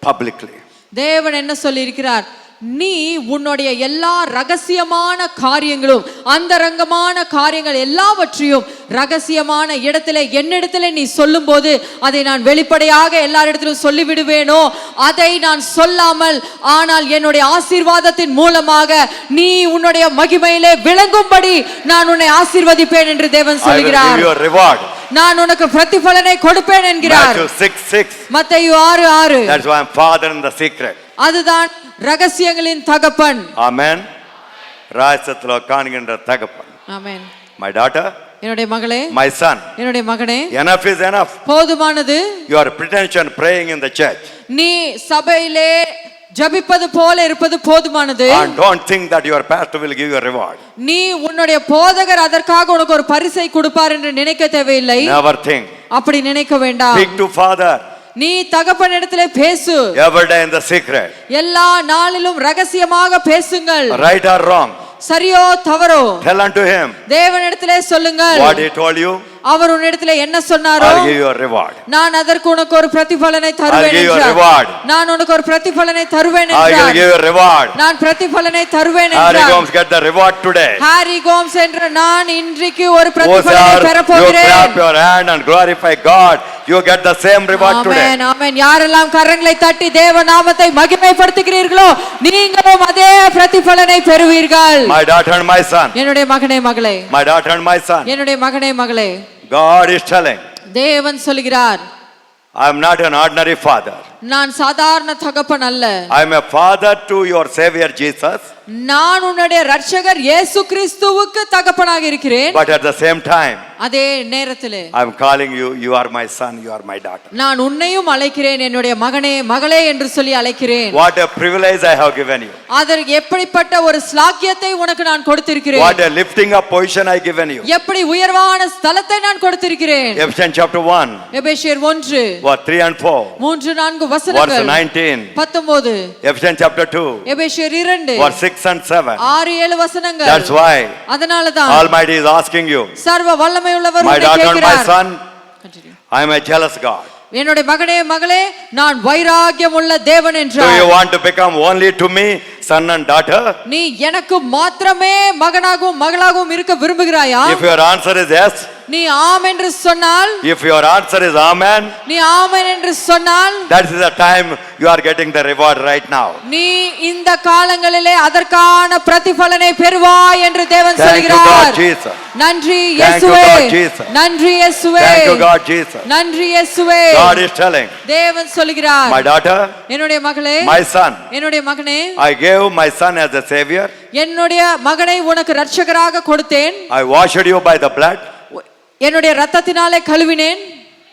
[SPEAKER 1] publicly.
[SPEAKER 2] தேவன் என்ன சொல்லி இருக்கிறார்? நீ உன்னுடைய எல்லா ரகசியமான காரியங்களும் அந்தரங்கமான காரியங்கள் எல்லாவற்றையும் ரகசியமான இடத்திலே என்னிடத்திலே நீ சொல்லும்போது அதை நான் வெளிப்படையாக எல்லாரிடத்திலும் சொல்லிவிடுவேனோ, அதை நான் சொல்லாமல் ஆனால் என்னுடைய ஆசீர்வாதத்தின் மூலமாக நீ உன்னுடைய மகிமையிலே விளங்கும்படி நான் உன்னை ஆசீர்வதிப்பேன் என்று தேவன் சொல்கிறார். நான் உனக்கு பிரதிபலனை கொடுப்பேன் என்கிறார். மத்தேயு 6:6.
[SPEAKER 1] That's why I'm father in the secret.
[SPEAKER 2] அதுதான் ரகசியங்களின் தகப்பன்.
[SPEAKER 1] ஆமென். ராஜ்யத்திலே காண்கின்ற தகப்பன்.
[SPEAKER 2] ஆமென்.
[SPEAKER 1] My daughter,
[SPEAKER 2] என்னுடைய மகளே,
[SPEAKER 1] my son,
[SPEAKER 2] என்னுடைய மகனே,
[SPEAKER 1] enough is enough.
[SPEAKER 2] போதுமானது.
[SPEAKER 1] Your pretension praying in the church.
[SPEAKER 2] நீ சபையிலே ஜெபிப்பது போல இருப்பது போதுமானது.
[SPEAKER 1] And don't think that your pastor will give you a reward.
[SPEAKER 2] நீ உன்னுடைய போதகர் அதற்காக உனக்கு ஒரு பரிசை கொடுப்பார் என்று நினைக்க தேவையில்லை.
[SPEAKER 1] Never think.
[SPEAKER 2] அப்படி நினைக்க வேண்டாம்.
[SPEAKER 1] Speak to father.
[SPEAKER 2] நீ தகப்பனிடத்திலே பேசு.
[SPEAKER 1] Every day in the secret.
[SPEAKER 2] எல்லா நாளிலும் ரகசியமாக பேசுங்கள்.
[SPEAKER 1] Right or wrong.
[SPEAKER 2] சரியோ தவறோ.
[SPEAKER 1] Tell unto him.
[SPEAKER 2] தேவனிடத்திலே சொல்லுங்கள்.
[SPEAKER 1] What he told you.
[SPEAKER 2] அவர் உன்னிடத்திலே என்ன சொன்னாரோ,
[SPEAKER 1] I'll give you a reward.
[SPEAKER 2] நான் அதற்கு உனக்கு ஒரு பிரதிபலனை தருவேன்
[SPEAKER 1] I'll give you a
[SPEAKER 2] என்றார்.
[SPEAKER 1] reward.
[SPEAKER 2] நான் உனக்கு ஒரு பிரதிபலனை தருவேன்
[SPEAKER 1] I'll
[SPEAKER 2] என்றார்.
[SPEAKER 1] give you a reward.
[SPEAKER 2] நான் பிரதிபலனை தருவேன்
[SPEAKER 1] Harry
[SPEAKER 2] என்றார்.
[SPEAKER 1] Gomes get the reward today.
[SPEAKER 2] Harry Gomes என்ற நான் இன்றைக்கு ஒரு
[SPEAKER 1] Those
[SPEAKER 2] பிரதிபலனை
[SPEAKER 1] are,
[SPEAKER 2] பெற
[SPEAKER 1] you
[SPEAKER 2] போகிறேன்.
[SPEAKER 1] clap your hand and glorify God. You get the same reward today.
[SPEAKER 2] ஆமென், ஆமென். யாரெல்லாம் கரங்களை தட்டி தேவ நாமத்தை மகிமைப்படுத்துகிறீர்களோ நீங்களும் அதே பிரதிபலனை பெறுவீர்கள்.
[SPEAKER 1] My daughter and my son.
[SPEAKER 2] என்னுடைய மகனே மகளே,
[SPEAKER 1] My daughter and my son.
[SPEAKER 2] என்னுடைய மகனே மகளே,
[SPEAKER 1] God is telling,
[SPEAKER 2] தேவன் சொல்கிறார்,
[SPEAKER 1] I am not an ordinary father.
[SPEAKER 2] நான் சாதாரண தகப்பன் அல்ல.
[SPEAKER 1] I am a father to your savior Jesus.
[SPEAKER 2] நான் உன்னுடைய இரட்சகர் இயேசு கிறிஸ்துவுக்கு தகப்பனாக இருக்கிறேன்.
[SPEAKER 1] But at the same time,
[SPEAKER 2] அதே நேரத்திலே
[SPEAKER 1] I am calling you, you are my son, you are my daughter.
[SPEAKER 2] நான் உன்னையும் அழைக்கிறேன், என்னுடைய மகனே மகளே என்று சொல்லி அழைக்கிறேன்.
[SPEAKER 1] What a privilege I have given you.
[SPEAKER 2] அதற்கு எப்படிப்பட்ட ஒரு ஸ்லாக்கியத்தை உனக்கு நான் கொடுத்திருக்கிறேன்.
[SPEAKER 1] What a lifting up position I given you.
[SPEAKER 2] எப்படி உயர்வான ஸ்தலத்தை நான் கொடுத்திருக்கிறேன்.
[SPEAKER 1] Ephesians chapter 1,
[SPEAKER 2] எபேசியர் 1
[SPEAKER 1] verse 3 and 4.
[SPEAKER 2] 3-4
[SPEAKER 1] Verse
[SPEAKER 2] வசனங்கள்.
[SPEAKER 1] 19.
[SPEAKER 2] 19.
[SPEAKER 1] Ephesians chapter 2,
[SPEAKER 2] எபேசியர் 2
[SPEAKER 1] verse 6 and 7.
[SPEAKER 2] 6-7 வசனங்கள்.
[SPEAKER 1] That's why
[SPEAKER 2] அதனாலதான்
[SPEAKER 1] Almighty is asking you,
[SPEAKER 2] சர்வ வல்லமையுள்ளவர்
[SPEAKER 1] my
[SPEAKER 2] உன்னை
[SPEAKER 1] daughter and my
[SPEAKER 2] கேட்கிறார்.
[SPEAKER 1] son, I am a jealous God.
[SPEAKER 2] என்னுடைய மகனே மகளே, நான் வைராக்கியம் உள்ள தேவன்
[SPEAKER 1] Do
[SPEAKER 2] என்றார்.
[SPEAKER 1] you want to become only to me son and daughter?
[SPEAKER 2] நீ எனக்கு மாத்திரமே மகனாகவும் மகளாகவும் இருக்க விரும்புகிறாயா?
[SPEAKER 1] If your answer is yes,
[SPEAKER 2] நீ ஆம் என்று சொன்னால்,
[SPEAKER 1] if your answer is amen,
[SPEAKER 2] நீ ஆமென் என்று சொன்னால்,
[SPEAKER 1] that is the time you are getting the reward right now.
[SPEAKER 2] நீ இந்த காலங்களிலே அதற்கான பிரதிபலனை பெறுவாய் என்று தேவன்
[SPEAKER 1] Thank you God
[SPEAKER 2] சொல்கிறார்.
[SPEAKER 1] Jesus.
[SPEAKER 2] நன்றி
[SPEAKER 1] Thank you
[SPEAKER 2] இயேசுவே,
[SPEAKER 1] God Jesus.
[SPEAKER 2] நன்றி இயேசுவே,
[SPEAKER 1] Thank you God Jesus.
[SPEAKER 2] நன்றி இயேசுவே.
[SPEAKER 1] God is telling,
[SPEAKER 2] தேவன் சொல்கிறார்,
[SPEAKER 1] my daughter,
[SPEAKER 2] என்னுடைய மகளே,
[SPEAKER 1] my son,
[SPEAKER 2] என்னுடைய மகனே,
[SPEAKER 1] I gave my son as a savior.
[SPEAKER 2] என்னுடைய மகனை உனக்கு இரட்சகராக கொடுத்தேன்.
[SPEAKER 1] I washed you by the blood.
[SPEAKER 2] என்னுடைய இரத்தத்தினாலே கழுவினேன்.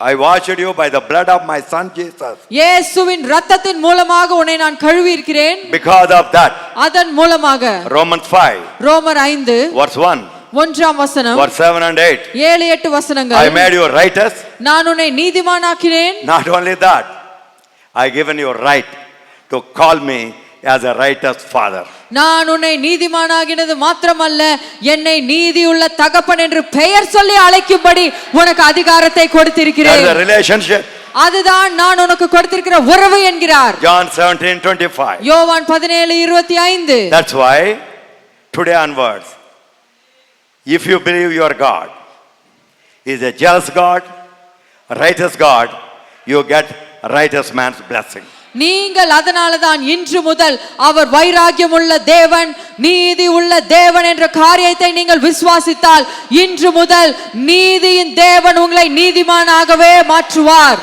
[SPEAKER 1] I washed you by the blood of my son Jesus.
[SPEAKER 2] இயேசுவின் இரத்தத்தின் மூலமாக உன்னை நான் கழுவி இருக்கிறேன்.
[SPEAKER 1] Because of that,
[SPEAKER 2] அதன் மூலமாக
[SPEAKER 1] Romans 5,
[SPEAKER 2] ரோமர் 5
[SPEAKER 1] verse 1,
[SPEAKER 2] 1 வசனம்,
[SPEAKER 1] verse 7 and 8.
[SPEAKER 2] 7-8 வசனங்கள்.
[SPEAKER 1] I made you righteous.
[SPEAKER 2] நான் உன்னை நீதிமானாக்கினேன்.
[SPEAKER 1] Not only that, I given you right to call me as a righteous father.
[SPEAKER 2] நான் உன்னை நீதிமானாகினது மாத்திரமல்ல, என்னை நீதியுள்ள தகப்பன் என்று பெயர் சொல்லி அழைக்கும்படி உனக்கு அதிகாரத்தை கொடுத்திருக்கிறேன்.
[SPEAKER 1] That's the relationship.
[SPEAKER 2] அதுதான் நான் உனக்கு கொடுத்திருக்கிற உறவு என்கிறார்.
[SPEAKER 1] John 17:25.
[SPEAKER 2] யோவான் 17:25.
[SPEAKER 1] That's why today onwards, if you believe your God is a jealous God, righteous God, you get righteous man's blessing.
[SPEAKER 2] நீங்கள் அதனாலதான் இன்று முதல் அவர் வைராக்கியம் உள்ள தேவன், நீதி உள்ள தேவன் என்ற காரியத்தை நீங்கள் விசுவாசித்தால் இன்று முதல் நீதியின் தேவன் உங்களை நீதிமானாகவே மாற்றுவார்.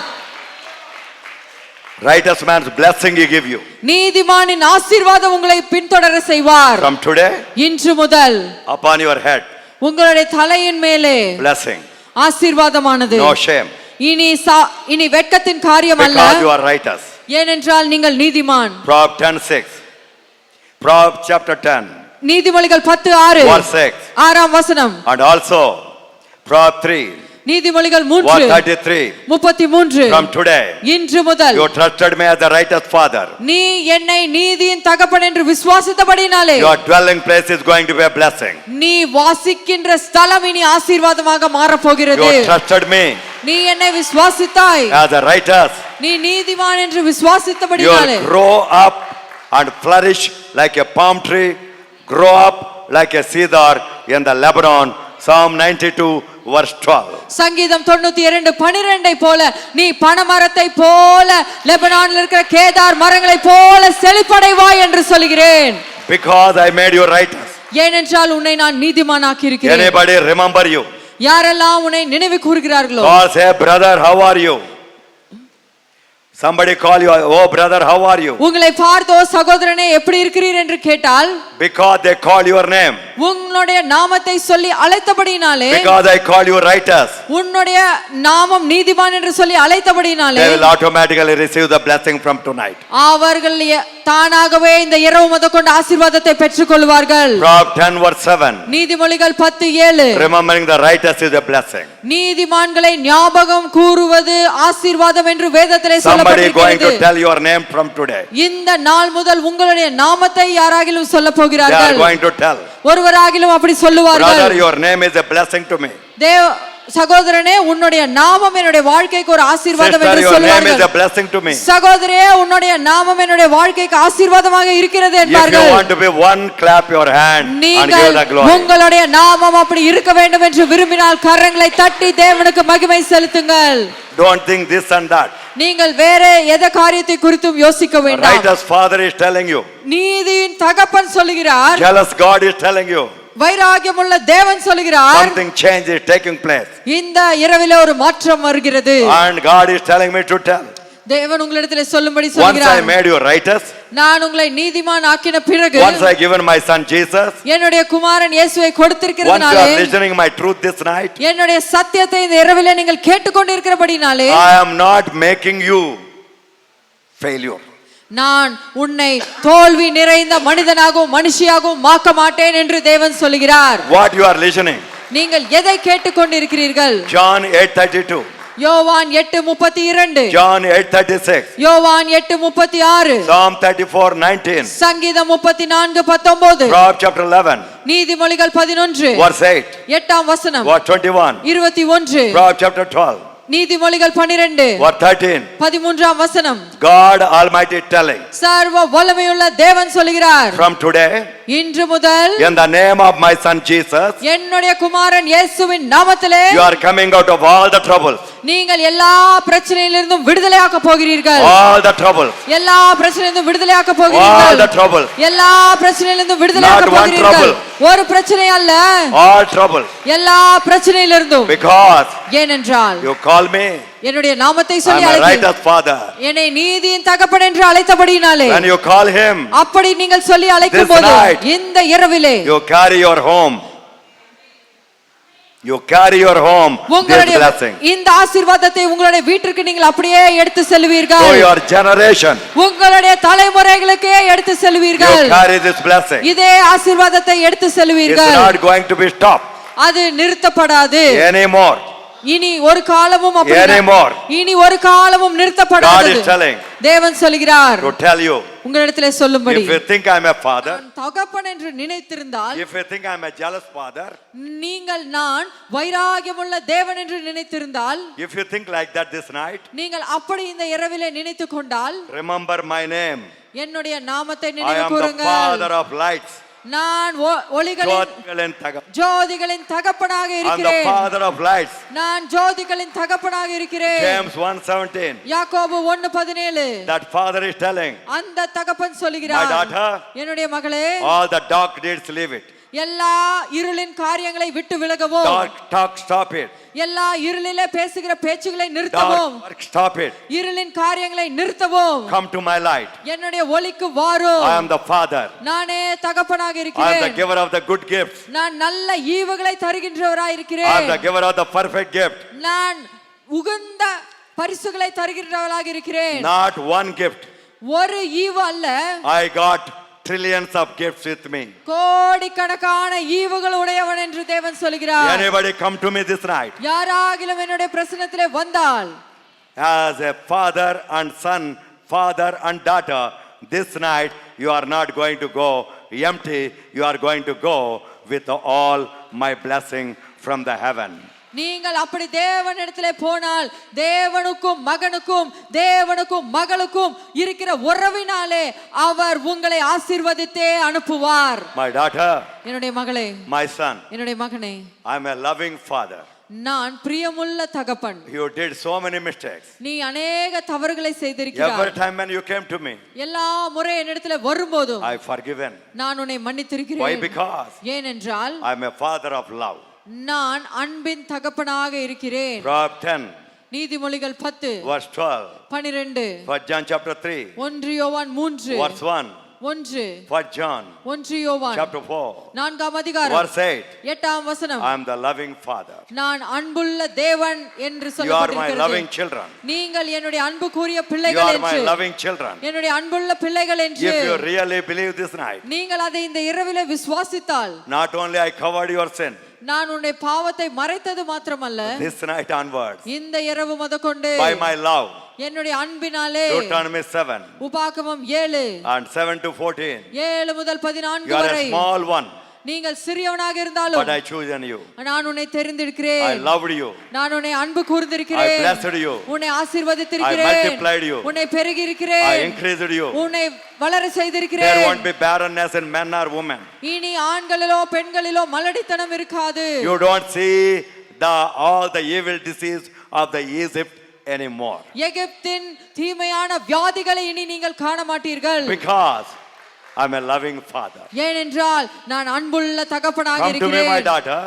[SPEAKER 1] Righteous man's blessing he give you.
[SPEAKER 2] நீதிமானின் ஆசீர்வாதம் உங்களை பின்தொடர செய்வார்.
[SPEAKER 1] From today,
[SPEAKER 2] இன்று முதல்
[SPEAKER 1] upon your head,
[SPEAKER 2] உங்களுடைய தலையின் மேலே
[SPEAKER 1] blessing.
[SPEAKER 2] ஆசீர்வாதமானது.
[SPEAKER 1] No shame.
[SPEAKER 2] இனி வெட்கத்தின் காரியம் அல்ல.
[SPEAKER 1] Because you are righteous.
[SPEAKER 2] ஏனென்றால் நீங்கள் நீதிமான்.
[SPEAKER 1] Proverbs 10:6. Proverbs chapter 10.
[SPEAKER 2] நீதிமொழிகள் 10:6.
[SPEAKER 1] Verse 6.
[SPEAKER 2] 6ஆம் வசனம்.
[SPEAKER 1] And also Proverbs 3.
[SPEAKER 2] நீதிமொழிகள் 3.
[SPEAKER 1] Verse 33.
[SPEAKER 2] 33.
[SPEAKER 1] From today,
[SPEAKER 2] இன்று முதல்
[SPEAKER 1] you trusted me as the righteous father.
[SPEAKER 2] நீ என்னை நீதியின் தகப்பன் என்று விசுவாசித்தபடினாலே
[SPEAKER 1] Your dwelling place is going to be a blessing.
[SPEAKER 2] நீ வாசிக்கின்ற ஸ்தலம் இனி ஆசீர்வாதமாக மாறப் போகிறது.
[SPEAKER 1] You trusted me
[SPEAKER 2] நீ என்னை விசுவாசித்தாய்
[SPEAKER 1] as a righteous.
[SPEAKER 2] நீ நீதிமான் என்று விசுவாசித்தபடினாலே
[SPEAKER 1] You will grow up and flourish like a palm tree, grow up like a cedar in the Lebanon. Psalm 92 verse 12.
[SPEAKER 2] சங்கீதம் 92:12 போல நீ பனமரத்தை போல லெபனானில் இருக்கிற கேதார் மரங்களை போல செழிப்படைவாய் என்று சொல்கிறேன்.
[SPEAKER 1] Because I made you righteous.
[SPEAKER 2] ஏனென்றால் உன்னை நான் நீதிமானாக்கி இருக்கிறேன்.
[SPEAKER 1] Anybody remember you?
[SPEAKER 2] யாரெல்லாம் உன்னை நினைவு கூர்கிறார்களோ
[SPEAKER 1] Call, say, brother, how are you? Somebody call you, oh brother, how are you?
[SPEAKER 2] உங்களை பார்த்தோ சகோதரனே எப்படி இருக்கிறீர் என்று கேட்டால்
[SPEAKER 1] Because they call your name.
[SPEAKER 2] உன்னுடைய நாமத்தை சொல்லி அழைத்தபடினாலே
[SPEAKER 1] Because I call you righteous.
[SPEAKER 2] உன்னுடைய நாமம் நீதிமான் என்று சொல்லி அழைத்தபடினாலே
[SPEAKER 1] They will automatically receive the blessing from tonight.
[SPEAKER 2] அவர்கள் தானாகவே இந்த இரவு முதற்கொண்டு ஆசீர்வாதத்தை பெற்றுக் கொள்வார்கள்.
[SPEAKER 1] Proverbs 10 verse 7.
[SPEAKER 2] நீதிமொழிகள் 10:7.
[SPEAKER 1] Remembering the righteous is a blessing.
[SPEAKER 2] நீதிமான்களை ஞாபகம் கூறுவது ஆசீர்வாதம் என்று வேதத்திலே
[SPEAKER 1] Somebody going to
[SPEAKER 2] சொல்லப்பட்டிருக்கிறது.
[SPEAKER 1] tell your name from today.
[SPEAKER 2] இந்த நாள் முதல் உங்களுடைய நாமத்தை யாராகிலும் சொல்லப்
[SPEAKER 1] They are
[SPEAKER 2] போகிறார்கள்.
[SPEAKER 1] going to tell.
[SPEAKER 2] ஒருவராகிலும் அப்படி சொல்லுவார்கள்.
[SPEAKER 1] Brother, your name is a blessing to me.
[SPEAKER 2] சகோதரனே உன்னுடைய நாமம் என்னுடைய வாழ்க்கைக்கு ஒரு ஆசீர்வாதம்
[SPEAKER 1] Sister,
[SPEAKER 2] என்று
[SPEAKER 1] your name is
[SPEAKER 2] சொல்லுவார்கள்.
[SPEAKER 1] a blessing to me.
[SPEAKER 2] சகோதரியே உன்னுடைய நாமம் என்னுடைய வாழ்க்கைக்கு ஆசீர்வாதமாக இருக்கிறது
[SPEAKER 1] If you
[SPEAKER 2] என்பார்கள்.
[SPEAKER 1] want to be one, clap your hand and
[SPEAKER 2] நீங்கள்
[SPEAKER 1] give the glory.
[SPEAKER 2] உங்களுடைய நாமம் அப்படி இருக்க வேண்டும் என்று விரும்பினால் கரங்களை தட்டி தேவனுக்கு மகிமை செலுத்துங்கள்.
[SPEAKER 1] Don't think this and that.
[SPEAKER 2] நீங்கள் வேற எந்த காரியத்தை குறித்தும் யோசிக்க வேண்டாம்.
[SPEAKER 1] Righteous father is telling you.
[SPEAKER 2] நீதியின் தகப்பன் சொல்கிறார்.
[SPEAKER 1] Jealous God is telling you.
[SPEAKER 2] வைராகியமுள்ள தேவன் சொல்கிறார்.
[SPEAKER 1] Something change is taking place.
[SPEAKER 2] இந்த இரவிலே ஒரு மாற்றம் வருகிறது.
[SPEAKER 1] And God is telling me to tell.
[SPEAKER 2] தேவன் உங்களிடத்திலே சொல்லும்படி
[SPEAKER 1] Once I
[SPEAKER 2] சொல்கிறார்.
[SPEAKER 1] made you righteous.
[SPEAKER 2] நான் உங்களை நீதிமான் ஆக்கின பிறகு
[SPEAKER 1] Once I given my son Jesus.
[SPEAKER 2] என்னுடைய குமாரன் இயேசுவை
[SPEAKER 1] Once you
[SPEAKER 2] கொடுத்திருக்கிறதுனாலே
[SPEAKER 1] are listening my truth this night.
[SPEAKER 2] என்னுடைய சத்தியத்தை இந்த இரவிலே நீங்கள் கேட்டுக்கொண்டிருக்கிறபடினாலே
[SPEAKER 1] I am not making you failure.
[SPEAKER 2] நான் உன்னை தோல்வி நிறைந்த மனிதனாகவும் மனுஷியாகவும் மாக்க மாட்டேன் என்று தேவன் சொல்கிறார்.
[SPEAKER 1] What you are listening?
[SPEAKER 2] நீங்கள் எதை கேட்டுக்கொண்டிருக்கிறீர்கள்?
[SPEAKER 1] John 8:32.
[SPEAKER 2] யோவான் 8:32.
[SPEAKER 1] John 8:36.
[SPEAKER 2] யோவான் 8:36.
[SPEAKER 1] Psalm 34:19.
[SPEAKER 2] சங்கீதம் 34:19.
[SPEAKER 1] Proverbs chapter 11.
[SPEAKER 2] நீதிமொழிகள் 11.
[SPEAKER 1] Verse 8.
[SPEAKER 2] 8ஆம் வசனம்.
[SPEAKER 1] Verse 21.
[SPEAKER 2] 21.
[SPEAKER 1] Proverbs chapter 12.
[SPEAKER 2] நீதிமொழிகள் 12.
[SPEAKER 1] Verse 13.
[SPEAKER 2] 13ஆம் வசனம்.
[SPEAKER 1] God Almighty telling.
[SPEAKER 2] சர்வ வல்லமையுள்ள தேவன் சொல்கிறார்.
[SPEAKER 1] From today.
[SPEAKER 2] இன்று முதல்
[SPEAKER 1] In the name of my son Jesus.
[SPEAKER 2] என்னுடைய குமாரன் இயேசுவின் நாமத்திலே
[SPEAKER 1] You are coming out of all the troubles.
[SPEAKER 2] நீங்கள் எல்லா பிரச்சனையிலிருந்தும் விடுதலையாக்க போகிறீர்கள்.
[SPEAKER 1] All the troubles.
[SPEAKER 2] எல்லா பிரச்சனையிலிருந்தும் விடுதலையாக்க
[SPEAKER 1] All
[SPEAKER 2] போகிறீர்கள்.
[SPEAKER 1] the troubles.
[SPEAKER 2] எல்லா பிரச்சனையிலிருந்தும் விடுதலையாக்க
[SPEAKER 1] Not one
[SPEAKER 2] போகிறீர்கள்.
[SPEAKER 1] trouble.
[SPEAKER 2] ஒரு பிரச்சனை அல்ல.
[SPEAKER 1] All troubles.
[SPEAKER 2] எல்லா பிரச்சனையிலிருந்தும்.
[SPEAKER 1] Because
[SPEAKER 2] ஏனென்றால்
[SPEAKER 1] you call me.
[SPEAKER 2] என்னுடைய நாமத்தை
[SPEAKER 1] I
[SPEAKER 2] சொல்லி
[SPEAKER 1] am a
[SPEAKER 2] அழைத்தீர்கள்.
[SPEAKER 1] righteous father.
[SPEAKER 2] என்னை நீதியின் தகப்பன் என்று அழைத்தபடினாலே
[SPEAKER 1] When you call him.
[SPEAKER 2] அப்படி நீங்கள் சொல்லி அழைக்கும்
[SPEAKER 1] This
[SPEAKER 2] போது
[SPEAKER 1] night.
[SPEAKER 2] இந்த இரவிலே
[SPEAKER 1] You carry your home. You carry your home. This
[SPEAKER 2] உங்களுடைய
[SPEAKER 1] blessing.
[SPEAKER 2] இந்த ஆசீர்வாதத்தை உங்களுடைய வீட்டிற்கு நீங்கள் அப்படியே எடுத்து செல்வீர்கள்.
[SPEAKER 1] To your generation.
[SPEAKER 2] உங்களுடைய தலைமுறைகளுக்கே எடுத்து
[SPEAKER 1] You
[SPEAKER 2] செல்வீர்கள்.
[SPEAKER 1] carry this blessing.
[SPEAKER 2] இதே ஆசீர்வாதத்தை எடுத்து
[SPEAKER 1] It's
[SPEAKER 2] செல்வீர்கள்.
[SPEAKER 1] not going to be stopped
[SPEAKER 2] அது நிறுத்தப்படாது.
[SPEAKER 1] anymore.
[SPEAKER 2] இனி ஒரு காலமும்
[SPEAKER 1] Anymore.
[SPEAKER 2] இனி ஒரு காலமும்
[SPEAKER 1] God
[SPEAKER 2] நிறுத்தப்படாது.
[SPEAKER 1] is telling.
[SPEAKER 2] தேவன் சொல்கிறார்.
[SPEAKER 1] To tell you.
[SPEAKER 2] உங்களிடத்திலே சொல்லும்படி.
[SPEAKER 1] If you think I am a father.
[SPEAKER 2] நான் தகப்பன் என்று நினைத்திருந்தால்.
[SPEAKER 1] If you think I am a jealous father.
[SPEAKER 2] நீங்கள் நான் வைராகியமுள்ள தேவன் என்று நினைத்திருந்தால்.
[SPEAKER 1] If you think like that this night.
[SPEAKER 2] நீங்கள் அப்படி இந்த இரவிலே நினைத்துக் கொண்டால்.
[SPEAKER 1] Remember my name.
[SPEAKER 2] என்னுடைய நாமத்தை
[SPEAKER 1] I
[SPEAKER 2] நினைவு
[SPEAKER 1] am the
[SPEAKER 2] கூறுங்கள்.
[SPEAKER 1] father of lights.
[SPEAKER 2] நான் ஜோதிகளின் தகப்பனாக
[SPEAKER 1] I am the
[SPEAKER 2] இருக்கிறேன்.
[SPEAKER 1] father of lights.
[SPEAKER 2] நான் ஜோதிகளின் தகப்பனாக இருக்கிறேன்.
[SPEAKER 1] James 1:17.
[SPEAKER 2] யாக்கோபு 1:17.
[SPEAKER 1] That father is telling.
[SPEAKER 2] அந்த தகப்பன்
[SPEAKER 1] My
[SPEAKER 2] சொல்கிறார்.
[SPEAKER 1] daughter.
[SPEAKER 2] என்னுடைய மகளே.
[SPEAKER 1] All the dark deeds leave it.
[SPEAKER 2] எல்லா இருளின் காரியங்களை விட்டு விலகவும்
[SPEAKER 1] Dark talk, stop it.
[SPEAKER 2] எல்லா இருளிலே பேசுகிற பேச்சுகளை நிறுத்தவும்
[SPEAKER 1] Dark work, stop it.
[SPEAKER 2] இருளின் காரியங்களை நிறுத்தவும்
[SPEAKER 1] Come to my light.
[SPEAKER 2] என்னுடைய ஒளிக்கு வாரும்.
[SPEAKER 1] I am the Father.
[SPEAKER 2] நானே தகப்பனாக
[SPEAKER 1] I am the
[SPEAKER 2] இருக்கிறேன்.
[SPEAKER 1] giver of the good gifts.
[SPEAKER 2] நான் நல்ல ஈவுகளை தருகின்றவராய்
[SPEAKER 1] I am
[SPEAKER 2] இருக்கிறேன்.
[SPEAKER 1] the giver of the perfect gift.
[SPEAKER 2] நான் உகந்த பரிசுகளை தருகின்றவராக இருக்கிறேன்.
[SPEAKER 1] Not one gift.
[SPEAKER 2] ஒரு ஈவு அல்ல,
[SPEAKER 1] I got trillions of gifts with me.
[SPEAKER 2] கோடிக்கணக்கான ஈவுகள் உடையவன் என்று தேவன் சொல்கிறார்.
[SPEAKER 1] Anybody come to me this night?
[SPEAKER 2] யாராகிலும் என்னுடைய பிரசன்னத்திலே வந்தால்
[SPEAKER 1] As a father and son, father and daughter, this night you are not going to go empty. You are going to go with all my blessing from the heaven.
[SPEAKER 2] நீங்கள் அப்படி தேவனிடத்திலே போனால் தேவனுக்கும் மகனுக்கும் தேவனுக்கும் மகளுக்கும் இருக்கிற உறவினாலே அவர் உங்களை ஆசீர்வதித்தே அனுப்புவார்.
[SPEAKER 1] My daughter,
[SPEAKER 2] என்னுடைய மகளே,
[SPEAKER 1] my son,
[SPEAKER 2] என்னுடைய மகனே,
[SPEAKER 1] I am a loving father.
[SPEAKER 2] நான் பிரியமுள்ள தகப்பன்.
[SPEAKER 1] You did so many mistakes.
[SPEAKER 2] நீ அநேக தவறுகளை செய்திருக்கிறாய்.
[SPEAKER 1] Every time when you came to me,
[SPEAKER 2] எல்லா முறை என்னிடத்திலே வரும்போதும்
[SPEAKER 1] I forgiven.
[SPEAKER 2] நான் உன்னை
[SPEAKER 1] Why?
[SPEAKER 2] மன்னித்திருக்கிறேன்.
[SPEAKER 1] Because
[SPEAKER 2] ஏனென்றால்
[SPEAKER 1] I am a father of love.
[SPEAKER 2] நான் அன்பின் தகப்பனாக இருக்கிறேன்.
[SPEAKER 1] Proverbs 10,
[SPEAKER 2] நீதிமொழிகள் 10
[SPEAKER 1] verse 12.
[SPEAKER 2] 12
[SPEAKER 1] First John chapter 3,
[SPEAKER 2] 1 யோவான் 3
[SPEAKER 1] verse 1.
[SPEAKER 2] 1
[SPEAKER 1] First John
[SPEAKER 2] 1 யோவான்
[SPEAKER 1] chapter 4,
[SPEAKER 2] நான்காம் அதிகாரம்
[SPEAKER 1] verse 8.
[SPEAKER 2] 8ஆம் வசனம்.
[SPEAKER 1] I am the loving father.
[SPEAKER 2] நான் அன்புள்ள தேவன் என்று
[SPEAKER 1] You are my
[SPEAKER 2] சொல்லப்பட்டிருக்கிறது.
[SPEAKER 1] loving children.
[SPEAKER 2] நீங்கள் என்னுடைய அன்புக்குரிய
[SPEAKER 1] You
[SPEAKER 2] பிள்ளைகள்
[SPEAKER 1] are my
[SPEAKER 2] என்று,
[SPEAKER 1] loving children.
[SPEAKER 2] என்னுடைய அன்புள்ள பிள்ளைகள் என்று
[SPEAKER 1] If you really believe this night,
[SPEAKER 2] நீங்கள் அதை இந்த இரவிலே விசுவாசித்தால்,
[SPEAKER 1] not only I covered your sin,
[SPEAKER 2] நான் உன்னுடைய பாவத்தை மறைத்தது மாத்திரமல்ல,
[SPEAKER 1] this night onwards,
[SPEAKER 2] இந்த இரவு முதற்கொண்டு
[SPEAKER 1] by my love,
[SPEAKER 2] என்னுடைய அன்பினாலே,
[SPEAKER 1] Deuteronomy 7
[SPEAKER 2] உபாகமம் 7
[SPEAKER 1] and 7 to 14,
[SPEAKER 2] 7 முதல் 14
[SPEAKER 1] you are
[SPEAKER 2] வரை,
[SPEAKER 1] a small one,
[SPEAKER 2] நீங்கள் சிறியவனாக இருந்தாலும்
[SPEAKER 1] but I chosen you.
[SPEAKER 2] நான் உன்னை
[SPEAKER 1] I
[SPEAKER 2] தெரிந்திருக்கிறேன்.
[SPEAKER 1] loved you.
[SPEAKER 2] நான் உன்னை அன்பு
[SPEAKER 1] I
[SPEAKER 2] கூர்ந்திருக்கிறேன்.
[SPEAKER 1] blessed you.
[SPEAKER 2] உன்னை
[SPEAKER 1] I
[SPEAKER 2] ஆசீர்வதித்திருக்கிறேன்.
[SPEAKER 1] multiplied you.
[SPEAKER 2] உன்னை பெருகி
[SPEAKER 1] I
[SPEAKER 2] இருக்கிறேன்.
[SPEAKER 1] increased you.
[SPEAKER 2] உன்னை வளர
[SPEAKER 1] There
[SPEAKER 2] செய்திருக்கிறேன்.
[SPEAKER 1] won't be barrenness in men or women.
[SPEAKER 2] இனி ஆண்களிலோ பெண்களிலோ மலடித்தனம் இருக்காது.
[SPEAKER 1] You don't see all the evil disease of the Egypt anymore.
[SPEAKER 2] எகிப்தின் தீமையான வியாதிகளை இனி நீங்கள் காண மாட்டீர்கள்.
[SPEAKER 1] Because I'm a loving father.
[SPEAKER 2] ஏனென்றால் நான் அன்புள்ள தகப்பனாக
[SPEAKER 1] Come to me, my
[SPEAKER 2] இருக்கிறேன்.
[SPEAKER 1] daughter.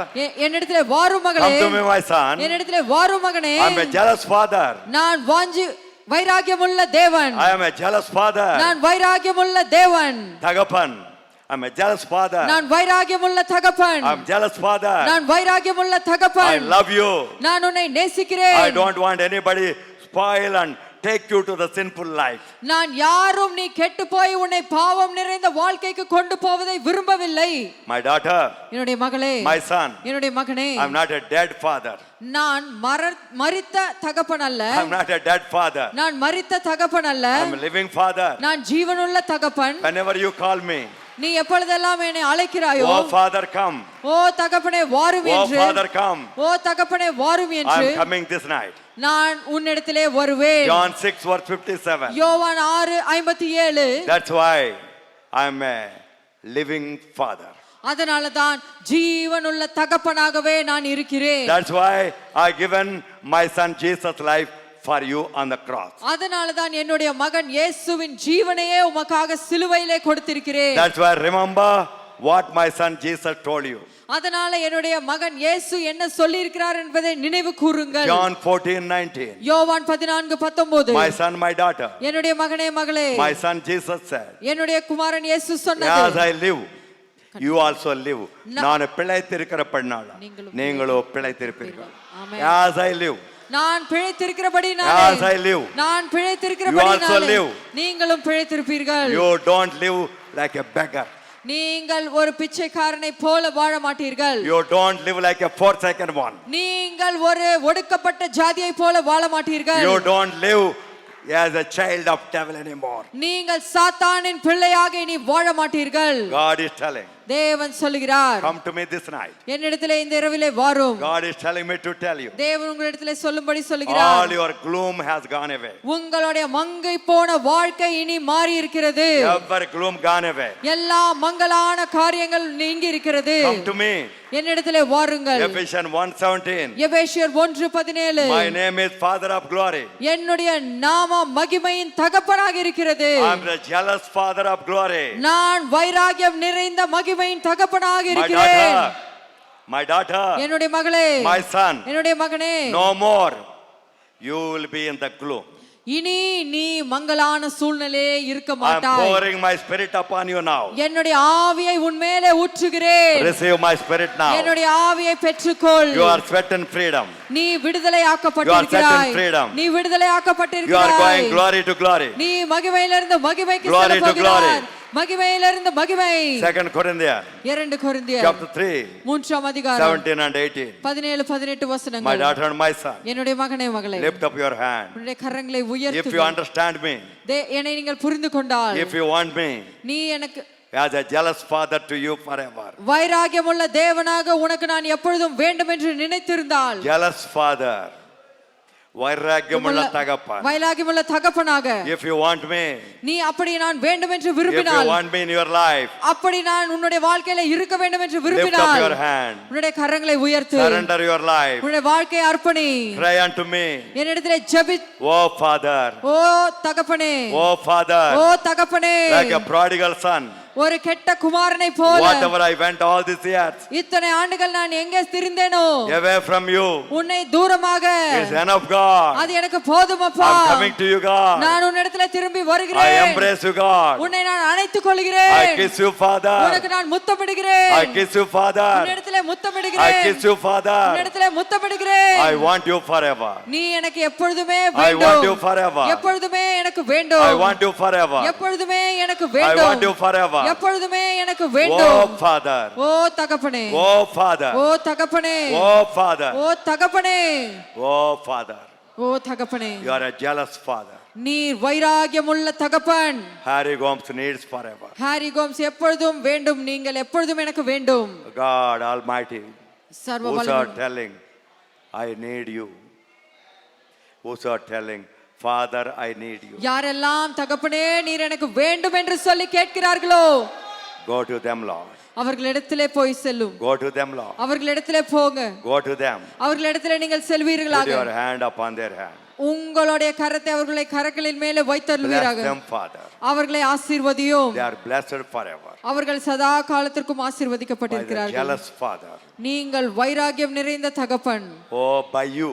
[SPEAKER 2] என்னிடத்திலே வாரும் மகளே.
[SPEAKER 1] Come to me, my son.
[SPEAKER 2] என்னிடத்திலே வாரும் மகனே.
[SPEAKER 1] I'm a jealous father.
[SPEAKER 2] நான் வைராகியமுள்ள தேவன்.
[SPEAKER 1] I am a jealous father.
[SPEAKER 2] நான் வைராகியமுள்ள தேவன்.
[SPEAKER 1] Thagapan. I'm a jealous father.
[SPEAKER 2] நான் வைராகியமுள்ள தகப்பன்.
[SPEAKER 1] I'm jealous father.
[SPEAKER 2] நான் வைராகியமுள்ள
[SPEAKER 1] I
[SPEAKER 2] தகப்பன்.
[SPEAKER 1] love you.
[SPEAKER 2] நான் உன்னை நேசிக்கிறேன்.
[SPEAKER 1] I don't want anybody spoil and take you to the sinful life.
[SPEAKER 2] நான் யாரும் நீ கெட்டு போய் உன்னை பாவம் நிறைந்த வாழ்க்கைக்கு கொண்டு போவதை விரும்பவில்லை.
[SPEAKER 1] My daughter,
[SPEAKER 2] என்னுடைய மகளே,
[SPEAKER 1] my son,
[SPEAKER 2] என்னுடைய மகனே,
[SPEAKER 1] I'm not a dead father.
[SPEAKER 2] நான் மரித்த தகப்பன் அல்ல.
[SPEAKER 1] I'm not a dead father.
[SPEAKER 2] நான் மரித்த தகப்பன் அல்ல.
[SPEAKER 1] I'm a living father.
[SPEAKER 2] நான் ஜீவனுள்ள தகப்பன்.
[SPEAKER 1] Whenever you call me,
[SPEAKER 2] நீ எப்பொழுதெல்லாம் என்னை அழைக்கிறாயோ,
[SPEAKER 1] oh father, come.
[SPEAKER 2] ஓ தகப்பனே வாரும்
[SPEAKER 1] Oh
[SPEAKER 2] என்று,
[SPEAKER 1] father, come.
[SPEAKER 2] ஓ தகப்பனே வாரும் என்று
[SPEAKER 1] I'm coming this night.
[SPEAKER 2] நான் உன்னிடத்திலே வருவேன்.
[SPEAKER 1] John 6 verse 57.
[SPEAKER 2] யோவான் 6:57.
[SPEAKER 1] That's why I'm a living father.
[SPEAKER 2] அதனால தான் ஜீவனுள்ள தகப்பனாகவே நான் இருக்கிறேன்.
[SPEAKER 1] That's why I given my son Jesus life for you on the cross.
[SPEAKER 2] அதனால தான் என்னுடைய மகன் இயேசுவின் ஜீவனையே உமக்காக சிலுவையிலே கொடுத்திருக்கிறேன்.
[SPEAKER 1] That's why remember what my son Jesus told you.
[SPEAKER 2] அதனால என்னுடைய மகன் இயேசு என்ன சொல்லி இருக்கிறார் என்பதை நினைவு கூறுங்கள்.
[SPEAKER 1] John 14:19.
[SPEAKER 2] யோவான் 14:19.
[SPEAKER 1] My son, my daughter.
[SPEAKER 2] என்னுடைய மகனே மகளே,
[SPEAKER 1] My son Jesus said,
[SPEAKER 2] என்னுடைய குமாரன் இயேசு
[SPEAKER 1] as
[SPEAKER 2] சொன்னது,
[SPEAKER 1] I live, you also live. நான் பிழைத்திருக்கிற பண்ணால நீங்களோ பிழைத்திருப்பீர்கள்.
[SPEAKER 2] ஆமென்.
[SPEAKER 1] As I live,
[SPEAKER 2] நான் பிழைத்திருக்கிறபடினாலே,
[SPEAKER 1] as I live,
[SPEAKER 2] நான்
[SPEAKER 1] you also
[SPEAKER 2] பிழைத்திருக்கிறபடினாலே
[SPEAKER 1] live.
[SPEAKER 2] நீங்களும் பிழைத்திருப்பீர்கள்.
[SPEAKER 1] you don't live like a beggar.
[SPEAKER 2] நீங்கள் ஒரு பிச்சைக்காரனை போல வாழ மாட்டீர்கள்.
[SPEAKER 1] You don't live like a forsaken one.
[SPEAKER 2] நீங்கள் ஒரு ஒடுக்கப்பட்ட ஜாதியை போல வாழ மாட்டீர்கள்.
[SPEAKER 1] You don't live as a child of devil anymore.
[SPEAKER 2] நீங்கள் சாத்தானின் பிள்ளையாக இனி வாழ மாட்டீர்கள்.
[SPEAKER 1] God is telling,
[SPEAKER 2] தேவன் சொல்கிறார்,
[SPEAKER 1] come to me this night.
[SPEAKER 2] என்னிடத்திலே இந்த இரவிலே வாரும்.
[SPEAKER 1] God is telling me to tell you,
[SPEAKER 2] தேவன் உங்களிடத்திலே சொல்லும்படி
[SPEAKER 1] all
[SPEAKER 2] சொல்கிறார்,
[SPEAKER 1] your gloom has gone away.
[SPEAKER 2] உங்களுடைய மங்கை போன வாழ்க்கை இனி மாறி இருக்கிறது.
[SPEAKER 1] Every gloom gone away.
[SPEAKER 2] எல்லா மங்கலான காரியங்கள் நீங்கி இருக்கிறது.
[SPEAKER 1] Come to me.
[SPEAKER 2] என்னிடத்திலே வாருங்கள்.
[SPEAKER 1] Ephesians 1:17.
[SPEAKER 2] எபேசியர் 1:17.
[SPEAKER 1] My name is Father of glory.
[SPEAKER 2] என்னுடைய நாமம் மகிமையின் தகப்பனாக இருக்கிறது.
[SPEAKER 1] I am the jealous Father of glory.
[SPEAKER 2] நான் வைராகியம் நிறைந்த மகிமையின் தகப்பனாக இருக்கிறேன்.
[SPEAKER 1] My daughter.
[SPEAKER 2] என்னுடைய மகளே.
[SPEAKER 1] My son.
[SPEAKER 2] என்னுடைய மகனே.
[SPEAKER 1] No more. You will be in the gloom.
[SPEAKER 2] இனி நீ மங்கலான சூழ்நிலையே இருக்க
[SPEAKER 1] I am
[SPEAKER 2] மாட்டாய்.
[SPEAKER 1] pouring my spirit upon you now.
[SPEAKER 2] என்னுடைய ஆவியை உன்மேலே ஊற்றுகிறேன்.
[SPEAKER 1] Receive my spirit now.
[SPEAKER 2] என்னுடைய ஆவியை பெற்றுக்கொள்.
[SPEAKER 1] You are set in freedom.
[SPEAKER 2] நீ விடுதலை
[SPEAKER 1] You are set
[SPEAKER 2] ஆக்கப்பட்டிருக்கிறாய்.
[SPEAKER 1] in freedom.
[SPEAKER 2] நீ விடுதலை
[SPEAKER 1] You are
[SPEAKER 2] ஆக்கப்பட்டிருக்கிறாய்.
[SPEAKER 1] going glory to glory.
[SPEAKER 2] நீ மகிமையிலிருந்து மகிமைக்கு
[SPEAKER 1] Glory
[SPEAKER 2] செல்ல
[SPEAKER 1] to glory.
[SPEAKER 2] போகிறாய். மகிமையிலிருந்து மகிமை.
[SPEAKER 1] 2 Corinthians
[SPEAKER 2] 2 கொரிந்தியர்
[SPEAKER 1] chapter 3
[SPEAKER 2] மூன்றாம் அதிகாரம்
[SPEAKER 1] 17 and 18.
[SPEAKER 2] 17 18
[SPEAKER 1] My
[SPEAKER 2] வசனங்கள்.
[SPEAKER 1] daughter and my son,
[SPEAKER 2] என்னுடைய மகனே மகளே,
[SPEAKER 1] lift up your hand.
[SPEAKER 2] உன்னுடைய கரங்களை
[SPEAKER 1] If you
[SPEAKER 2] உயர்த்து.
[SPEAKER 1] understand me,
[SPEAKER 2] என்னை நீங்கள் புரிந்து கொண்டால்,
[SPEAKER 1] if you want me
[SPEAKER 2] நீ எனக்கு
[SPEAKER 1] as a jealous father to you forever.
[SPEAKER 2] வைராகியமுள்ள தேவனாக உனக்கு நான் எப்பொழுதும் வேண்டும் என்று நினைத்திருந்தால்,
[SPEAKER 1] Jealous father, வைராக்கியமுள்ள தகப்பன்.
[SPEAKER 2] வைராகியமுள்ள தகப்பனாக
[SPEAKER 1] If you want me,
[SPEAKER 2] நீ அப்படி நான் வேண்டும் என்று
[SPEAKER 1] if you
[SPEAKER 2] விரும்பினால்,
[SPEAKER 1] want me in your life,
[SPEAKER 2] அப்படி நான் உன்னுடைய வாழ்க்கையில இருக்க வேண்டும் என்று
[SPEAKER 1] lift up
[SPEAKER 2] விரும்பினால்,
[SPEAKER 1] your hand.
[SPEAKER 2] உன்னுடைய கரங்களை உயர்த்து.
[SPEAKER 1] Surrender your life.
[SPEAKER 2] உன்னுடைய வாழ்க்கையை அர்ப்பணி.
[SPEAKER 1] Cry unto me.
[SPEAKER 2] என்னிடத்திலே ஜெபி.
[SPEAKER 1] Oh Father.
[SPEAKER 2] ஓ தகப்பனே.
[SPEAKER 1] Oh Father.
[SPEAKER 2] ஓ தகப்பனே.
[SPEAKER 1] Like a prodigal son.
[SPEAKER 2] ஒரு கெட்ட குமாரனை போல
[SPEAKER 1] Whatever I went all these years,
[SPEAKER 2] இத்தனை ஆண்டுகள் நான் எங்கே திரிந்தேனோ,
[SPEAKER 1] away from you,
[SPEAKER 2] உன்னை தூரமாக,
[SPEAKER 1] is enough God.
[SPEAKER 2] அது எனக்கு போதும் அப்பா.
[SPEAKER 1] I'm coming to you God.
[SPEAKER 2] நான் உன்னிடத்திலே திரும்பி
[SPEAKER 1] I
[SPEAKER 2] வருகிறேன்.
[SPEAKER 1] embrace you God.
[SPEAKER 2] உன்னை நான் அணைத்துக் கொள்கிறேன்.
[SPEAKER 1] I kiss you Father.
[SPEAKER 2] உனக்கு நான் முத்தமிடுகிறேன்.
[SPEAKER 1] I kiss you Father.
[SPEAKER 2] உன்னிடத்திலே
[SPEAKER 1] I
[SPEAKER 2] முத்தமிடுகிறேன்.
[SPEAKER 1] kiss you Father.
[SPEAKER 2] உன்னிடத்திலே முத்தமிடுகிறேன்.
[SPEAKER 1] I want you forever.
[SPEAKER 2] நீ எனக்கு எப்பொழுதுமே
[SPEAKER 1] I want you
[SPEAKER 2] வேண்டும்.
[SPEAKER 1] forever.
[SPEAKER 2] எப்பொழுதுமே எனக்கு வேண்டும்.
[SPEAKER 1] I want you forever.
[SPEAKER 2] எப்பொழுதுமே எனக்கு
[SPEAKER 1] I
[SPEAKER 2] வேண்டும்.
[SPEAKER 1] want you forever.
[SPEAKER 2] எப்பொழுதுமே எனக்கு
[SPEAKER 1] Oh
[SPEAKER 2] வேண்டும்.
[SPEAKER 1] Father.
[SPEAKER 2] ஓ தகப்பனே.
[SPEAKER 1] Oh Father.
[SPEAKER 2] ஓ தகப்பனே.
[SPEAKER 1] Oh Father.
[SPEAKER 2] ஓ தகப்பனே.
[SPEAKER 1] Oh Father.
[SPEAKER 2] ஓ தகப்பனே.
[SPEAKER 1] You are a jealous Father.
[SPEAKER 2] நீர் வைராகியமுள்ள தகப்பன்.
[SPEAKER 1] Harry Gomes needs forever.
[SPEAKER 2] Harry Gomes எப்பொழுதும் வேண்டும். நீங்கள் எப்பொழுதும் எனக்கு வேண்டும்.
[SPEAKER 1] God Almighty,
[SPEAKER 2] சர்வ
[SPEAKER 1] who's are
[SPEAKER 2] வல்லவர்.
[SPEAKER 1] telling, I need you. Who's are telling, Father, I need you.
[SPEAKER 2] யாரெல்லாம் தகப்பனே நீர் எனக்கு வேண்டும் என்று சொல்லி கேட்கிறார்களோ,
[SPEAKER 1] Go to them, Lord.
[SPEAKER 2] அவர்களிடத்திலே போய் செல்லும்.
[SPEAKER 1] Go to them, Lord.
[SPEAKER 2] அவர்களிடத்திலே போங்க.
[SPEAKER 1] Go to them.
[SPEAKER 2] அவர்களிடத்திலே நீங்கள்
[SPEAKER 1] Put
[SPEAKER 2] செல்வீர்களாக.
[SPEAKER 1] your hand upon their hand.
[SPEAKER 2] உங்களுடைய கரத்தை அவர்களை கரங்களின் மேலே வைத்தருள்வீராக.
[SPEAKER 1] Bless them, Father.
[SPEAKER 2] அவர்களை ஆசீர்வதியும்.
[SPEAKER 1] They are blessed forever.
[SPEAKER 2] அவர்கள் சதா காலத்திற்கும்
[SPEAKER 1] By the
[SPEAKER 2] ஆசீர்வதிக்கப்பட்டிருக்கிறார்கள்.
[SPEAKER 1] jealous Father.
[SPEAKER 2] நீங்கள் வைராகியம் நிறைந்த தகப்பன்.
[SPEAKER 1] Oh, by you,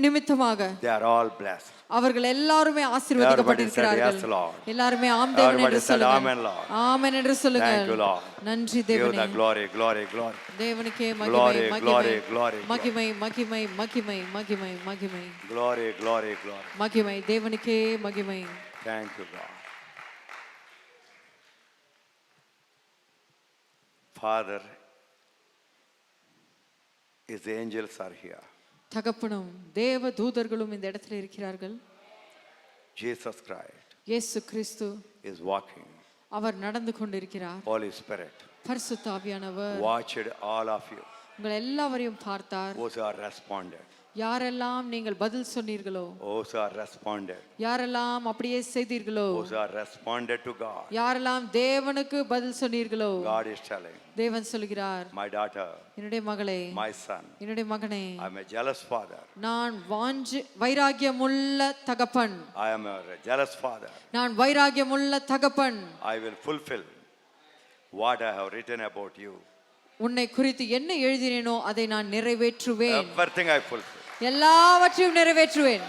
[SPEAKER 2] நிமித்தமாக
[SPEAKER 1] they are all blessed.
[SPEAKER 2] அவர்கள் எல்லாருமே ஆசீர்வதிக்கப்பட்டிருக்கிறார்கள்.
[SPEAKER 1] Everybody said, yes, Lord.
[SPEAKER 2] எல்லாருமே ஆம் தேவன் என்று
[SPEAKER 1] Everybody said,
[SPEAKER 2] சொல்லுங்கள்.
[SPEAKER 1] Amen, Lord.
[SPEAKER 2] ஆமென் என்று சொல்லுங்கள்.
[SPEAKER 1] Thank you, Lord.
[SPEAKER 2] நன்றி
[SPEAKER 1] Give
[SPEAKER 2] தேவனே.
[SPEAKER 1] the glory, glory, glory.
[SPEAKER 2] தேவனுக்கே
[SPEAKER 1] Glory,
[SPEAKER 2] மகிமை
[SPEAKER 1] glory,
[SPEAKER 2] மகிமை
[SPEAKER 1] glory,
[SPEAKER 2] மகிமை மகிமை மகிமை மகிமை மகிமை
[SPEAKER 1] Glory, glory, glory.
[SPEAKER 2] மகிமை தேவனுக்கே மகிமை.
[SPEAKER 1] Thank you, God. Father, His angels are here.
[SPEAKER 2] தகப்பனும் தேவ தூதர்களும் இந்த இடத்துல இருக்கிறார்கள்.
[SPEAKER 1] Jesus Christ
[SPEAKER 2] இயேசு கிறிஸ்து
[SPEAKER 1] is walking.
[SPEAKER 2] அவர் நடந்து கொண்டிருக்கிறார்.
[SPEAKER 1] Holy Spirit
[SPEAKER 2] பரிசுத்த ஆவியானவர்
[SPEAKER 1] watched all of you.
[SPEAKER 2] உங்கள் எல்லாவரையும் பார்த்தார்.
[SPEAKER 1] Those who are responded.
[SPEAKER 2] யாரெல்லாம் நீங்கள் பதில் சொன்னீர்களோ,
[SPEAKER 1] Those who are responded.
[SPEAKER 2] யாரெல்லாம் அப்படியே செய்தீர்களோ,
[SPEAKER 1] Those who are responded to God.
[SPEAKER 2] யாரெல்லாம் தேவனுக்கு பதில் சொன்னீர்களோ,
[SPEAKER 1] God is telling,
[SPEAKER 2] தேவன் சொல்கிறார்,
[SPEAKER 1] my daughter,
[SPEAKER 2] என்னுடைய மகளே,
[SPEAKER 1] my son,
[SPEAKER 2] என்னுடைய மகனே,
[SPEAKER 1] I am a jealous father.
[SPEAKER 2] நான் வைராகியமுள்ள தகப்பன்.
[SPEAKER 1] I am a jealous father.
[SPEAKER 2] நான் வைராகியமுள்ள தகப்பன்.
[SPEAKER 1] I will fulfill what I have written about you.
[SPEAKER 2] உன்னை குறித்து என்ன எழுதினேனோ அதை நான் நிறைவேற்றுவேன்.
[SPEAKER 1] Everything I fulfill.
[SPEAKER 2] எல்லாவற்றையும் நிறைவேற்றுவேன்.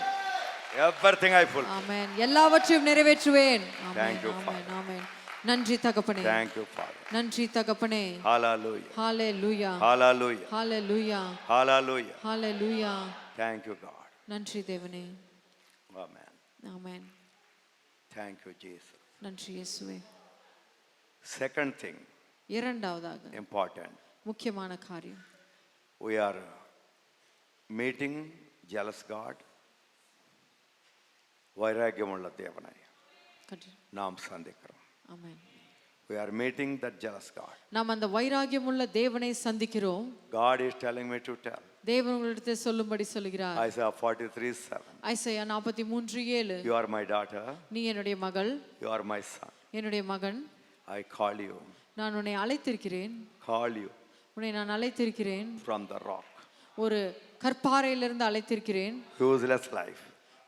[SPEAKER 1] Everything I fulfill.
[SPEAKER 2] ஆமென். எல்லாவற்றையும் நிறைவேற்றுவேன்.
[SPEAKER 1] Thank you,
[SPEAKER 2] amen.
[SPEAKER 1] Father.
[SPEAKER 2] ஆமென். நன்றி தகப்பனே.
[SPEAKER 1] Thank you, Father.
[SPEAKER 2] நன்றி தகப்பனே.
[SPEAKER 1] Hallelujah.
[SPEAKER 2] Hallelujah.
[SPEAKER 1] Hallelujah.
[SPEAKER 2] Hallelujah.
[SPEAKER 1] Hallelujah.
[SPEAKER 2] Hallelujah.
[SPEAKER 1] Thank you, God.
[SPEAKER 2] நன்றி தேவனே.
[SPEAKER 1] Amen.
[SPEAKER 2] Amen.
[SPEAKER 1] Thank you, Jesus.
[SPEAKER 2] நன்றி இயேசுவே.
[SPEAKER 1] Second thing,
[SPEAKER 2] இரண்டாவதாக
[SPEAKER 1] important.
[SPEAKER 2] முக்கியமான காரியம்.
[SPEAKER 1] We are meeting jealous God. வைராகியமுள்ள தேவனை நாம் சந்திக்கிறோம்.
[SPEAKER 2] ஆமென்.
[SPEAKER 1] We are meeting that jealous God.
[SPEAKER 2] நாம் அந்த வைராகியமுள்ள தேவனை சந்திக்கிறோம்.
[SPEAKER 1] God is telling me to tell.
[SPEAKER 2] தேவன் உங்களிடத்தில் சொல்லும்படி சொல்கிறார்.
[SPEAKER 1] Isaiah 43:7.
[SPEAKER 2] Isaiah 43:7.
[SPEAKER 1] You are my daughter.
[SPEAKER 2] நீ என்னுடைய மகள்.
[SPEAKER 1] You are my son.
[SPEAKER 2] என்னுடைய மகன்.
[SPEAKER 1] I call you.
[SPEAKER 2] நான் உன்னை அழைத்திருக்கிறேன்.
[SPEAKER 1] Call you.
[SPEAKER 2] உன்னை நான் அழைத்திருக்கிறேன்
[SPEAKER 1] from the rock.
[SPEAKER 2] ஒரு கற்பாறையிலிருந்து அழைத்திருக்கிறேன்
[SPEAKER 1] Useless life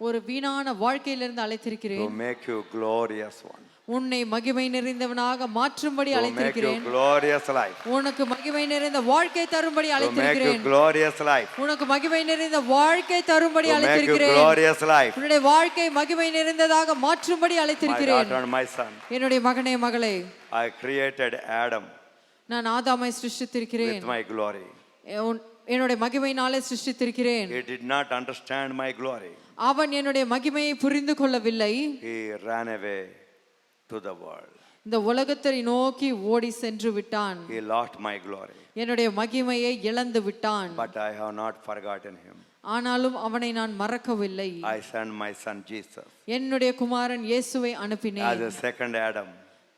[SPEAKER 2] ஒரு வீணான வாழ்க்கையிலிருந்து
[SPEAKER 1] to
[SPEAKER 2] அழைத்திருக்கிறேன்
[SPEAKER 1] make you glorious one.
[SPEAKER 2] உன்னை மகிமை நிறைந்தவனாக மாற்றும்படி
[SPEAKER 1] To make you
[SPEAKER 2] அழைத்திருக்கிறேன்
[SPEAKER 1] glorious life.
[SPEAKER 2] உனக்கு மகிமை நிறைந்த வாழ்க்கை தரும்படி
[SPEAKER 1] To make you
[SPEAKER 2] அழைத்திருக்கிறேன்
[SPEAKER 1] glorious life.
[SPEAKER 2] உனக்கு மகிமை நிறைந்த வாழ்க்கை தரும்படி
[SPEAKER 1] To make you
[SPEAKER 2] அழைத்திருக்கிறேன்
[SPEAKER 1] glorious life.
[SPEAKER 2] உன்னுடைய வாழ்க்கை மகிமை நிறைந்ததாக மாற்றும்படி
[SPEAKER 1] My
[SPEAKER 2] அழைத்திருக்கிறேன்
[SPEAKER 1] daughter and my son.
[SPEAKER 2] என்னுடைய மகனே மகளே
[SPEAKER 1] I created Adam
[SPEAKER 2] நான் ஆதாமை சிருஷ்டித்திருக்கிறேன்
[SPEAKER 1] with my glory.
[SPEAKER 2] என்னுடைய மகிமையினாலே சிருஷ்டித்திருக்கிறேன்
[SPEAKER 1] He did not understand my glory.
[SPEAKER 2] அவன் என்னுடைய மகிமையை புரிந்து கொள்ளவில்லை
[SPEAKER 1] He ran away to the world.
[SPEAKER 2] இந்த உலகத்தை நோக்கி ஓடி சென்று விட்டான்
[SPEAKER 1] He lost my glory.
[SPEAKER 2] என்னுடைய மகிமையை இழந்து விட்டான்
[SPEAKER 1] But I have not forgotten him.
[SPEAKER 2] ஆனாலும் அவனை நான் மறக்கவில்லை
[SPEAKER 1] I sent my son Jesus
[SPEAKER 2] என்னுடைய குமாரன் இயேசுவை
[SPEAKER 1] as
[SPEAKER 2] அனுப்பினேன்
[SPEAKER 1] a second Adam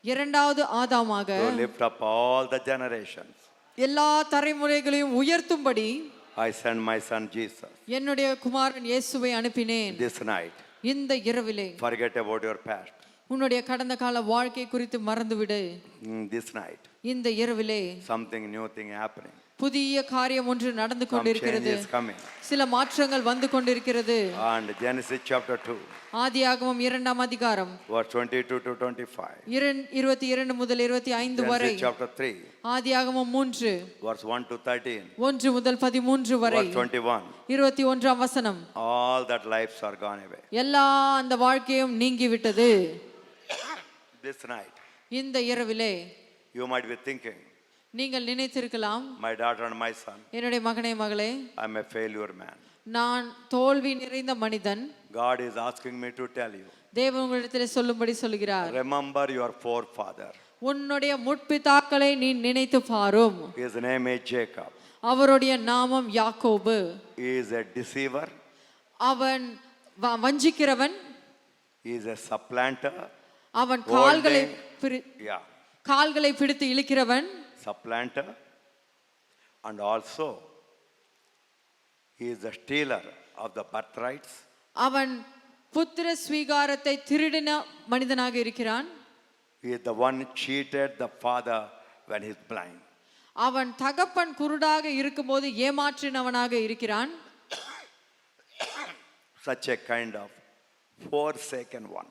[SPEAKER 2] இரண்டாவது ஆதாமாக
[SPEAKER 1] to lift up all the generations.
[SPEAKER 2] எல்லா தலைமுறைகளையும் உயர்த்தும்படி
[SPEAKER 1] I sent my son Jesus
[SPEAKER 2] என்னுடைய குமாரன் இயேசுவை அனுப்பினேன்
[SPEAKER 1] this night.
[SPEAKER 2] இந்த இரவிலே
[SPEAKER 1] Forget about your past.
[SPEAKER 2] உன்னுடைய கடந்த கால வாழ்க்கை குறித்து மறந்துவிடு
[SPEAKER 1] This night,
[SPEAKER 2] இந்த இரவிலே
[SPEAKER 1] something new thing happening.
[SPEAKER 2] புதிய காரியம் ஒன்று நடந்து
[SPEAKER 1] Some change
[SPEAKER 2] கொண்டிருக்கிறது
[SPEAKER 1] is coming.
[SPEAKER 2] சில மாற்றங்கள் வந்து கொண்டிருக்கிறது
[SPEAKER 1] And Genesis chapter 2,
[SPEAKER 2] ஆதியாகமம் 2ஆம் அதிகாரம்
[SPEAKER 1] verse 22 to 25.
[SPEAKER 2] 22 முதல் 25 வரை
[SPEAKER 1] Genesis chapter 3,
[SPEAKER 2] ஆதியாகமம் 3
[SPEAKER 1] verse 1 to 13.
[SPEAKER 2] 1 முதல் 13 வரை
[SPEAKER 1] Verse 21.
[SPEAKER 2] 21ஆம் வசனம்
[SPEAKER 1] All that lives are gone away.
[SPEAKER 2] எல்லா அந்த வாழ்க்கையும் நீங்கிவிட்டது
[SPEAKER 1] This night,
[SPEAKER 2] இந்த இரவிலே
[SPEAKER 1] you might be thinking,
[SPEAKER 2] நீங்கள் நினைத்திருக்கலாம்
[SPEAKER 1] my daughter and my son,
[SPEAKER 2] என்னுடைய மகனே மகளே
[SPEAKER 1] I'm a failure man.
[SPEAKER 2] நான் தோல்வி நிறைந்த மனிதன்
[SPEAKER 1] God is asking me to tell you,
[SPEAKER 2] தேவன் உங்களிடத்தில் சொல்லும்படி சொல்கிறார்
[SPEAKER 1] remember your forefather.
[SPEAKER 2] உன்னுடைய முற்பிதாக்களை நீ நினைத்து பாரும்
[SPEAKER 1] His name is Jacob.
[SPEAKER 2] அவருடைய நாமம் யாக்கோபு
[SPEAKER 1] He is a deceiver.
[SPEAKER 2] அவன் வஞ்சிக்கிறவன்
[SPEAKER 1] He is a supplanter.
[SPEAKER 2] அவன்
[SPEAKER 1] Yeah,
[SPEAKER 2] கால்களை பிடித்து இழுக்கிறவன்
[SPEAKER 1] supplanter. And also, he is the stealer of the birthrights.
[SPEAKER 2] அவன் புத்திர ஸ்வீகாரத்தை திருடின மனிதனாக இருக்கிறான்
[SPEAKER 1] He is the one cheated the father when he is blind.
[SPEAKER 2] அவன் தகப்பன் குருடாக இருக்கும்போது ஏமாற்றினவனாக இருக்கிறான்
[SPEAKER 1] Such a kind of forsaken one.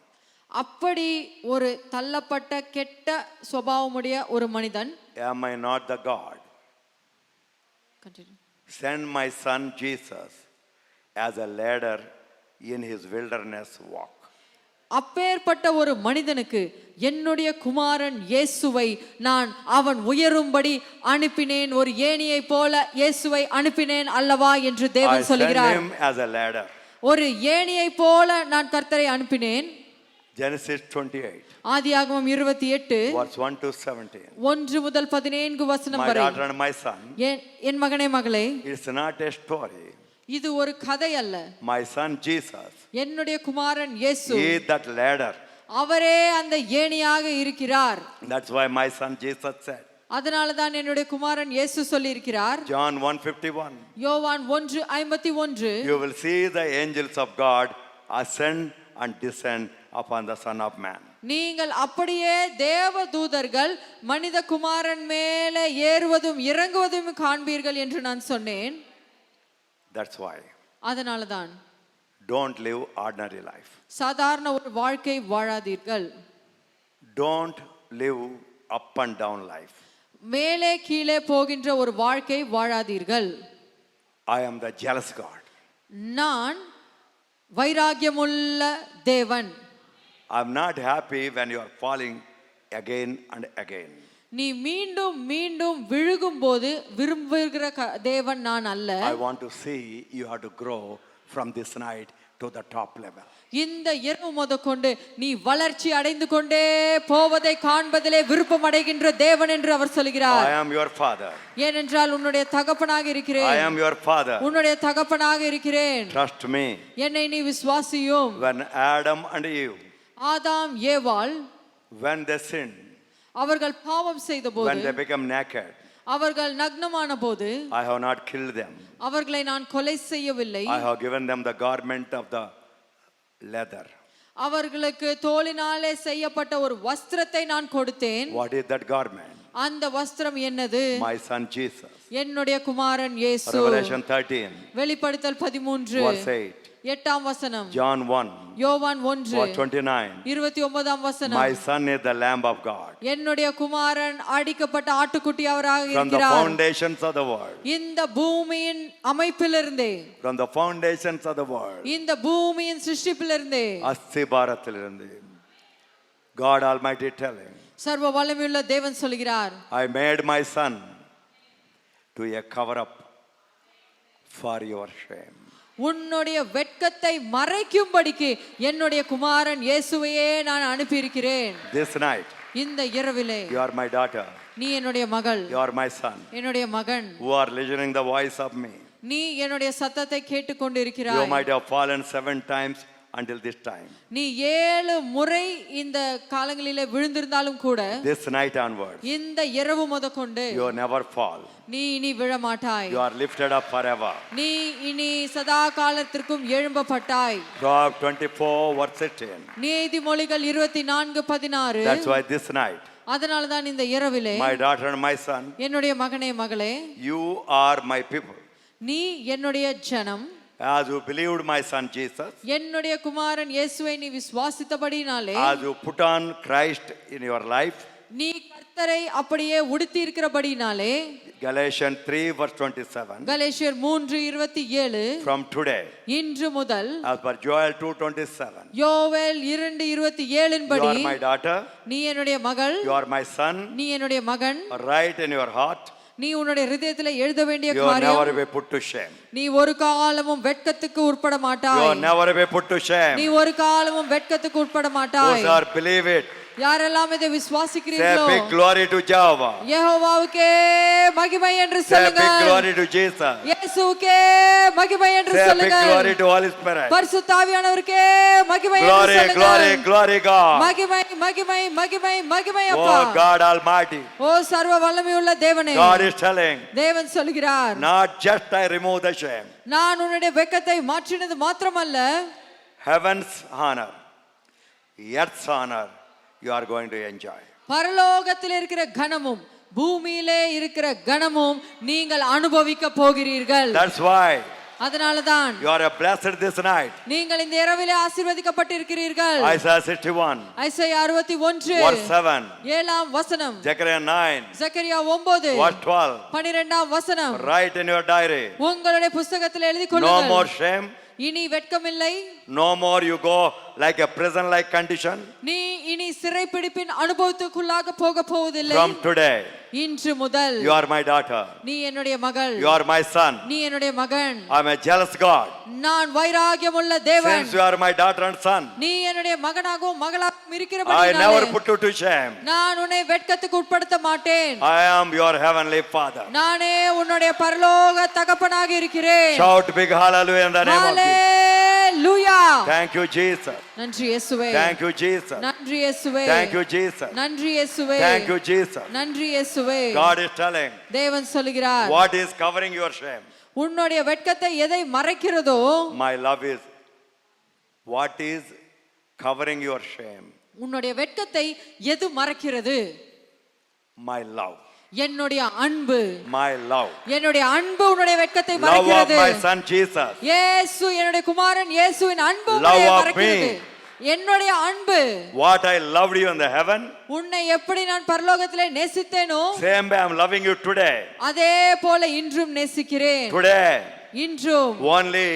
[SPEAKER 2] அப்படி ஒரு தள்ளப்பட்ட கெட்ட சுபாவமுடைய ஒரு மனிதன்
[SPEAKER 1] Am I not the God? Send my son Jesus as a ladder in his wilderness walk.
[SPEAKER 2] அப்பேற்பட்ட ஒரு மனிதனுக்கு என்னுடைய குமாரன் இயேசுவை நான் அவன் உயரும்படி அனுப்பினேன் ஒரு ஏணியை போல இயேசுவை அனுப்பினேன் அல்லவா என்று தேவன் சொல்கிறார்.
[SPEAKER 1] I sent him as a ladder.
[SPEAKER 2] ஒரு ஏணியை போல நான் கர்த்தரை அனுப்பினேன்.
[SPEAKER 1] Genesis 28.
[SPEAKER 2] ஆதியாகமம் 28
[SPEAKER 1] verse 1 to 17.
[SPEAKER 2] 1 முதல் 14 வசனம்
[SPEAKER 1] My
[SPEAKER 2] வரை.
[SPEAKER 1] daughter and my son.
[SPEAKER 2] என் மகனே மகளே.
[SPEAKER 1] It's not a story.
[SPEAKER 2] இது ஒரு கதை அல்ல.
[SPEAKER 1] My son Jesus.
[SPEAKER 2] என்னுடைய குமாரன் இயேசு.
[SPEAKER 1] He is that ladder.
[SPEAKER 2] அவரே அந்த ஏணியாக இருக்கிறார்.
[SPEAKER 1] That's why my son Jesus said.
[SPEAKER 2] அதனால தான் என்னுடைய குமாரன் இயேசு சொல்லி இருக்கிறார்.
[SPEAKER 1] John 1:51.
[SPEAKER 2] யோவான் 1:51.
[SPEAKER 1] You will see the angels of God ascend and descend upon the Son of Man.
[SPEAKER 2] நீங்கள் அப்படியே தேவ தூதர்கள் மனித குமாரன் மேலே ஏறுவதும் இறங்குவதும் காண்பீர்கள் என்று நான் சொன்னேன்.
[SPEAKER 1] That's why.
[SPEAKER 2] அதனால தான்
[SPEAKER 1] Don't live ordinary life.
[SPEAKER 2] சாதாரண ஒரு வாழ்க்கை வாழாதீர்கள்.
[SPEAKER 1] Don't live up and down life.
[SPEAKER 2] மேலே கீழே போகின்ற ஒரு வாழ்க்கை வாழாதீர்கள்.
[SPEAKER 1] I am the jealous God.
[SPEAKER 2] நான் வைராகியமுள்ள தேவன்.
[SPEAKER 1] I'm not happy when you are falling again and again.
[SPEAKER 2] நீ மீண்டும் மீண்டும் விழுகும்போது விரும்புகிற தேவன் நான் அல்ல.
[SPEAKER 1] I want to see you have to grow from this night to the top level.
[SPEAKER 2] இந்த இரவு முதற்கொண்டு நீ வளர்ச்சி அடைந்து கொண்டே போவதை காண்பதிலே விருப்பம் அடைகின்ற தேவன் என்று அவர் சொல்கிறார்.
[SPEAKER 1] I am your father.
[SPEAKER 2] ஏனென்றால் உன்னுடைய தகப்பனாக இருக்கிறேன்.
[SPEAKER 1] I am your father.
[SPEAKER 2] உன்னுடைய தகப்பனாக இருக்கிறேன்.
[SPEAKER 1] Trust me.
[SPEAKER 2] என்னை நீ விசுவாசியும்.
[SPEAKER 1] When Adam and Eve,
[SPEAKER 2] ஆதாம் ஏவாள்,
[SPEAKER 1] when they sinned,
[SPEAKER 2] அவர்கள் பாவம் செய்தபோது,
[SPEAKER 1] when they become naked,
[SPEAKER 2] அவர்கள் நக்னமான போது,
[SPEAKER 1] I have not killed them.
[SPEAKER 2] அவர்களை நான் கொலை செய்யவில்லை.
[SPEAKER 1] I have given them the garment of the leather.
[SPEAKER 2] அவர்களுக்கு தோலினாலே செய்யப்பட்ட ஒரு வஸ்திரத்தை நான் கொடுத்தேன்.
[SPEAKER 1] What is that garment?
[SPEAKER 2] அந்த வஸ்திரம் என்னது?
[SPEAKER 1] My son Jesus.
[SPEAKER 2] என்னுடைய குமாரன் இயேசு.
[SPEAKER 1] Revelation 13.
[SPEAKER 2] வெளிப்படுத்தல் 13
[SPEAKER 1] verse 8.
[SPEAKER 2] 8ஆம் வசனம்.
[SPEAKER 1] John 1.
[SPEAKER 2] யோவான் 1
[SPEAKER 1] verse 29.
[SPEAKER 2] 29ஆம் வசனம்.
[SPEAKER 1] My son is the lamb of God.
[SPEAKER 2] என்னுடைய குமாரன் அடிக்கப்பட்ட ஆட்டுக்குட்டி அவராக
[SPEAKER 1] From the
[SPEAKER 2] இருக்கிறார்.
[SPEAKER 1] foundations of the world.
[SPEAKER 2] இந்த பூமியின் அமைப்பிலிருந்தே.
[SPEAKER 1] From the foundations of the world.
[SPEAKER 2] இந்த பூமியின் சிருஷ்டிப்பிலிருந்தே.
[SPEAKER 1] அஸ்திபாரத்திலிருந்து. God Almighty telling.
[SPEAKER 2] சர்வ வல்லமையுள்ள தேவன் சொல்கிறார்.
[SPEAKER 1] I made my son to a cover up for your shame.
[SPEAKER 2] உன்னுடைய வெட்கத்தை மறைக்கும்படிக்கு என்னுடைய குமாரன் இயேசுவையே நான் அனுப்பி இருக்கிறேன்.
[SPEAKER 1] This night.
[SPEAKER 2] இந்த இரவிலே.
[SPEAKER 1] You are my daughter.
[SPEAKER 2] நீ என்னுடைய மகள்.
[SPEAKER 1] You are my son.
[SPEAKER 2] என்னுடைய மகன்.
[SPEAKER 1] Who are listening the voice of me.
[SPEAKER 2] நீ என்னுடைய சத்தத்தை கேட்டுக்கொண்டிருக்கிறாய்.
[SPEAKER 1] You might have fallen 7 times until this time.
[SPEAKER 2] நீ 7 முறை இந்த காலங்களிலே விழுந்திருந்தாலும் கூட
[SPEAKER 1] This night onwards.
[SPEAKER 2] இந்த இரவு முதற்கொண்டு
[SPEAKER 1] You never fall.
[SPEAKER 2] நீ இனி விழமாட்டாய்.
[SPEAKER 1] You are lifted up forever.
[SPEAKER 2] நீ இனி சதா காலத்திற்கும் எழும்பப்பட்டாய்.
[SPEAKER 1] Proverbs 24 verse 10.
[SPEAKER 2] நீதிமொழிகள் 24:16.
[SPEAKER 1] That's why this night.
[SPEAKER 2] அதனால தான் இந்த இரவிலே
[SPEAKER 1] My daughter and my son.
[SPEAKER 2] என்னுடைய மகனே மகளே.
[SPEAKER 1] You are my people.
[SPEAKER 2] நீ என்னுடைய ஜனம்.
[SPEAKER 1] As you believed my son Jesus.
[SPEAKER 2] என்னுடைய குமாரன் இயேசுவை நீ விசுவாசித்தபடினாலே.
[SPEAKER 1] As you put on Christ in your life.
[SPEAKER 2] நீ கர்த்தரை அப்படியே உடுத்தி இருக்கிறபடினாலே.
[SPEAKER 1] Galatians 3 verse 27.
[SPEAKER 2] கலேசியர் 3:27.
[SPEAKER 1] From today.
[SPEAKER 2] இன்று முதல்.
[SPEAKER 1] As per Joel 2:27.
[SPEAKER 2] யோவேல் 2:27 படி.
[SPEAKER 1] You are my daughter.
[SPEAKER 2] நீ என்னுடைய மகள்.
[SPEAKER 1] You are my son.
[SPEAKER 2] நீ என்னுடைய மகன்.
[SPEAKER 1] Write in your heart.
[SPEAKER 2] நீ உன்னுடைய இதயத்திலே எழுத வேண்டிய
[SPEAKER 1] You
[SPEAKER 2] காரியம்.
[SPEAKER 1] never be put to shame.
[SPEAKER 2] நீ ஒரு காலமும் வெட்கத்துக்கு உட்பட மாட்டாய்.
[SPEAKER 1] You never be put to shame.
[SPEAKER 2] நீ ஒரு காலமும் வெட்கத்துக்கு உட்பட மாட்டாய்.
[SPEAKER 1] Those are believe it.
[SPEAKER 2] யாரெல்லாம் இதை விசுவாசிக்கிறீர்களோ.
[SPEAKER 1] Say big glory to Jehovah.
[SPEAKER 2] யெகோவாவுக்கே மகிமை என்று
[SPEAKER 1] Say
[SPEAKER 2] சொல்லுங்கள்.
[SPEAKER 1] big glory to Jesus.
[SPEAKER 2] இயேசுவுக்கே மகிமை என்று
[SPEAKER 1] Say big
[SPEAKER 2] சொல்லுங்கள்.
[SPEAKER 1] glory to Holy Spirit.
[SPEAKER 2] பரிசுத்த ஆவியானவருக்கே மகிமை என்று
[SPEAKER 1] Glory,
[SPEAKER 2] சொல்லுங்கள்.
[SPEAKER 1] glory, glory God.
[SPEAKER 2] மகிமை மகிமை மகிமை மகிமை அப்பா.
[SPEAKER 1] Oh God Almighty.
[SPEAKER 2] ஓ சர்வ வல்லமையுள்ள தேவனே.
[SPEAKER 1] God is telling.
[SPEAKER 2] தேவன் சொல்கிறார்.
[SPEAKER 1] Not just I remove the shame.
[SPEAKER 2] நான் உன்னுடைய வெட்கத்தை மாற்றினது மாத்திரமல்ல.
[SPEAKER 1] Heaven's honor, earth's honor, you are going to enjoy.
[SPEAKER 2] பரலோகத்தில் இருக்கிற கனமும் பூமியிலே இருக்கிற கனமும் நீங்கள் அனுபவிக்க போகிறீர்கள்.
[SPEAKER 1] That's why.
[SPEAKER 2] அதனாலதான்
[SPEAKER 1] You are blessed this night.
[SPEAKER 2] நீங்கள் இந்த இரவிலே ஆசீர்வதிக்கப்பட்டிருக்கிறீர்கள்.
[SPEAKER 1] Isaiah 61.
[SPEAKER 2] Isaiah 61
[SPEAKER 1] verse 7.
[SPEAKER 2] 7ஆம் வசனம்.
[SPEAKER 1] Zechariah 9.
[SPEAKER 2] சக்கரியா 9
[SPEAKER 1] verse 12.
[SPEAKER 2] 12ஆம் வசனம்.
[SPEAKER 1] Write in your diary.
[SPEAKER 2] உங்களுடைய புத்தகத்தில் எழுதிக்
[SPEAKER 1] No
[SPEAKER 2] கொள்ளுங்கள்.
[SPEAKER 1] more shame.
[SPEAKER 2] இனி வெட்கமில்லை.
[SPEAKER 1] No more you go like a prison like condition.
[SPEAKER 2] நீ இனி சிறைப்பிடிப்பின் அனுபவத்துக்குள்ளாக போக போவதில்லை.
[SPEAKER 1] From today.
[SPEAKER 2] இன்று முதல்.
[SPEAKER 1] You are my daughter.
[SPEAKER 2] நீ என்னுடைய மகள்.
[SPEAKER 1] You are my son.
[SPEAKER 2] நீ என்னுடைய மகன்.
[SPEAKER 1] I am a jealous God.
[SPEAKER 2] நான் வைராகியமுள்ள தேவன்.
[SPEAKER 1] Since you are my daughter and son.
[SPEAKER 2] நீ என்னுடைய மகனாகவும் மகளாகவும்
[SPEAKER 1] I
[SPEAKER 2] இருக்கிறபடியால்
[SPEAKER 1] never put you to shame.
[SPEAKER 2] நான் உன்னை வெட்கத்துக்கு உட்படுத்த மாட்டேன்.
[SPEAKER 1] I am your heavenly Father.
[SPEAKER 2] நானே உன்னுடைய பரலோக தகப்பனாக இருக்கிறேன்.
[SPEAKER 1] Shout big hallelujah in the name of Jesus.
[SPEAKER 2] Hallelujah.
[SPEAKER 1] Thank you Jesus.
[SPEAKER 2] நன்றி இயேசுவே.
[SPEAKER 1] Thank you Jesus.
[SPEAKER 2] நன்றி இயேசுவே.
[SPEAKER 1] Thank you Jesus.
[SPEAKER 2] நன்றி இயேசுவே.
[SPEAKER 1] Thank you Jesus.
[SPEAKER 2] நன்றி இயேசுவே.
[SPEAKER 1] God is telling.
[SPEAKER 2] தேவன் சொல்கிறார்.
[SPEAKER 1] What is covering your shame?
[SPEAKER 2] உன்னுடைய வெட்கத்தை எதை மறைக்கிறதோ.
[SPEAKER 1] My love is. What is covering your shame?
[SPEAKER 2] உன்னுடைய வெட்கத்தை எது மறைக்கிறது?
[SPEAKER 1] My love.
[SPEAKER 2] என்னுடைய அன்பு.
[SPEAKER 1] My love.
[SPEAKER 2] என்னுடைய அன்பு உன்னுடைய வெட்கத்தை
[SPEAKER 1] Love
[SPEAKER 2] மறைக்கிறது.
[SPEAKER 1] of my son Jesus.
[SPEAKER 2] இயேசு என்னுடைய குமாரன் இயேசுவின் அன்பு
[SPEAKER 1] Love
[SPEAKER 2] உன்னை
[SPEAKER 1] of
[SPEAKER 2] மறைக்கிறது.
[SPEAKER 1] me.
[SPEAKER 2] என்னுடைய அன்பு.
[SPEAKER 1] What I loved you in the heaven.
[SPEAKER 2] உன்னை எப்படி நான் பரலோகத்திலே நேசித்தேனோ.
[SPEAKER 1] Same way I am loving you today.
[SPEAKER 2] அதே போல இன்றும் நேசிக்கிறேன்.
[SPEAKER 1] Today.
[SPEAKER 2] இன்றும்.
[SPEAKER 1] Only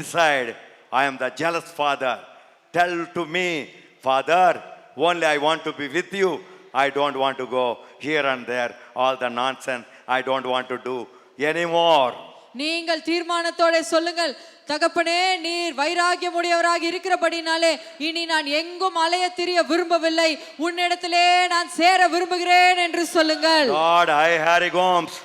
[SPEAKER 1] decide I am the jealous father. Tell to me, Father, only I want to be with you. I don't want to go here and there, all the nonsense I don't want to do anymore.
[SPEAKER 2] நீங்கள் தீர்மானத்தோட சொல்லுங்கள், தகப்பனே நீர் வைராகியம் உடையவராக இருக்கிறபடினாலே இனி நான் எங்கும் அலைய திரிய விரும்பவில்லை, உன்னிடத்திலே நான் சேர விரும்புகிறேன் என்று சொல்லுங்கள்.
[SPEAKER 1] God, Harry Gomes.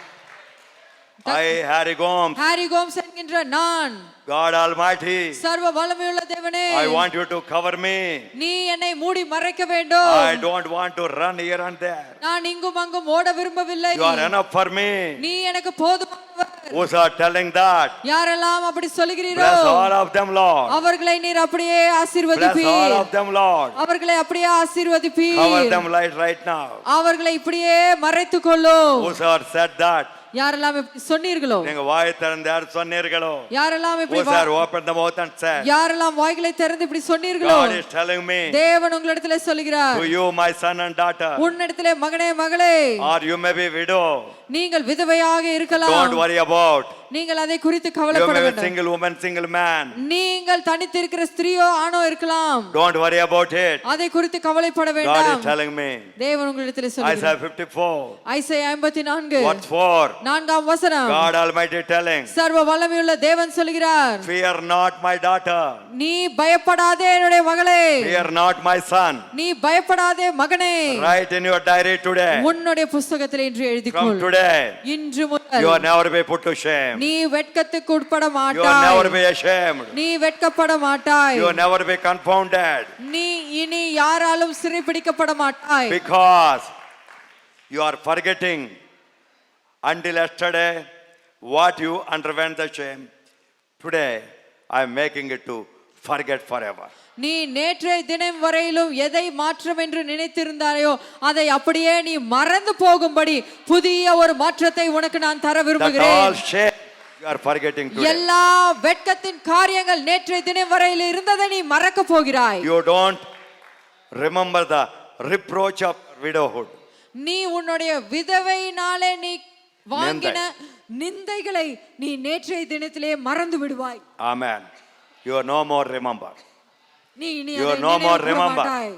[SPEAKER 2] Harry Gomes என்கிற பேசுகின்ற நான்
[SPEAKER 1] God Almighty,
[SPEAKER 2] சர்வ வல்லமையுள்ள தேவனே
[SPEAKER 1] I want you to cover me.
[SPEAKER 2] நீ என்னை மூடி மறைக்க வேண்டும்.
[SPEAKER 1] I don't want to run here and there.
[SPEAKER 2] நான் இங்கும் அங்கும் ஓட விரும்பவில்லை.
[SPEAKER 1] You are enough for me.
[SPEAKER 2] நீ எனக்கு போதுமானவர்.
[SPEAKER 1] Who's are telling that?
[SPEAKER 2] யாரெல்லாம் அப்படி சொல்கிறீரோ
[SPEAKER 1] Bless all of them, Lord.
[SPEAKER 2] அவர்களை நீர் அப்படியே
[SPEAKER 1] Bless
[SPEAKER 2] ஆசீர்வதிப்பீர்.
[SPEAKER 1] all of them, Lord.
[SPEAKER 2] அவர்களை அப்படியே
[SPEAKER 1] Cover
[SPEAKER 2] ஆசீர்வதிப்பீர்.
[SPEAKER 1] them right now.
[SPEAKER 2] அவர்களை இப்படியே மறைத்துக் கொள்ளும்.
[SPEAKER 1] Who's are said that?
[SPEAKER 2] யாரெல்லாம் இப்படி சொன்னீர்களோ
[SPEAKER 1] நீங்க வாய் திறந்து யார் சொன்னீர்களோ?
[SPEAKER 2] யாரெல்லாம் இப்படி
[SPEAKER 1] Who's are opened the mouth and said?
[SPEAKER 2] யாரெல்லாம் வாய்களை திறந்து இப்படி சொன்னீர்களோ
[SPEAKER 1] God is telling me,
[SPEAKER 2] தேவன் உங்களிடத்திலே சொல்கிறார்,
[SPEAKER 1] to you, my son and daughter,
[SPEAKER 2] உன்னிடத்திலே மகனே மகளே,
[SPEAKER 1] or you may be widow.
[SPEAKER 2] நீங்கள் விதவையாக இருக்கலாம்.
[SPEAKER 1] Don't worry about.
[SPEAKER 2] நீங்கள் அதை குறித்து
[SPEAKER 1] You
[SPEAKER 2] கவலைப்பட
[SPEAKER 1] may be
[SPEAKER 2] வேண்டாம்.
[SPEAKER 1] single woman, single man.
[SPEAKER 2] நீங்கள் தனித்திருக்கிற ஸ்திரீயோ ஆணோ இருக்கலாம்.
[SPEAKER 1] Don't worry about it.
[SPEAKER 2] அதை குறித்து கவலைப்பட
[SPEAKER 1] God
[SPEAKER 2] வேண்டாம்.
[SPEAKER 1] is telling me.
[SPEAKER 2] தேவன் உங்களிடத்திலே
[SPEAKER 1] Isaiah
[SPEAKER 2] சொல்கிறார்.
[SPEAKER 1] 54.
[SPEAKER 2] Isaiah 54
[SPEAKER 1] What's for?
[SPEAKER 2] 4ஆம் வசனம்.
[SPEAKER 1] God Almighty telling.
[SPEAKER 2] சர்வ வல்லமையுள்ள தேவன் சொல்கிறார்,
[SPEAKER 1] Fear not, my daughter.
[SPEAKER 2] நீ பயப்படாதே என்னுடைய மகளே,
[SPEAKER 1] Fear not, my son.
[SPEAKER 2] நீ பயப்படாதே மகனே.
[SPEAKER 1] Write in your diary today.
[SPEAKER 2] உன்னுடைய புத்தகத்திலே இன்று
[SPEAKER 1] From
[SPEAKER 2] எழுதிக்கொள்.
[SPEAKER 1] today,
[SPEAKER 2] இன்று
[SPEAKER 1] you
[SPEAKER 2] முதல்
[SPEAKER 1] will never be put to shame.
[SPEAKER 2] நீ வெட்கத்துக்கு உட்பட
[SPEAKER 1] You will
[SPEAKER 2] மாட்டாய்.
[SPEAKER 1] never be ashamed.
[SPEAKER 2] நீ வெட்கப்பட மாட்டாய்.
[SPEAKER 1] You will never be confounded.
[SPEAKER 2] நீ இனி யாராலும் சிறைபிடிக்கப்பட மாட்டாய்.
[SPEAKER 1] Because you are forgetting until yesterday what you underwent the shame. Today, I am making it to forget forever.
[SPEAKER 2] நீ நேற்றைய தினம் வரையிலும் எதை மாற்றம் என்று நினைத்திருந்தாயோ அதை அப்படியே நீ மறந்து போகும்படி புதிய ஒரு மாற்றத்தை உனக்கு நான் தர
[SPEAKER 1] That all
[SPEAKER 2] விரும்புகிறேன்.
[SPEAKER 1] shame you are forgetting today.
[SPEAKER 2] எல்லா வெட்கத்தின் காரியங்கள் நேற்றைய தினம் வரையில் இருந்ததை நீ மறக்க போகிறாய்.
[SPEAKER 1] You don't remember the reproach of widowhood.
[SPEAKER 2] நீ உன்னுடைய விதவையினாலே நீ வாங்கின நிந்தைகளை நீ நேற்றைய தினத்திலே மறந்து விடுவாய்.
[SPEAKER 1] Amen. You are no more remember.
[SPEAKER 2] நீ இனி
[SPEAKER 1] You
[SPEAKER 2] அதை
[SPEAKER 1] are no more
[SPEAKER 2] நினைவு கூற
[SPEAKER 1] remember.
[SPEAKER 2] மாட்டாய்.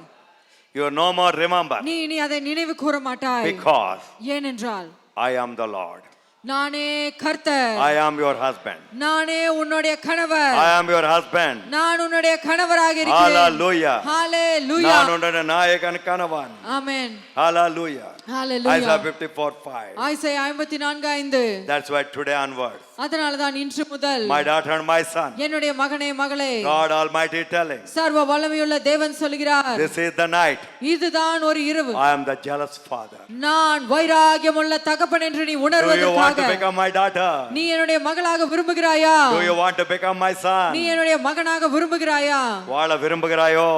[SPEAKER 1] You are no more remember.
[SPEAKER 2] நீ இனி அதை நினைவு கூற மாட்டாய்.
[SPEAKER 1] Because
[SPEAKER 2] ஏனென்றால்
[SPEAKER 1] I am the Lord.
[SPEAKER 2] நானே கர்த்தர்.
[SPEAKER 1] I am your husband.
[SPEAKER 2] நானே உன்னுடைய கணவர்.
[SPEAKER 1] I am your husband.
[SPEAKER 2] நான் உன்னுடைய கணவராக இருக்கிறேன்.
[SPEAKER 1] Hallelujah.
[SPEAKER 2] Hallelujah.
[SPEAKER 1] நான் உன்னுடைய நாயகன் கணவன்.
[SPEAKER 2] Amen.
[SPEAKER 1] Hallelujah.
[SPEAKER 2] Hallelujah.
[SPEAKER 1] Isaiah 54:5.
[SPEAKER 2] Isaiah 54:5.
[SPEAKER 1] That's why today onwards,
[SPEAKER 2] அதனால தான் இன்று முதல்
[SPEAKER 1] my daughter and my son,
[SPEAKER 2] என்னுடைய மகனே மகளே,
[SPEAKER 1] God Almighty telling,
[SPEAKER 2] சர்வ வல்லமையுள்ள தேவன் சொல்கிறார்,
[SPEAKER 1] this is the night.
[SPEAKER 2] இதுதான் ஒரு இரவு.
[SPEAKER 1] I am the jealous father.
[SPEAKER 2] நான் வைராகியமுள்ள தகப்பன் என்று நீ
[SPEAKER 1] Do you want
[SPEAKER 2] உணர்வதற்காக
[SPEAKER 1] to become my daughter?
[SPEAKER 2] நீ என்னுடைய மகளாக விரும்புகிறாயா?
[SPEAKER 1] Do you want to become my
[SPEAKER 2] நீ
[SPEAKER 1] son?
[SPEAKER 2] என்னுடைய மகனாக விரும்புகிறாயா?
[SPEAKER 1] வாழ விரும்புகிறாயோ?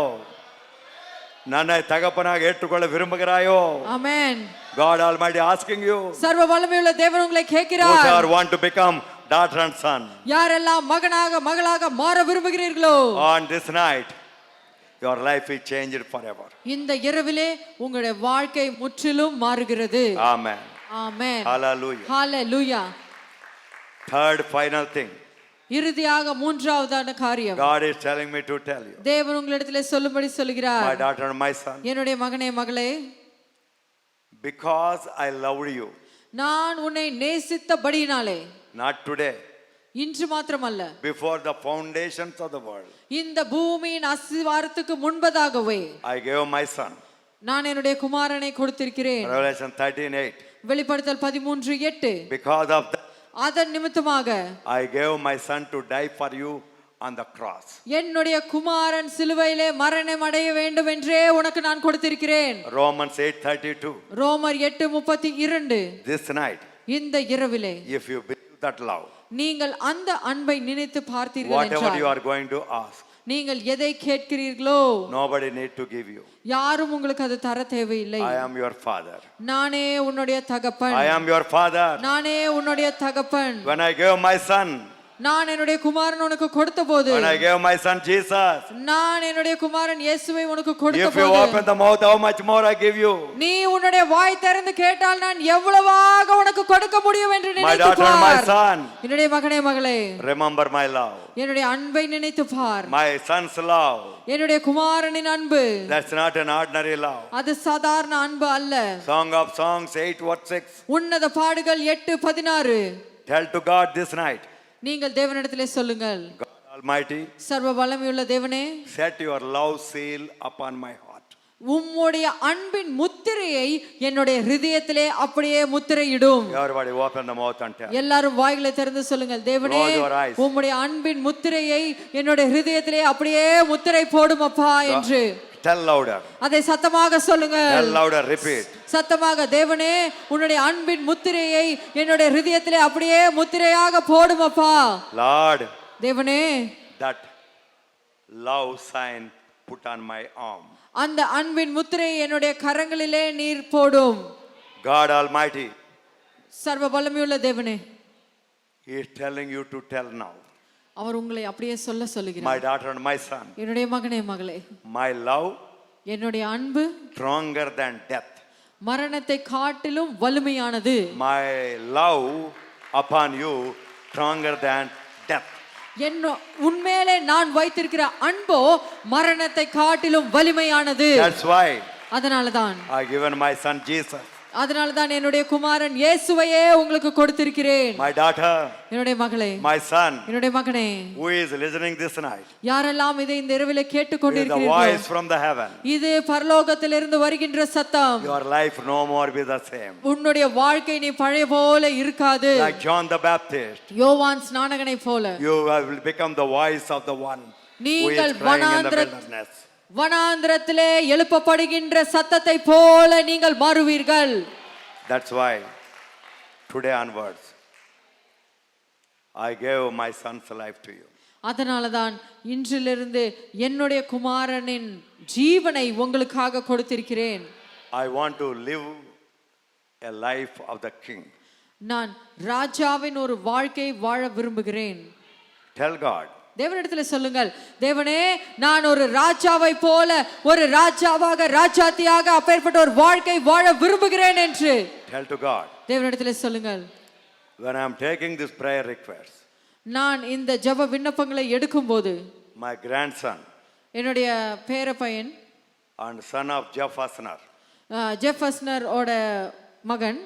[SPEAKER 1] நன்னை தகப்பனாக ஏற்றுக்கொள்ள விரும்புகிறாயோ?
[SPEAKER 2] Amen.
[SPEAKER 1] God Almighty asking you,
[SPEAKER 2] சர்வ வல்லமையுள்ள தேவன் உங்களை
[SPEAKER 1] who
[SPEAKER 2] கேட்கிறார்.
[SPEAKER 1] are want to become daughter and son?
[SPEAKER 2] யாரெல்லாம் மகனாக மகளாக மாற விரும்புகிறீர்களோ
[SPEAKER 1] On this night, your life is changed forever.
[SPEAKER 2] இந்த இரவிலே உங்களுடைய வாழ்க்கை முற்றிலும் மாறுகிறது.
[SPEAKER 1] Amen.
[SPEAKER 2] Amen.
[SPEAKER 1] Hallelujah.
[SPEAKER 2] Hallelujah.
[SPEAKER 1] Third final thing,
[SPEAKER 2] இறுதியாக மூன்றாவதான காரியம்
[SPEAKER 1] God is telling me to tell you,
[SPEAKER 2] தேவன் உங்களிடத்திலே சொல்லும்படி
[SPEAKER 1] my
[SPEAKER 2] சொல்கிறார்,
[SPEAKER 1] daughter and my son,
[SPEAKER 2] என்னுடைய மகனே மகளே,
[SPEAKER 1] because I loved you,
[SPEAKER 2] நான் உன்னை நேசித்தபடியினாலே,
[SPEAKER 1] not today,
[SPEAKER 2] இன்று மாத்திரமல்ல,
[SPEAKER 1] before the foundations of the world,
[SPEAKER 2] இந்த பூமியின் அஸ்திவாரத்துக்கு முன்பதாகவே
[SPEAKER 1] I gave my son.
[SPEAKER 2] நான் என்னுடைய குமாரனை கொடுத்திருக்கிறேன்.
[SPEAKER 1] Revelation 13:8.
[SPEAKER 2] வெளிப்படுத்தல் 13:8.
[SPEAKER 1] Because of that,
[SPEAKER 2] அதன் நிமித்தமாக
[SPEAKER 1] I gave my son to die for you on the cross.
[SPEAKER 2] என்னுடைய குமாரன் சிலுவையிலே மரணம் அடைய வேண்டும் என்றே உனக்கு நான் கொடுத்திருக்கிறேன்.
[SPEAKER 1] Romans 8:32.
[SPEAKER 2] ரோமர் 8:32.
[SPEAKER 1] This night,
[SPEAKER 2] இந்த இரவிலே
[SPEAKER 1] if you believe that love,
[SPEAKER 2] நீங்கள் அந்த அன்பை நினைத்து பார்த்தீர்கள்
[SPEAKER 1] whatever you
[SPEAKER 2] என்றால்,
[SPEAKER 1] are going to ask,
[SPEAKER 2] நீங்கள் எதை கேட்கிறீர்களோ
[SPEAKER 1] nobody need to give you.
[SPEAKER 2] யாரும் உங்களுக்கு அது தர தேவையில்லை.
[SPEAKER 1] I am your father.
[SPEAKER 2] நானே உன்னுடைய தகப்பன்.
[SPEAKER 1] I am your father.
[SPEAKER 2] நானே உன்னுடைய தகப்பன்.
[SPEAKER 1] When I gave my son,
[SPEAKER 2] நான் என்னுடைய குமாரன் உனக்கு கொடுத்த போது,
[SPEAKER 1] when I gave my son Jesus,
[SPEAKER 2] நான் என்னுடைய குமாரன் இயேசுவை உனக்கு கொடுத்த
[SPEAKER 1] if you
[SPEAKER 2] போது,
[SPEAKER 1] open the mouth, how much more I give you?
[SPEAKER 2] நீ உன்னுடைய வாய் திறந்து கேட்டால் நான் எவ்வளவாக உனக்கு கொடுக்க முடியும் என்று
[SPEAKER 1] My
[SPEAKER 2] நினைத்து
[SPEAKER 1] daughter and my
[SPEAKER 2] bar.
[SPEAKER 1] son,
[SPEAKER 2] என்னுடைய மகனே மகளே,
[SPEAKER 1] remember my love.
[SPEAKER 2] என்னுடைய அன்பை நினைத்து பார்.
[SPEAKER 1] My son's love,
[SPEAKER 2] என்னுடைய குமாரனின் அன்பு
[SPEAKER 1] that's not an ordinary love.
[SPEAKER 2] அது சாதாரண அன்பு அல்ல.
[SPEAKER 1] Song of Songs 8:6.
[SPEAKER 2] உன்னத பாடுகள் 8:16.
[SPEAKER 1] Tell to God this night,
[SPEAKER 2] நீங்கள் தேவனிடத்திலே சொல்லுங்கள்,
[SPEAKER 1] God Almighty,
[SPEAKER 2] சர்வ வல்லமையுள்ள தேவனே,
[SPEAKER 1] set your love seal upon my heart.
[SPEAKER 2] உம்முடைய அன்பின் முத்திரையை என்னுடைய ஹிருதயத்திலே அப்படியே முத்திரையிடும்.
[SPEAKER 1] Everybody open the mouth and tell.
[SPEAKER 2] எல்லாரும் வாய்களை திறந்து சொல்லுங்கள், தேவனே
[SPEAKER 1] Close your eyes.
[SPEAKER 2] உம்முடைய அன்பின் முத்திரையை என்னுடைய ஹிருதயத்திலே அப்படியே முத்திரை போடும் அப்பா என்று.
[SPEAKER 1] Tell louder.
[SPEAKER 2] அதை சத்தமாக சொல்லுங்கள்.
[SPEAKER 1] Tell louder. Repeat.
[SPEAKER 2] சத்தமாக, தேவனே உன்னுடைய அன்பின் முத்திரையை என்னுடைய ஹிருதயத்திலே அப்படியே முத்திரையாக போடும் அப்பா.
[SPEAKER 1] Lord,
[SPEAKER 2] தேவனே
[SPEAKER 1] that love sign put on my arm.
[SPEAKER 2] அந்த அன்பின் முத்திரையை என்னுடைய கரங்களிலே நீர் போடும்.
[SPEAKER 1] God Almighty,
[SPEAKER 2] சர்வ வல்லமையுள்ள தேவனே,
[SPEAKER 1] He is telling you to tell now.
[SPEAKER 2] அவர் உங்களை அப்படியே சொல்ல சொல்லுகிறார்.
[SPEAKER 1] My daughter and my son,
[SPEAKER 2] என்னுடைய மகனே மகளே,
[SPEAKER 1] my love
[SPEAKER 2] என்னுடைய அன்பு
[SPEAKER 1] stronger than death.
[SPEAKER 2] மரணத்தை காட்டிலும் வலிமையானது.
[SPEAKER 1] My love upon you stronger than death.
[SPEAKER 2] உன்மேலே நான் வைத்திருக்கிற அன்போ மரணத்தை காட்டிலும் வலிமையானது.
[SPEAKER 1] That's why
[SPEAKER 2] அதனாலதான்
[SPEAKER 1] I given my son Jesus.
[SPEAKER 2] அதனாலதான் என்னுடைய குமாரன் இயேசுவையே உங்களுக்கு கொடுத்திருக்கிறேன்.
[SPEAKER 1] My daughter,
[SPEAKER 2] என்னுடைய மகளே,
[SPEAKER 1] my son,
[SPEAKER 2] என்னுடைய மகனே,
[SPEAKER 1] who is listening this night,
[SPEAKER 2] யாரெல்லாம் இதை இந்த இரவிலே
[SPEAKER 1] is
[SPEAKER 2] கேட்டுக்கொண்டிருக்கிறீர்களோ,
[SPEAKER 1] the voice from the heaven.
[SPEAKER 2] இது பரலோகத்திலிருந்து வருகின்ற சத்தம்.
[SPEAKER 1] Your life no more be the same.
[SPEAKER 2] உன்னுடைய வாழ்க்கை நீ பழைய போல இருக்காது.
[SPEAKER 1] Like John the Baptist,
[SPEAKER 2] யோவான் ஸ்நானகனை போல
[SPEAKER 1] you will become the voice of the one who is
[SPEAKER 2] நீங்கள்
[SPEAKER 1] crying in the wilderness.
[SPEAKER 2] வனாந்திரத்திலே எழுப்பப்படுகின்ற சத்தத்தை போல நீங்கள் மாறுவீர்கள்.
[SPEAKER 1] That's why today onwards I gave my son's life to you.
[SPEAKER 2] அதனாலதான் இன்றிலிருந்து என்னுடைய குமாரனின் ஜீவனை உங்களுக்காக கொடுத்திருக்கிறேன்.
[SPEAKER 1] I want to live a life of the king.
[SPEAKER 2] நான் ராஜாவின் ஒரு வாழ்க்கை வாழ விரும்புகிறேன்.
[SPEAKER 1] Tell God.
[SPEAKER 2] தேவனிடத்தில் சொல்லுங்கள், தேவனே நான் ஒரு ராஜாவை போல ஒரு ராஜாவாக ராஜாத்தியாக அப்பேற்பட்ட ஒரு வாழ்க்கை வாழ விரும்புகிறேன் என்று.
[SPEAKER 1] Tell to God.
[SPEAKER 2] தேவனிடத்தில் சொல்லுங்கள்,
[SPEAKER 1] When I am taking this prayer request,
[SPEAKER 2] நான் இந்த ஜெப விண்ணப்பங்களை எடுக்கும்போது
[SPEAKER 1] my grandson
[SPEAKER 2] என்னுடைய பேரப்பையன்
[SPEAKER 1] and son of Jeff Asner,
[SPEAKER 2] ஜெஃபஸ்னர் ஓட மகன்,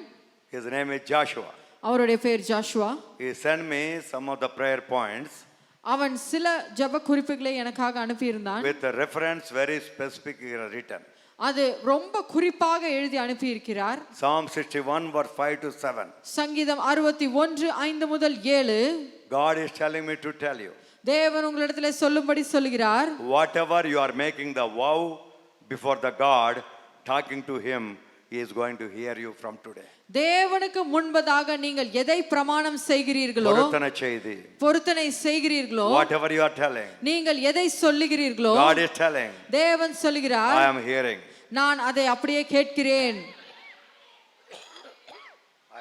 [SPEAKER 1] his name is Joshua.
[SPEAKER 2] அவருடைய பேர் Joshua.
[SPEAKER 1] He sent me some of the prayer points
[SPEAKER 2] அவன் சில ஜெப குறிப்புகளை எனக்காக அனுப்பியிருந்தான்.
[SPEAKER 1] with a reference very specific written.
[SPEAKER 2] அது ரொம்ப குறிப்பாக எழுதி அனுப்பி இருக்கிறார்.
[SPEAKER 1] Psalm 61 verse 5 to 7.
[SPEAKER 2] சங்கீதம் 61 5 முதல் 7.
[SPEAKER 1] God is telling me to tell you.
[SPEAKER 2] தேவன் உங்களிடத்திலே சொல்லும்படி சொல்கிறார்.
[SPEAKER 1] Whatever you are making the vow before the God, talking to him, he is going to hear you from today.
[SPEAKER 2] தேவனுக்கு முன்பதாக நீங்கள் எதை பிரமாணம் செய்கிறீர்களோ, பொருத்தனை செய்கிறீர்களோ,
[SPEAKER 1] whatever you are telling,
[SPEAKER 2] நீங்கள் எதை சொல்லுகிறீர்களோ,
[SPEAKER 1] God is telling,
[SPEAKER 2] தேவன் சொல்கிறார்,
[SPEAKER 1] I am hearing.
[SPEAKER 2] நான் அதை அப்படியே கேட்கிறேன்.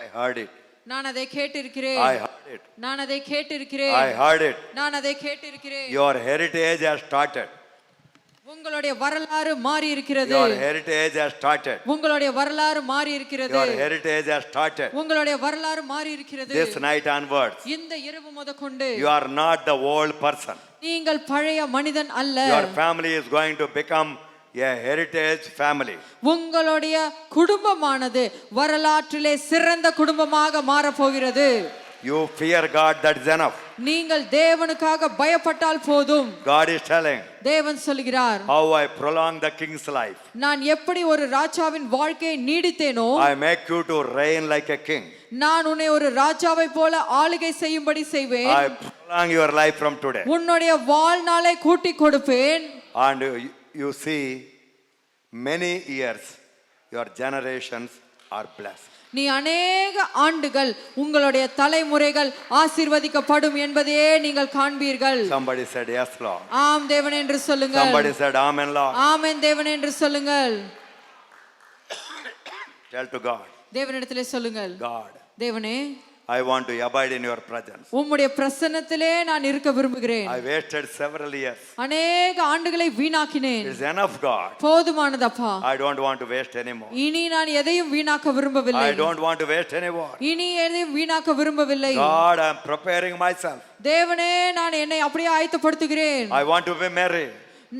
[SPEAKER 1] I heard it.
[SPEAKER 2] நான் அதை கேட்டிருக்கிறேன்.
[SPEAKER 1] I heard it.
[SPEAKER 2] நான் அதை கேட்டிருக்கிறேன்.
[SPEAKER 1] I heard it.
[SPEAKER 2] நான் அதை கேட்டிருக்கிறேன்.
[SPEAKER 1] Your heritage has started.
[SPEAKER 2] உங்களுடைய வரலாறு மாறி இருக்கிறது.
[SPEAKER 1] Your heritage has started.
[SPEAKER 2] உங்களுடைய வரலாறு மாறி இருக்கிறது.
[SPEAKER 1] Your heritage has started.
[SPEAKER 2] உங்களுடைய வரலாறு மாறி இருக்கிறது.
[SPEAKER 1] This night onwards,
[SPEAKER 2] இந்த இரவு முதற்கொண்டு
[SPEAKER 1] you are not the old person.
[SPEAKER 2] நீங்கள் பழைய மனிதன் அல்ல.
[SPEAKER 1] Your family is going to become a heritage family.
[SPEAKER 2] உங்களுடைய குடும்பமானது வரலாற்றிலே சிறந்த குடும்பமாக மாற போகிறது.
[SPEAKER 1] You fear God, that is enough.
[SPEAKER 2] நீங்கள் தேவனுக்காக பயப்பட்டால் போதும்.
[SPEAKER 1] God is telling,
[SPEAKER 2] தேவன் சொல்கிறார்,
[SPEAKER 1] how I prolong the king's life.
[SPEAKER 2] நான் எப்படி ஒரு ராஜாவின் வாழ்க்கையை நீடித்தேனோ,
[SPEAKER 1] I make you to reign like a king.
[SPEAKER 2] நான் உன்னை ஒரு ராஜாவை போல ஆளுகை செய்யும்படி செய்வேன்.
[SPEAKER 1] I prolong your life from today.
[SPEAKER 2] உன்னுடைய வாழ்நாளை கூட்டி கொடுப்பேன்.
[SPEAKER 1] And you see, many years your generations are blessed.
[SPEAKER 2] நீ அநேக ஆண்டுகள் உங்களுடைய தலைமுறைகள் ஆசீர்வதிக்கப்படும் என்பதையே நீங்கள் காண்பீர்கள்.
[SPEAKER 1] Somebody said yes Lord.
[SPEAKER 2] ஆம் தேவனே என்று சொல்லுங்கள்.
[SPEAKER 1] Somebody said amen Lord.
[SPEAKER 2] ஆமென் தேவனே என்று சொல்லுங்கள்.
[SPEAKER 1] Tell to God.
[SPEAKER 2] தேவனிடத்திலே சொல்லுங்கள்,
[SPEAKER 1] God,
[SPEAKER 2] தேவனே
[SPEAKER 1] I want to abide in your presence.
[SPEAKER 2] உம்முடைய பிரசன்னத்திலே நான் இருக்க விரும்புகிறேன்.
[SPEAKER 1] I wasted several years.
[SPEAKER 2] அநேக ஆண்டுகளை வீணாக்கினேன்.
[SPEAKER 1] It is enough God.
[SPEAKER 2] போதுமானதப்பா.
[SPEAKER 1] I don't want to waste anymore.
[SPEAKER 2] இனி நான் எதையும் வீணாக்க விரும்பவில்லை.
[SPEAKER 1] I don't want to waste anymore.
[SPEAKER 2] இனி எதையும் வீணாக்க விரும்பவில்லை.
[SPEAKER 1] God, I am preparing myself.
[SPEAKER 2] தேவனே நான் என்னை அப்படியே ஆயத்தப்படுத்துகிறேன்.
[SPEAKER 1] I want to be merry.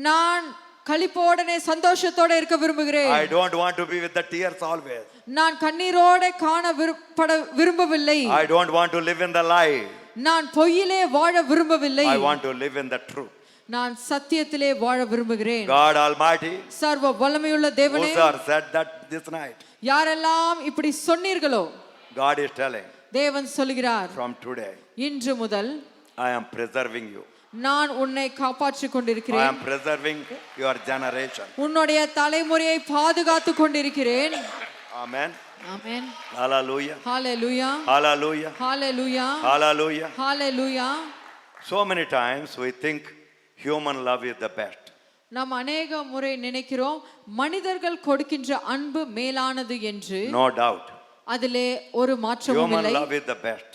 [SPEAKER 2] நான் களிப்போடனே சந்தோஷத்தோட இருக்க விரும்புகிறேன்.
[SPEAKER 1] I don't want to be with the tears always.
[SPEAKER 2] நான் கண்ணீரோட காண விரும்பவில்லை.
[SPEAKER 1] I don't want to live in the lie.
[SPEAKER 2] நான் பொய்யிலே வாழ விரும்பவில்லை.
[SPEAKER 1] I want to live in the truth.
[SPEAKER 2] நான் சத்தியத்திலே வாழ விரும்புகிறேன்.
[SPEAKER 1] God Almighty,
[SPEAKER 2] சர்வ வல்லமையுள்ள தேவனே,
[SPEAKER 1] whosoever said that this night,
[SPEAKER 2] யாரெல்லாம் இப்படி சொன்னீர்களோ,
[SPEAKER 1] God is telling,
[SPEAKER 2] தேவன் சொல்கிறார்,
[SPEAKER 1] from today,
[SPEAKER 2] இன்று முதல்
[SPEAKER 1] I am preserving you.
[SPEAKER 2] நான் உன்னை காப்பாற்றிக்
[SPEAKER 1] I
[SPEAKER 2] கொண்டிருக்கிறேன்.
[SPEAKER 1] am preserving your generation.
[SPEAKER 2] உன்னுடைய தலைமுறையை பாதுகாத்துக் கொண்டிருக்கிறேன்.
[SPEAKER 1] Amen.
[SPEAKER 2] Amen.
[SPEAKER 1] Hallelujah.
[SPEAKER 2] Hallelujah.
[SPEAKER 1] Hallelujah.
[SPEAKER 2] Hallelujah.
[SPEAKER 1] Hallelujah.
[SPEAKER 2] Hallelujah.
[SPEAKER 1] So many times we think human love is the best.
[SPEAKER 2] நாம் அநேக முறை நினைக்கிறோம் மனிதர்கள் கொடுக்கின்ற அன்பு மேலானது என்று.
[SPEAKER 1] No doubt.
[SPEAKER 2] அதிலே ஒரு மாற்றமும்
[SPEAKER 1] Human
[SPEAKER 2] இல்லை.
[SPEAKER 1] love is the best.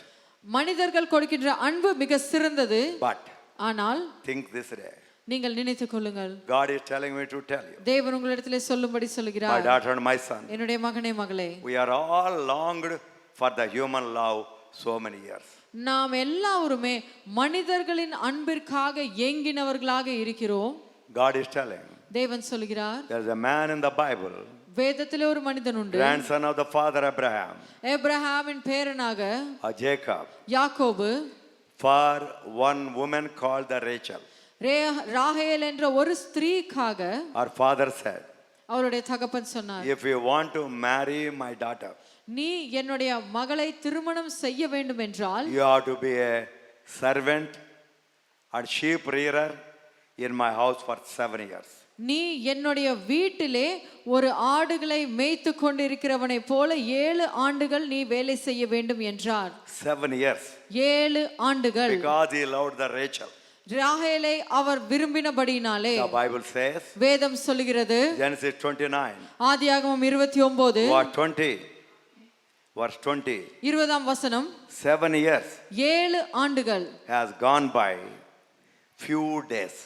[SPEAKER 2] மனிதர்கள் கொடுக்கின்ற அன்பு மிக சிறந்தது.
[SPEAKER 1] But
[SPEAKER 2] ஆனால்
[SPEAKER 1] think this day.
[SPEAKER 2] நீங்கள் நினைத்துக் கொள்ளுங்கள்,
[SPEAKER 1] God is telling me to tell you.
[SPEAKER 2] தேவன் உங்களிடத்திலே சொல்லும்படி
[SPEAKER 1] My
[SPEAKER 2] சொல்கிறார்,
[SPEAKER 1] daughter and my son,
[SPEAKER 2] என்னுடைய மகனே மகளே,
[SPEAKER 1] we are all longed for the human love so many years.
[SPEAKER 2] நாம் எல்லாருமே மனிதர்களின் அன்பிற்காக ஏங்கினவர்களாக இருக்கிறோம்.
[SPEAKER 1] God is telling,
[SPEAKER 2] தேவன் சொல்கிறார்,
[SPEAKER 1] there is a man in the Bible,
[SPEAKER 2] வேதத்திலே ஒரு மனிதன் உண்டு,
[SPEAKER 1] grandson of the father Abraham,
[SPEAKER 2] ஆபிரகாமின் பேரனாக
[SPEAKER 1] Jacob,
[SPEAKER 2] யாக்கோபு,
[SPEAKER 1] for one woman called the Rachel.
[SPEAKER 2] ராகேல் என்ற ஒரு ஸ்திரீக்காக
[SPEAKER 1] Our father said,
[SPEAKER 2] அவருடைய தகப்பன் சொன்னார்,
[SPEAKER 1] if you want to marry my daughter,
[SPEAKER 2] நீ என்னுடைய மகளை திருமணம் செய்ய வேண்டும் என்றால்
[SPEAKER 1] you have to be a servant and sheep rearer in my house for 7 years.
[SPEAKER 2] நீ என்னுடைய வீட்டிலே ஒரு ஆடுகளை மேய்த்து கொண்டிருக்கிறவனை போல 7 ஆண்டுகள் நீ வேலை செய்ய வேண்டும் என்றார்.
[SPEAKER 1] 7 years.
[SPEAKER 2] 7 ஆண்டுகள்.
[SPEAKER 1] Because he loved the Rachel.
[SPEAKER 2] ராகேலை our விரும்பினபடினாலே.
[SPEAKER 1] The Bible says,
[SPEAKER 2] வேதம் சொல்கிறது,
[SPEAKER 1] Genesis 29,
[SPEAKER 2] ஆதியாகமம் 29
[SPEAKER 1] verse 20,
[SPEAKER 2] 20ஆம் வசனம்,
[SPEAKER 1] 7 years
[SPEAKER 2] 7 ஆண்டுகள்
[SPEAKER 1] has gone by, few days.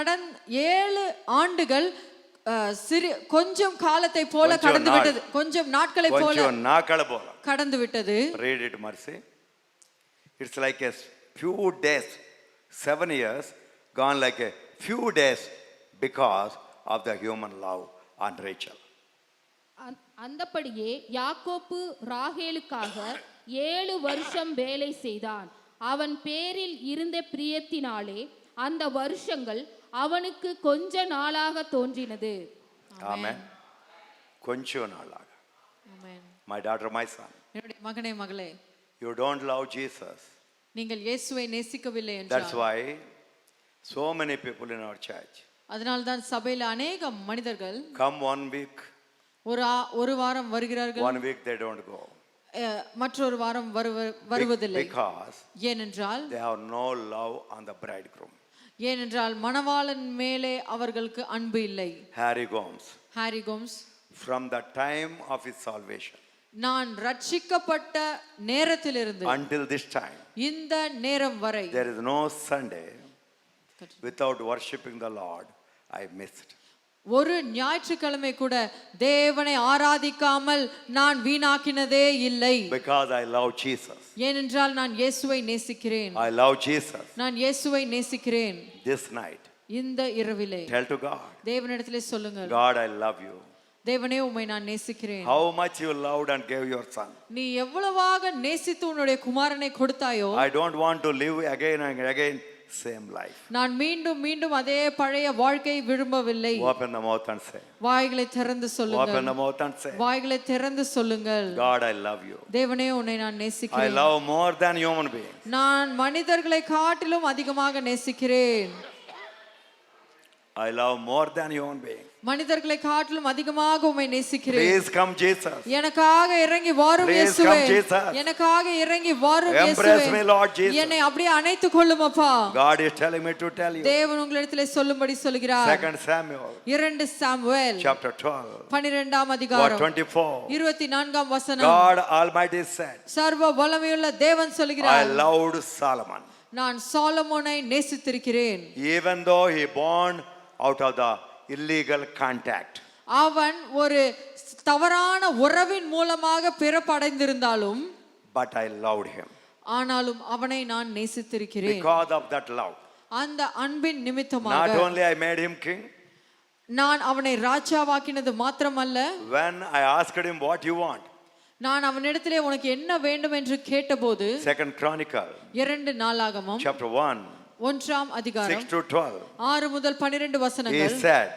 [SPEAKER 2] 7 ஆண்டுகள் கொஞ்சம் காலத்தை போல கடந்து விட்டது, கொஞ்சம் நாட்களை போல கடந்து விட்டது.
[SPEAKER 1] Read it, Mercy. It's like a few days. 7 years gone like a few days because of the human love on Rachel.
[SPEAKER 3] அந்தபடியே யாக்கோப்பு ராகேலுக்காக 7 வருஷம் வேலை செய்தான். அவன் பேரில் இருந்த பிரியத்தினாலே அந்த வருஷங்கள் அவனுக்கு கொஞ்ச நாளாக தோன்றினது.
[SPEAKER 1] ஆமென். கொஞ்ச நாளாக.
[SPEAKER 2] ஆமென்.
[SPEAKER 1] My daughter, my son,
[SPEAKER 2] என்னுடைய மகனே மகளே,
[SPEAKER 1] you don't love Jesus.
[SPEAKER 2] நீங்கள் இயேசுவை நேசிக்கவில்லை என்றால்,
[SPEAKER 1] That's why so many people in our church,
[SPEAKER 2] அதனால் தான் சபையில் अनेक மனிதர்கள்
[SPEAKER 1] come 1 week,
[SPEAKER 2] ஒரு வாரம் வருகிறார்கள்,
[SPEAKER 1] 1 week they don't go.
[SPEAKER 2] மற்றொரு வாரம் வருவதில்லை.
[SPEAKER 1] Because
[SPEAKER 2] ஏனென்றால்
[SPEAKER 1] they have no love on the bridegroom.
[SPEAKER 2] ஏனென்றால் மணவாளன் மேலே அவர்களுக்கு அன்பு இல்லை.
[SPEAKER 1] Harry Gomes,
[SPEAKER 2] from
[SPEAKER 1] the time of his salvation,
[SPEAKER 2] நான் ரட்சிக்கப்பட்ட நேரத்திலிருந்து
[SPEAKER 1] until this time,
[SPEAKER 2] இந்த நேரம் வரை,
[SPEAKER 1] there is no Sunday without worshiping the Lord I missed.
[SPEAKER 2] ஒரு ஞாயிற்றுக்கிழமை கூட தேவனை ஆராதிக்காமல் நான் வீணாக்கினதே இல்லை.
[SPEAKER 1] Because I love Jesus.
[SPEAKER 2] ஏனென்றால் நான் இயேசுவை நேசிக்கிறேன்.
[SPEAKER 1] I love Jesus.
[SPEAKER 2] நான் இயேசுவை நேசிக்கிறேன்.
[SPEAKER 1] This night,
[SPEAKER 2] இந்த இரவிலே
[SPEAKER 1] tell to God,
[SPEAKER 2] தேவனிடத்திலே சொல்லுங்கள்,
[SPEAKER 1] God, I love you.
[SPEAKER 2] தேவனே உம்மை நான் நேசிக்கிறேன்.
[SPEAKER 1] How much you loved and gave your son.
[SPEAKER 2] நீ எவ்வளவாக நேசித்து உன்னுடைய குமாரனை கொடுத்தாயோ,
[SPEAKER 1] I don't want to live again and again same life.
[SPEAKER 2] நான் மீண்டும் மீண்டும் அதே பழைய வாழ்க்கையை விரும்பவில்லை.
[SPEAKER 1] Open the mouth and say.
[SPEAKER 2] வாய்களை திறந்து சொல்லுங்கள்.
[SPEAKER 1] Open the mouth and say.
[SPEAKER 2] வாய்களை திறந்து சொல்லுங்கள்.
[SPEAKER 1] God, I love you.
[SPEAKER 2] தேவனே உன்னை நான்
[SPEAKER 1] I
[SPEAKER 2] நேசிக்கிறேன்.
[SPEAKER 1] love more than human beings.
[SPEAKER 2] நான் மனிதர்களை காட்டிலும் அதிகமாக நேசிக்கிறேன்.
[SPEAKER 1] I love more than human beings.
[SPEAKER 2] மனிதர்களை காட்டிலும் அதிகமாக உம்மை நேசிக்கிறேன்.
[SPEAKER 1] Please come Jesus.
[SPEAKER 2] எனக்காக இறங்கி வாரும் இயேசுவே. எனக்காக இறங்கி வாரும் இயேசுவே.
[SPEAKER 1] Embrace me Lord Jesus.
[SPEAKER 2] என்னை அப்படியே அணைத்துக் கொள்ளும் அப்பா.
[SPEAKER 1] God is telling me to tell you.
[SPEAKER 2] தேவன் உங்களிடத்திலே சொல்லும்படி சொல்கிறார்.
[SPEAKER 1] 2 Samuel.
[SPEAKER 2] 2 Samuel
[SPEAKER 1] chapter 12.
[SPEAKER 2] 12ஆம் அதிகாரம்.
[SPEAKER 1] 24.
[SPEAKER 2] 24ஆம் வசனம்.
[SPEAKER 1] God Almighty said.
[SPEAKER 2] சர்வ வல்லமையுள்ள தேவன் சொல்கிறார்.
[SPEAKER 1] I loved Solomon.
[SPEAKER 2] நான் சாலமோனை நேசித்திருக்கிறேன்.
[SPEAKER 1] Even though he born out of the illegal contact.
[SPEAKER 2] அவன் ஒரு தவறான உறவின் மூலமாக பிறப்படைந்திருந்தாலும்,
[SPEAKER 1] but I loved him.
[SPEAKER 2] ஆனாலும் அவனை நான் நேசித்திருக்கிறேன்.
[SPEAKER 1] Because of that love.
[SPEAKER 2] அந்த அன்பின் நிமித்தமாக
[SPEAKER 1] Not only I made him king.
[SPEAKER 2] நான் அவனை ராஜாவாக்கினது மாத்திரமல்ல,
[SPEAKER 1] when I asked him what you want,
[SPEAKER 2] நான் அவனிடத்திலே உனக்கு என்ன வேண்டும் என்று கேட்டபோது,
[SPEAKER 1] 2 Chronicle
[SPEAKER 2] நாளாகமம்
[SPEAKER 1] chapter 1
[SPEAKER 2] 1ஆம் அதிகாரம்
[SPEAKER 1] 6 to 12.
[SPEAKER 2] 6 முதல் 12
[SPEAKER 1] He
[SPEAKER 2] வசனங்கள்.
[SPEAKER 1] said,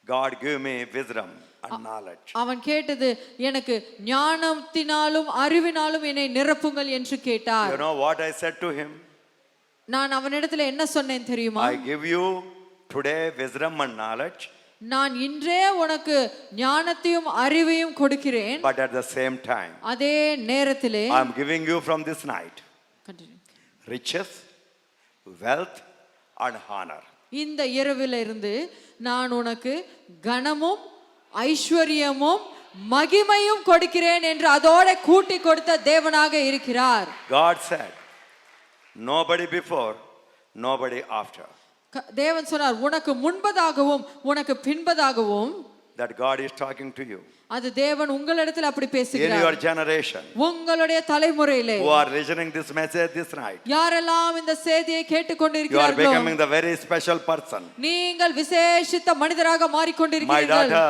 [SPEAKER 1] God give me wisdom and knowledge.
[SPEAKER 2] அவன் கேட்டது, எனக்கு ஞானத்தினாலும் அறிவினாலும் என்னை நிரப்புங்கள் என்று கேட்டார்.
[SPEAKER 1] You know what I said to him?
[SPEAKER 2] நான் அவனிடத்தில் என்ன சொன்னேன் தெரியுமா?
[SPEAKER 1] I give you today wisdom and knowledge.
[SPEAKER 2] நான் இன்றே உனக்கு ஞானத்தையும் அறிவையும் கொடுக்கிறேன்.
[SPEAKER 1] But at the same time,
[SPEAKER 2] அதே நேரத்திலே
[SPEAKER 1] I am giving you from this night riches, wealth and honor.
[SPEAKER 2] இந்த இரவிலிருந்து நான் உனக்கு கனமும் ஐஸ்வர்யமும் மகிமையும் கொடுக்கிறேன் என்று அதோட கூட்டி கொடுத்த தேவனாக இருக்கிறார்.
[SPEAKER 1] God said, nobody before, nobody after.
[SPEAKER 2] தேவன் சொன்னார், உனக்கு முன்பதாகவும் உனக்கு பின்பதாகவும்.
[SPEAKER 1] That God is talking to you.
[SPEAKER 2] அது தேவன் உங்களிடத்தில் அப்படி
[SPEAKER 1] In
[SPEAKER 2] பேசுகிறார்.
[SPEAKER 1] your generation,
[SPEAKER 2] உங்களுடைய தலைமுறையிலே
[SPEAKER 1] who are listening this message this night,
[SPEAKER 2] யாரெல்லாம் இந்த செய்தியை
[SPEAKER 1] you are
[SPEAKER 2] கேட்டுக்கொண்டிருக்கிறார்களோ,
[SPEAKER 1] becoming the very special person.
[SPEAKER 2] நீங்கள் விசேஷித்த மனிதராக
[SPEAKER 1] My
[SPEAKER 2] மாறிக்கொண்டிருக்கிறீர்கள்.
[SPEAKER 1] daughter,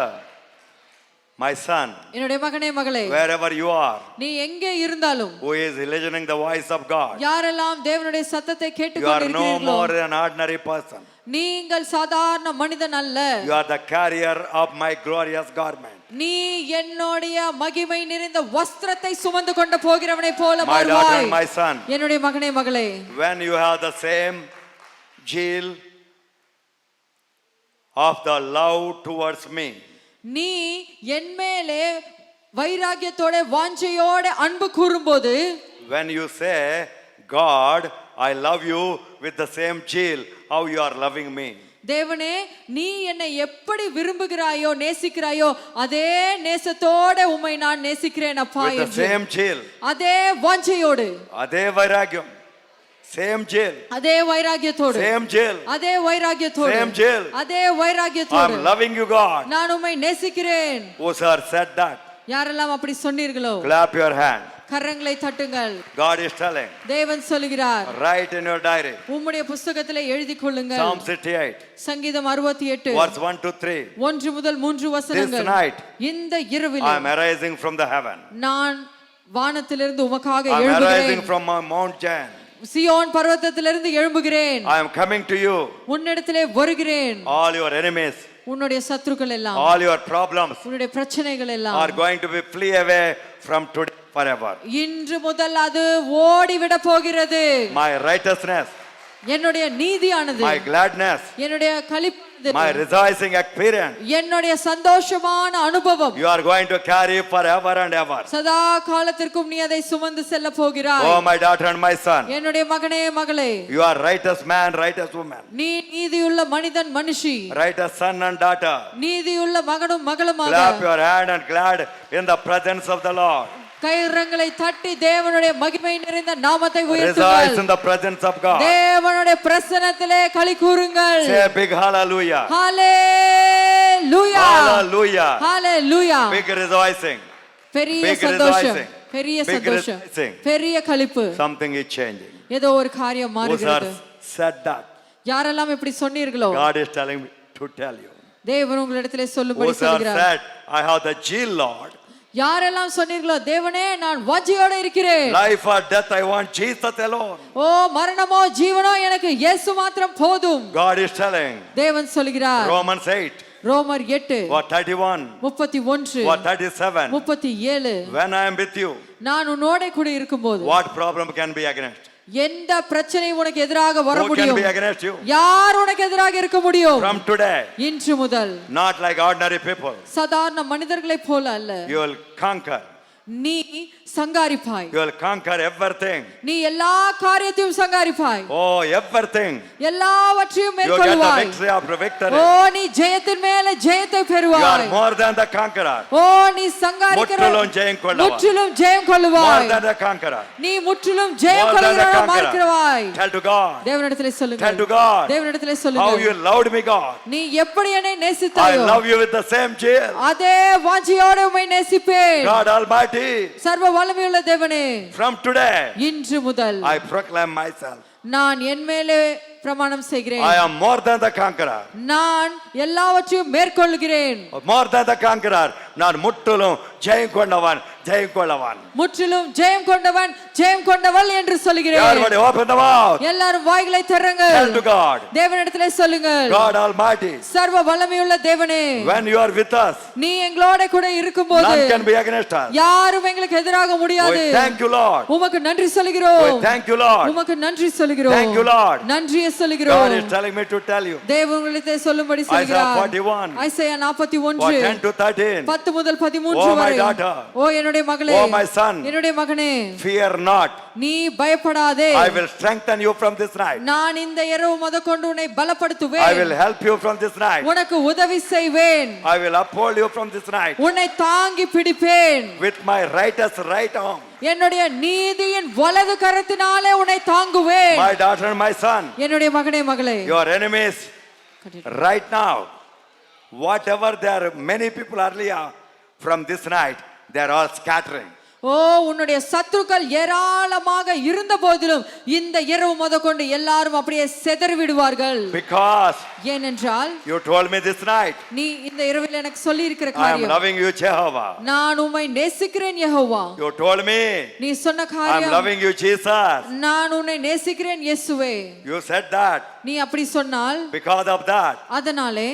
[SPEAKER 1] my son,
[SPEAKER 2] என்னுடைய மகனே மகளே,
[SPEAKER 1] wherever you are,
[SPEAKER 2] நீ எங்கே இருந்தாலும்,
[SPEAKER 1] who is listening the voice of God,
[SPEAKER 2] யாரெல்லாம் தேவனுடைய சத்தத்தை
[SPEAKER 1] you are no
[SPEAKER 2] கேட்டுக்கொண்டிருக்கிறீர்களோ,
[SPEAKER 1] more an ordinary person.
[SPEAKER 2] நீங்கள் சாதாரண மனிதன் அல்ல.
[SPEAKER 1] You are the carrier of my glorious garment.
[SPEAKER 2] நீ என்னுடைய மகிமை நிறைந்த வஸ்திரத்தை சுமந்து கொண்டு போகிறவனை போல
[SPEAKER 1] My daughter
[SPEAKER 2] மாறுவாய்.
[SPEAKER 1] and my son,
[SPEAKER 2] என்னுடைய மகனே மகளே,
[SPEAKER 1] when you have the same zeal of the love towards me,
[SPEAKER 2] நீ என் மேலே வைராகியத்தோட வாஞ்சையோட அன்பு கூறும்போது,
[SPEAKER 1] when you say, God, I love you with the same zeal how you are loving me,
[SPEAKER 2] தேவனே நீ என்னை எப்படி விரும்புகிறாயோ நேசிக்கிறாயோ அதே நேசத்தோட உம்மை நான் நேசிக்கிறேன் அப்பா
[SPEAKER 1] with the
[SPEAKER 2] என்று,
[SPEAKER 1] same zeal,
[SPEAKER 2] அதே வாஞ்சையோடு,
[SPEAKER 1] adhe vairagyam, same zeal,
[SPEAKER 2] அதே வைராகியத்தோடு,
[SPEAKER 1] same zeal,
[SPEAKER 2] அதே வைராகியத்தோடு,
[SPEAKER 1] same zeal,
[SPEAKER 2] அதே
[SPEAKER 1] I
[SPEAKER 2] வைராகியத்தோடு
[SPEAKER 1] am loving you, God.
[SPEAKER 2] நான் உம்மை நேசிக்கிறேன்.
[SPEAKER 1] Who sir said that?
[SPEAKER 2] யாரெல்லாம் அப்படி சொன்னீர்களோ
[SPEAKER 1] Clap your hand.
[SPEAKER 2] கரங்களை தட்டுங்கள்.
[SPEAKER 1] God is telling,
[SPEAKER 2] தேவன் சொல்கிறார்,
[SPEAKER 1] write in your diary,
[SPEAKER 2] உம்முடைய புத்தகத்திலே எழுதி கொள்ளுங்கள்.
[SPEAKER 1] Psalm 68,
[SPEAKER 2] சங்கீதம் 68
[SPEAKER 1] verse 1 to 3.
[SPEAKER 2] 1 முதல் 3
[SPEAKER 1] This
[SPEAKER 2] வசனங்கள்.
[SPEAKER 1] night,
[SPEAKER 2] இந்த இரவிலே
[SPEAKER 1] I am arising from the heaven.
[SPEAKER 2] நான் வானத்திலிருந்து உமக்காக
[SPEAKER 1] I am
[SPEAKER 2] எழும்புகிறேன்.
[SPEAKER 1] arising from Mount Zion.
[SPEAKER 2] Zion பர்வதத்திலிருந்து எழும்புகிறேன்.
[SPEAKER 1] I am coming to you.
[SPEAKER 2] உன்னிடத்திலே வருகிறேன்.
[SPEAKER 1] All your enemies,
[SPEAKER 2] உன்னுடைய சத்துருக்கள் எல்லாம்,
[SPEAKER 1] all your problems
[SPEAKER 2] உன்னுடைய பிரச்சனைகள் எல்லாம்
[SPEAKER 1] are going to be flee away from today forever.
[SPEAKER 2] இன்று முதல் அது ஓடிவிட போகிறது.
[SPEAKER 1] My righteousness,
[SPEAKER 2] என்னுடைய நீதியானது,
[SPEAKER 1] my gladness,
[SPEAKER 2] என்னுடைய களிப்பானது,
[SPEAKER 1] my rejoicing experience,
[SPEAKER 2] என்னுடைய சந்தோஷமான அனுபவம்
[SPEAKER 1] you are going to carry forever and ever.
[SPEAKER 2] சதா காலத்திற்கும் நீ அதை சுமந்து செல்ல போகிறாய்.
[SPEAKER 1] Oh, my daughter and my son,
[SPEAKER 2] என்னுடைய மகனே மகளே,
[SPEAKER 1] you are righteous man, righteous woman,
[SPEAKER 2] நீ நீதியுள்ள மனிதன் மனுஷி,
[SPEAKER 1] righteous son and daughter.
[SPEAKER 2] நீதியுள்ள மகனும் மகளுமாக.
[SPEAKER 1] Clap your hand and glad in the presence of the Lord.
[SPEAKER 2] கரங்களை தட்டி தேவனுடைய மகிமை நிறைந்த நாமத்தை
[SPEAKER 1] Rejoice
[SPEAKER 2] உயர்த்துங்கள்.
[SPEAKER 1] in the presence of God.
[SPEAKER 2] தேவனுடைய பிரசன்னத்திலே களி கூறுங்கள்.
[SPEAKER 1] Say a big hallelujah.
[SPEAKER 2] Hallelujah,
[SPEAKER 1] Hallelujah.
[SPEAKER 2] Hallelujah.
[SPEAKER 1] Big rejoicing.
[SPEAKER 2] பெரிய
[SPEAKER 1] Big
[SPEAKER 2] சந்தோஷம்,
[SPEAKER 1] rejoicing.
[SPEAKER 2] பெரிய
[SPEAKER 1] Big
[SPEAKER 2] சந்தோஷம்,
[SPEAKER 1] rejoicing.
[SPEAKER 2] பெரிய களிப்பு.
[SPEAKER 1] Something is changing.
[SPEAKER 2] ஏதோ ஒரு காரியம்
[SPEAKER 1] Who
[SPEAKER 2] மாறுகிறது.
[SPEAKER 1] said that?
[SPEAKER 2] யாரெல்லாம் இப்படி சொன்னீர்களோ,
[SPEAKER 1] God is telling me to tell you.
[SPEAKER 2] தேவன் உங்களிடத்திலே சொல்லும்படி
[SPEAKER 1] Who
[SPEAKER 2] சொல்கிறார்.
[SPEAKER 1] said, I have the zeal, Lord.
[SPEAKER 2] யாரெல்லாம் சொன்னீர்களோ, தேவனே நான் வாஞ்சையோட இருக்கிறேன்.
[SPEAKER 1] Life or death, I want Jesus alone.
[SPEAKER 2] ஓ மரணமோ ஜீவனோ எனக்கு இயேசு மாத்திரம் போதும்.
[SPEAKER 1] God is telling.
[SPEAKER 2] தேவன் சொல்கிறார்.
[SPEAKER 1] Romans 8,
[SPEAKER 2] ரோமர் 8
[SPEAKER 1] what 31,
[SPEAKER 2] 31
[SPEAKER 1] what 37.
[SPEAKER 2] 37
[SPEAKER 1] When I am with you,
[SPEAKER 2] நான் உன்னோட கூட இருக்கும்போது
[SPEAKER 1] what problem can be against?
[SPEAKER 2] எந்த பிரச்சனை உனக்கு எதிராக வர
[SPEAKER 1] Who can
[SPEAKER 2] முடியும்?
[SPEAKER 1] be against you?
[SPEAKER 2] யார் உனக்கு எதிராக இருக்க முடியும்?
[SPEAKER 1] From today,
[SPEAKER 2] இன்று முதல்
[SPEAKER 1] not like ordinary people.
[SPEAKER 2] சாதாரண மனிதர்களைப் போல அல்ல.
[SPEAKER 1] You will conquer.
[SPEAKER 2] நீ சங்காரிப்பாய்.
[SPEAKER 1] You will conquer everything.
[SPEAKER 2] நீ எல்லா காரியத்தையும் சங்காரிப்பாய்.
[SPEAKER 1] Oh, everything.
[SPEAKER 2] எல்லாவற்றையும்
[SPEAKER 1] You get the
[SPEAKER 2] மேற்கொள்வாய்.
[SPEAKER 1] victory after victory.
[SPEAKER 2] ஓ நீ ஜெயத்தின் மேல ஜெயத்தை
[SPEAKER 1] You are
[SPEAKER 2] பெறுவாய்.
[SPEAKER 1] more than the conqueror.
[SPEAKER 2] ஓ நீ சங்காரிக்கிற
[SPEAKER 1] முற்றிலும் ஜெயம் கொள்ளவா.
[SPEAKER 2] முற்றிலும் ஜெயம்
[SPEAKER 1] More
[SPEAKER 2] கொள்ளுவாய்.
[SPEAKER 1] than the conqueror.
[SPEAKER 2] நீ முற்றிலும் ஜெயம்
[SPEAKER 1] More than the
[SPEAKER 2] கொள்கிறவனாக
[SPEAKER 1] conqueror.
[SPEAKER 2] மாறுகிறாய்.
[SPEAKER 1] Tell to God.
[SPEAKER 2] தேவனிடத்திலே சொல்லுங்க.
[SPEAKER 1] Tell to God.
[SPEAKER 2] தேவனிடத்திலே
[SPEAKER 1] How
[SPEAKER 2] சொல்லுங்க.
[SPEAKER 1] you loved me, God.
[SPEAKER 2] நீ எப்படி என்னை
[SPEAKER 1] I
[SPEAKER 2] நேசித்தாயோ
[SPEAKER 1] love you with the same zeal.
[SPEAKER 2] அதே வாஞ்சையோடு உம்மை நேசிப்பேன்.
[SPEAKER 1] God Almighty,
[SPEAKER 2] சர்வ வல்லமையுள்ள தேவனே,
[SPEAKER 1] from today,
[SPEAKER 2] இன்று முதல்
[SPEAKER 1] I proclaim myself.
[SPEAKER 2] நான் என் மேலே பிரமாணம் செய்கிறேன்.
[SPEAKER 1] I am more than the conqueror.
[SPEAKER 2] நான் எல்லாவற்றையும் மேற்கொள்கிறேன்.
[SPEAKER 1] More than the conqueror. நான் முற்றிலும் ஜெயம் கொண்டவன், ஜெயம் கொண்டவன்.
[SPEAKER 2] முற்றிலும் ஜெயம் கொண்டவன், ஜெயம் கொண்டவள் என்று சொல்கிறேன்.
[SPEAKER 1] Everybody open the mouth.
[SPEAKER 2] எல்லாரும் வாய்களை திறங்கள்.
[SPEAKER 1] Tell to God.
[SPEAKER 2] தேவனிடத்திலே சொல்லுங்கள்.
[SPEAKER 1] God Almighty.
[SPEAKER 2] சர்வ வல்லமையுள்ள தேவனே,
[SPEAKER 1] When you are with us,
[SPEAKER 2] நீ எங்களோட கூட இருக்கும்போது
[SPEAKER 1] none can be against us.
[SPEAKER 2] யாரும் எங்களுக்கு எதிராக முடியாது.
[SPEAKER 1] We thank you, Lord.
[SPEAKER 2] உமக்கு நன்றி சொல்கிறோம்.
[SPEAKER 1] We thank you, Lord.
[SPEAKER 2] உமக்கு நன்றி சொல்கிறோம்.
[SPEAKER 1] Thank you, Lord.
[SPEAKER 2] நன்றியை சொல்கிறோம்.
[SPEAKER 1] God is telling me to tell you.
[SPEAKER 2] தேவனிடத்திலே சொல்லும்படி சொல்கிறார்.
[SPEAKER 1] Isaiah 41.
[SPEAKER 2] Isaiah 41
[SPEAKER 1] 10 to 13.
[SPEAKER 2] 10 முதல் 13
[SPEAKER 1] Oh, my
[SPEAKER 2] வரை.
[SPEAKER 1] daughter.
[SPEAKER 2] ஓ என்னுடைய மகளே,
[SPEAKER 1] Oh, my son.
[SPEAKER 2] என்னுடைய மகனே,
[SPEAKER 1] Fear not.
[SPEAKER 2] நீ பயப்படாதே.
[SPEAKER 1] I will strengthen you from this night.
[SPEAKER 2] நான் இந்த இரவு முதற்கொண்டு உன்னை பலப்படுத்துவேன்.
[SPEAKER 1] I will help you from this night.
[SPEAKER 2] உனக்கு உதவி செய்வேன்.
[SPEAKER 1] I will uphold you from this night
[SPEAKER 2] உன்னை தாங்கி பிடிப்பேன்.
[SPEAKER 1] with my righteous right arm.
[SPEAKER 2] என்னுடைய நீதியின் வலது கரத்தினாலே உன்னை தாங்குவேன்.
[SPEAKER 1] My daughter and my son,
[SPEAKER 2] என்னுடைய மகனே மகளே,
[SPEAKER 1] your enemies right now, whatever there are many people earlier from this night, they are all scattering.
[SPEAKER 2] ஓ உன்னுடைய சத்துருக்கள் ஏராளமாக இருந்த போதிலும் இந்த இரவு முதற்கொண்டு எல்லாரும் அப்படியே சிதறி விடுவார்கள்.
[SPEAKER 1] Because
[SPEAKER 2] ஏனென்றால்
[SPEAKER 1] you told me this night,
[SPEAKER 2] நீ இந்த இரவில் எனக்கு சொல்லி இருக்கிற
[SPEAKER 1] I am
[SPEAKER 2] காரியம்,
[SPEAKER 1] loving you, Jehovah.
[SPEAKER 2] நான் உம்மை நேசிக்கிறேன் யெகோவா.
[SPEAKER 1] You told me,
[SPEAKER 2] நீ சொன்ன
[SPEAKER 1] I am
[SPEAKER 2] காரியம்,
[SPEAKER 1] loving you, Jesus.
[SPEAKER 2] நான் உன்னை நேசிக்கிறேன் இயேசுவே.
[SPEAKER 1] You said that.
[SPEAKER 2] நீ அப்படி சொன்னால்
[SPEAKER 1] Because of that,
[SPEAKER 2] அதனாலே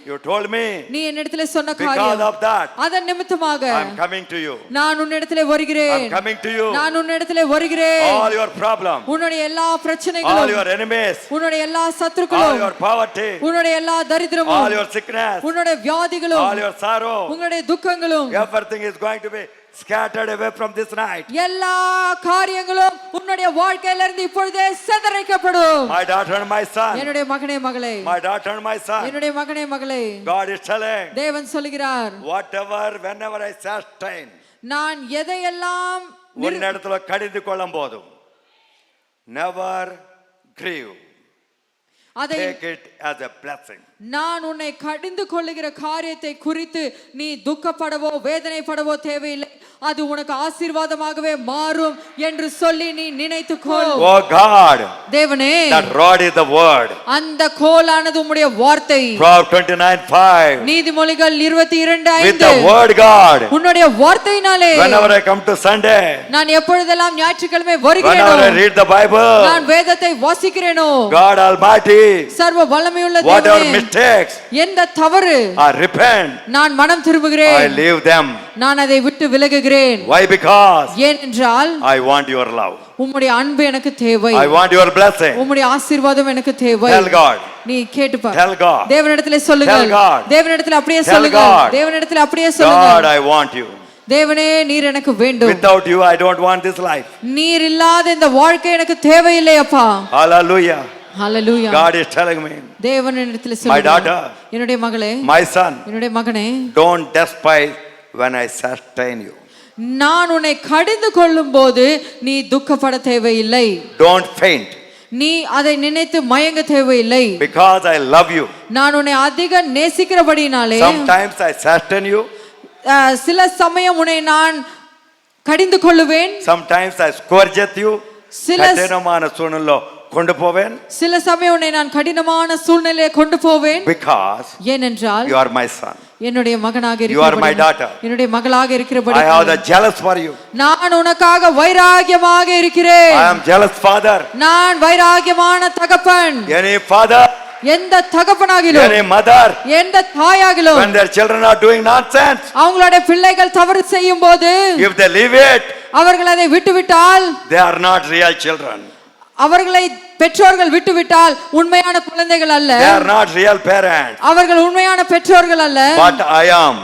[SPEAKER 1] you told me,
[SPEAKER 2] நீ என்னிடத்திலே சொன்ன
[SPEAKER 1] because
[SPEAKER 2] காரியம்,
[SPEAKER 1] of that,
[SPEAKER 2] அதன் நிமித்தமாக
[SPEAKER 1] I am coming to you.
[SPEAKER 2] நான் உன்னிடத்திலே
[SPEAKER 1] I
[SPEAKER 2] வருகிறேன்.
[SPEAKER 1] am coming to you.
[SPEAKER 2] நான் உன்னிடத்திலே வருகிறேன்.
[SPEAKER 1] All your problems,
[SPEAKER 2] உன்னுடைய எல்லா
[SPEAKER 1] all
[SPEAKER 2] பிரச்சனைகளும்,
[SPEAKER 1] your enemies,
[SPEAKER 2] உன்னுடைய எல்லா
[SPEAKER 1] all
[SPEAKER 2] சத்துருக்களும்,
[SPEAKER 1] your poverty,
[SPEAKER 2] உன்னுடைய எல்லா
[SPEAKER 1] all
[SPEAKER 2] தரித்திரமும்,
[SPEAKER 1] your sickness,
[SPEAKER 2] உன்னுடைய வியாதிகளும்,
[SPEAKER 1] all your sorrow,
[SPEAKER 2] உன்னுடைய துக்கங்களும்,
[SPEAKER 1] everything is going to be scattered away from this night.
[SPEAKER 2] எல்லா காரியங்களும் உன்னுடைய வாழ்க்கையில இருந்து இப்பொழுதே சிதறடிக்கப்படும்.
[SPEAKER 1] My daughter and my son,
[SPEAKER 2] என்னுடைய மகனே மகளே,
[SPEAKER 1] my daughter and my son,
[SPEAKER 2] என்னுடைய மகனே மகளே,
[SPEAKER 1] God is telling,
[SPEAKER 2] தேவன் சொல்கிறார்,
[SPEAKER 1] whatever, whenever I sustain,
[SPEAKER 2] நான் எதையெல்லாம்
[SPEAKER 1] உன்னிடத்துல கடிந்து கொள்ளும் போதும், never grieve,
[SPEAKER 2] அதை
[SPEAKER 1] take it as a blessing.
[SPEAKER 2] நான் உன்னை கடிந்து கொள்ளுகிற காரியத்தை குறித்து நீ துக்கப்படவோ வேதனைப்படவோ தேவையில்லை, அது உனக்கு ஆசீர்வாதமாகவே மாறும் என்று சொல்லி நீ நினைத்துக்கொள்.
[SPEAKER 1] Oh God,
[SPEAKER 2] தேவனே,
[SPEAKER 1] that rod is the word.
[SPEAKER 2] அந்த கோலானது உம்முடைய வார்த்தை.
[SPEAKER 1] Proverbs 29:5.
[SPEAKER 2] நீதிமொழிகள் 22:5.
[SPEAKER 1] With the word, God,
[SPEAKER 2] உன்னுடைய வார்த்தையினாலே
[SPEAKER 1] whenever I come to Sunday,
[SPEAKER 2] நான் எப்பொழுதெல்லாம் ஞாயிற்றுக்கிழமை
[SPEAKER 1] whenever
[SPEAKER 2] வருகிறேனோ,
[SPEAKER 1] I read the Bible,
[SPEAKER 2] நான் வேதத்தை வாசிக்கிறேனோ,
[SPEAKER 1] God Almighty,
[SPEAKER 2] சர்வ வல்லமையுள்ள
[SPEAKER 1] whatever
[SPEAKER 2] தேவனே,
[SPEAKER 1] mistakes,
[SPEAKER 2] எந்த தவறு
[SPEAKER 1] I repent,
[SPEAKER 2] நான் மனம்
[SPEAKER 1] I
[SPEAKER 2] திரும்புகிறேன்,
[SPEAKER 1] leave them.
[SPEAKER 2] நான் அதை விட்டு விலகுகிறேன்.
[SPEAKER 1] Why? Because
[SPEAKER 2] ஏனென்றால்
[SPEAKER 1] I want your love.
[SPEAKER 2] உம்முடைய அன்பு எனக்கு தேவை,
[SPEAKER 1] I want your blessing.
[SPEAKER 2] உம்முடைய ஆசீர்வாதம் எனக்கு தேவை.
[SPEAKER 1] Tell God.
[SPEAKER 2] நீ கேட்டுப்பார்.
[SPEAKER 1] Tell God.
[SPEAKER 2] தேவனிடத்திலே சொல்லுங்கள்.
[SPEAKER 1] Tell God.
[SPEAKER 2] தேவனிடத்திலே அப்படியே
[SPEAKER 1] Tell
[SPEAKER 2] சொல்லுங்கள்.
[SPEAKER 1] God.
[SPEAKER 2] தேவனிடத்திலே அப்படியே
[SPEAKER 1] God,
[SPEAKER 2] சொல்லுங்கள்.
[SPEAKER 1] I want you.
[SPEAKER 2] தேவனே, நீர் எனக்கு வேண்டும்.
[SPEAKER 1] Without you, I don't want this life.
[SPEAKER 2] நீர் இல்லாத இந்த வாழ்க்கை எனக்கு தேவையில்லை அப்பா.
[SPEAKER 1] Hallelujah.
[SPEAKER 2] Hallelujah.
[SPEAKER 1] God is telling me,
[SPEAKER 2] தேவனிடத்திலே
[SPEAKER 1] my
[SPEAKER 2] சொல்லுங்கள்.
[SPEAKER 1] daughter,
[SPEAKER 2] என்னுடைய மகளே,
[SPEAKER 1] my son,
[SPEAKER 2] என்னுடைய மகனே,
[SPEAKER 1] don't despise when I sustain you.
[SPEAKER 2] நான் உன்னை கடிந்து கொள்ளும் போது நீ துக்கப்பட தேவையில்லை.
[SPEAKER 1] Don't faint.
[SPEAKER 2] நீ அதை நினைத்து மயங்க தேவையில்லை.
[SPEAKER 1] Because I love you.
[SPEAKER 2] நான் உன்னை அதிக நேசிக்கிறபடினாலே
[SPEAKER 1] Sometimes I sustain you.
[SPEAKER 2] சில சமயம் உன்னை நான் கடிந்து கொள்ளுவேன்.
[SPEAKER 1] Sometimes I scourge at you. கடினமான சூழ்நிலையில கொண்டு போவேன்.
[SPEAKER 2] சில சமயம் உன்னை நான் கடினமான சூழ்நிலையை கொண்டு போவேன்.
[SPEAKER 1] Because
[SPEAKER 2] ஏனென்றால்
[SPEAKER 1] you are my son.
[SPEAKER 2] என்னுடைய மகனாக
[SPEAKER 1] You are my daughter.
[SPEAKER 2] என்னுடைய மகளாக இருக்கிறபடி
[SPEAKER 1] I have the jealous for you.
[SPEAKER 2] நான் உனக்காக வைராகியமாக இருக்கிறேன்.
[SPEAKER 1] I am jealous father.
[SPEAKER 2] நான் வைராகியமான தகப்பன்.
[SPEAKER 1] Any father,
[SPEAKER 2] எந்த தகப்பனாகிலும்,
[SPEAKER 1] any mother,
[SPEAKER 2] எந்த தாயாகிலும்,
[SPEAKER 1] when their children are doing nonsense,
[SPEAKER 2] அவங்களுடைய பிள்ளைகள் தவறு செய்யும் போது
[SPEAKER 1] if they leave it,
[SPEAKER 2] அவர்கள் அதை விட்டுவிட்டால்
[SPEAKER 1] they are not real children.
[SPEAKER 2] அவர்களை பெற்றோர்கள் விட்டுவிட்டால் உண்மையான குழந்தைகள் அல்ல.
[SPEAKER 1] They are not real parents.
[SPEAKER 2] அவர்கள் உண்மையான பெற்றோர்கள் அல்ல.
[SPEAKER 1] But I am.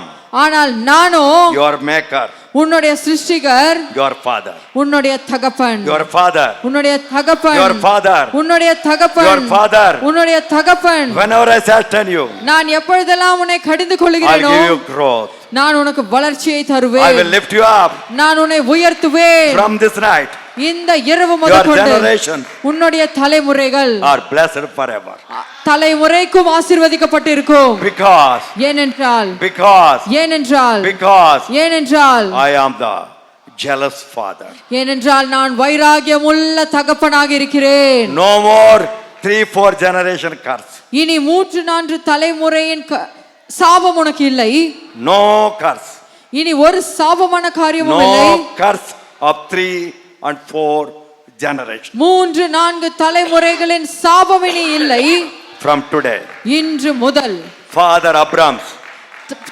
[SPEAKER 2] ஆனால் நானோ
[SPEAKER 1] Your maker.
[SPEAKER 2] உன்னுடைய சிருஷ்டிகர்.
[SPEAKER 1] Your father.
[SPEAKER 2] உன்னுடைய தகப்பன்.
[SPEAKER 1] Your father.
[SPEAKER 2] உன்னுடைய தகப்பன்.
[SPEAKER 1] Your father.
[SPEAKER 2] உன்னுடைய தகப்பன்.
[SPEAKER 1] Your father.
[SPEAKER 2] உன்னுடைய தகப்பன்.
[SPEAKER 1] Whenever I sustain you,
[SPEAKER 2] நான் எப்பொழுதெல்லாம் உன்னை கடிந்து
[SPEAKER 1] I'll
[SPEAKER 2] கொள்கிறேனோ,
[SPEAKER 1] give you growth.
[SPEAKER 2] நான் உனக்கு வளர்ச்சியை
[SPEAKER 1] I
[SPEAKER 2] தருவேன்.
[SPEAKER 1] will lift you up
[SPEAKER 2] நான் உன்னை உயர்த்துவேன்.
[SPEAKER 1] from this night.
[SPEAKER 2] இந்த இரவு
[SPEAKER 1] Your
[SPEAKER 2] முதற்கொண்டு
[SPEAKER 1] generation
[SPEAKER 2] உன்னுடைய தலைமுறைகள்
[SPEAKER 1] are blessed forever.
[SPEAKER 2] தலைமுறைக்கும் ஆசீர்வதிக்கப்பட்டு இருக்கும்.
[SPEAKER 1] Because
[SPEAKER 2] ஏனென்றால்
[SPEAKER 1] because
[SPEAKER 2] ஏனென்றால்
[SPEAKER 1] because
[SPEAKER 2] ஏனென்றால்
[SPEAKER 1] I am the jealous father.
[SPEAKER 2] ஏனென்றால் நான் வைராகியமுள்ள தகப்பனாக இருக்கிறேன்.
[SPEAKER 1] No more 3-4 generation curse.
[SPEAKER 2] இனி 3-4 தலைமுறையின் சாபம் உனக்கு இல்லை.
[SPEAKER 1] No curse.
[SPEAKER 2] இனி ஒரு சாபமான காரியமும் இல்லை.
[SPEAKER 1] No curse of 3 and 4 generation.
[SPEAKER 2] 3-4 தலைமுறைகளின் சாபம் இனி இல்லை.
[SPEAKER 1] From today.
[SPEAKER 2] இன்று முதல்
[SPEAKER 1] Father Abraham's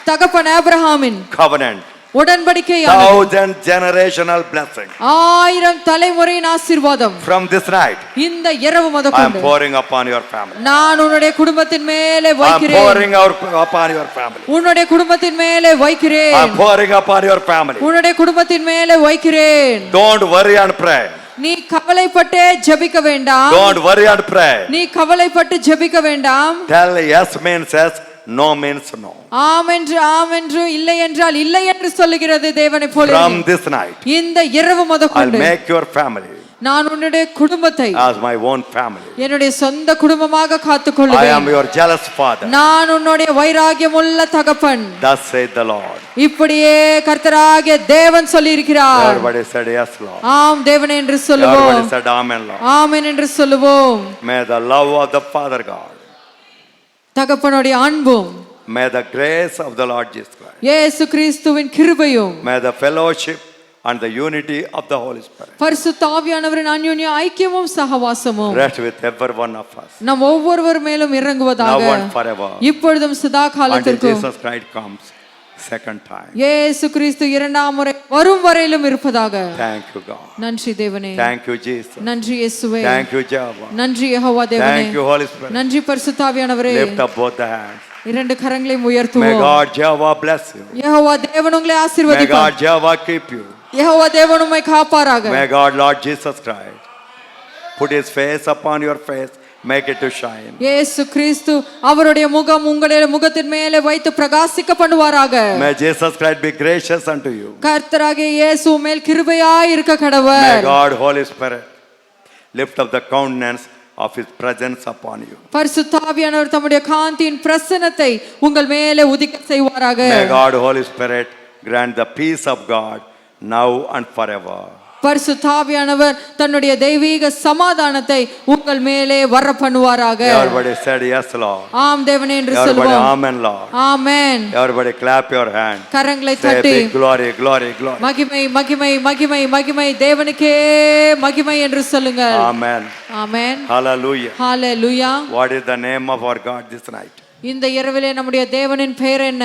[SPEAKER 2] தகப்பன் ஆபிரகாமின்
[SPEAKER 1] covenant.
[SPEAKER 2] உடன்படிக்கையானது
[SPEAKER 1] 1000 generational blessing.
[SPEAKER 2] 1000 தலைமுறையின் ஆசீர்வாதம்.
[SPEAKER 1] From this night.
[SPEAKER 2] இந்த இரவு
[SPEAKER 1] I am
[SPEAKER 2] முதற்கொண்டு
[SPEAKER 1] pouring upon your family.
[SPEAKER 2] நான் உன்னுடைய குடும்பத்தின் மேலே
[SPEAKER 1] I am
[SPEAKER 2] வைக்கிறேன்.
[SPEAKER 1] pouring upon your family.
[SPEAKER 2] உன்னுடைய குடும்பத்தின் மேலே
[SPEAKER 1] I am
[SPEAKER 2] வைக்கிறேன்.
[SPEAKER 1] pouring upon your family.
[SPEAKER 2] உன்னுடைய குடும்பத்தின் மேலே வைக்கிறேன்.
[SPEAKER 1] Don't worry and pray.
[SPEAKER 2] நீ கவலைப்பட்டே ஜெபிக்க வேண்டாம்.
[SPEAKER 1] Don't worry and pray.
[SPEAKER 2] நீ கவலைப்பட்டு ஜெபிக்க வேண்டாம்.
[SPEAKER 1] Tell yes means yes, no means no.
[SPEAKER 2] ஆம் என்று ஆம் என்று இல்லை என்றால் இல்லை என்று சொல்லுகிறது தேவனை போல.
[SPEAKER 1] From this night,
[SPEAKER 2] இந்த இரவு
[SPEAKER 1] I'll
[SPEAKER 2] முதற்கொண்டு
[SPEAKER 1] make your family
[SPEAKER 2] நான் உன்னுடைய குடும்பத்தை
[SPEAKER 1] as my own family.
[SPEAKER 2] என்னுடைய சொந்த குடும்பமாக
[SPEAKER 1] I am
[SPEAKER 2] காத்துக்கொள்வேன்.
[SPEAKER 1] your jealous father.
[SPEAKER 2] நான் உன்னுடைய வைராகியமுள்ள தகப்பன்.
[SPEAKER 1] Thus saith the Lord.
[SPEAKER 2] இப்படியே கர்த்தராகிய தேவன் சொல்லி இருக்கிறார்.
[SPEAKER 1] Everybody said yes, Lord.
[SPEAKER 2] ஆம் தேவனே என்று சொல்லுவோம்.
[SPEAKER 1] Everybody said amen, Lord.
[SPEAKER 2] ஆமென் என்று சொல்லுவோம்.
[SPEAKER 1] May the love of the Father God,
[SPEAKER 2] தகப்பனுடைய அன்பும்
[SPEAKER 1] may the grace of the Lord Jesus Christ,
[SPEAKER 2] இயேசு கிறிஸ்துவின் கிருபையும்
[SPEAKER 1] may the fellowship and the unity of the Holy Spirit
[SPEAKER 2] பரிசுத்த ஆவியானவரின் அன்யோன்ய ஐக்கியமும் சகவாசமும்
[SPEAKER 1] rest with every one of us,
[SPEAKER 2] நம் ஒவ்வொருவர் மேலும் இறங்குவதாக
[SPEAKER 1] now and forever,
[SPEAKER 2] இப்பொழுதும் சதா
[SPEAKER 1] until
[SPEAKER 2] காலத்திற்கும்
[SPEAKER 1] Jesus Christ comes second time.
[SPEAKER 2] இயேசு கிறிஸ்து இரண்டாம் முறை வரும் வரையிலும் இருப்பதாக.
[SPEAKER 1] Thank you, God.
[SPEAKER 2] நன்றி தேவனே.
[SPEAKER 1] Thank you, Jesus.
[SPEAKER 2] நன்றி இயேசுவே.
[SPEAKER 1] Thank you, Jehovah.
[SPEAKER 2] நன்றி யெகோவா தேவனே.
[SPEAKER 1] Thank you, Holy Spirit.
[SPEAKER 2] நன்றி பரிசுத்த ஆவியானவரே.
[SPEAKER 1] Lift up both the hands.
[SPEAKER 2] இரண்டு கரங்களையும்
[SPEAKER 1] May
[SPEAKER 2] உயர்த்துவோம்.
[SPEAKER 1] God, Jehovah, bless you.
[SPEAKER 2] Jehovah தேவன் உங்களை
[SPEAKER 1] May
[SPEAKER 2] ஆசீர்வதிப்பார்.
[SPEAKER 1] God, Jehovah, keep you.
[SPEAKER 2] Jehovah தேவன் உம்மை காப்பாராக.
[SPEAKER 1] May God, Lord Jesus Christ, put His face upon your face, make it to shine.
[SPEAKER 2] இயேசு கிறிஸ்து அவருடைய முகம் உங்களுடைய முகத்தின் மேலே வைத்து பிரகாசிக்க பண்ணுவாராக.
[SPEAKER 1] May Jesus Christ be gracious unto you.
[SPEAKER 2] கர்த்தராகிய இயேசு மேல் கிருபையாய் இருக்க
[SPEAKER 1] May
[SPEAKER 2] கடவர்.
[SPEAKER 1] God, Holy Spirit, lift up the countenance of His presence upon you.
[SPEAKER 2] பரிசுத்த ஆவியானவர் தம்முடைய காந்தியின் பிரசன்னத்தை உங்கள் மேலே உதிக்க செய்வாராக.
[SPEAKER 1] May God, Holy Spirit, grant the peace of God now and forever.
[SPEAKER 2] பரிசுத்த ஆவியானவர் தன்னுடைய தெய்வீக சமாதானத்தை உங்கள் மேலே வர பண்ணுவாராக.
[SPEAKER 1] Everybody said yes, Lord.
[SPEAKER 2] ஆம் தேவனே என்று
[SPEAKER 1] Everybody,
[SPEAKER 2] சொல்வோம்.
[SPEAKER 1] amen, Lord.
[SPEAKER 2] Amen.
[SPEAKER 1] Everybody clap your hand.
[SPEAKER 2] கரங்களை
[SPEAKER 1] Say
[SPEAKER 2] தட்டி
[SPEAKER 1] big glory, glory, glory.
[SPEAKER 2] மகிமை மகிமை மகிமை மகிமை தேவனுக்கே மகிமை என்று சொல்லுங்கள்.
[SPEAKER 1] Amen.
[SPEAKER 2] Amen.
[SPEAKER 1] Hallelujah.
[SPEAKER 2] Hallelujah.
[SPEAKER 1] What is the name of our God this night?
[SPEAKER 2] இந்த இரவிலே நம்முடைய தேவனின் பெயர் என்ன?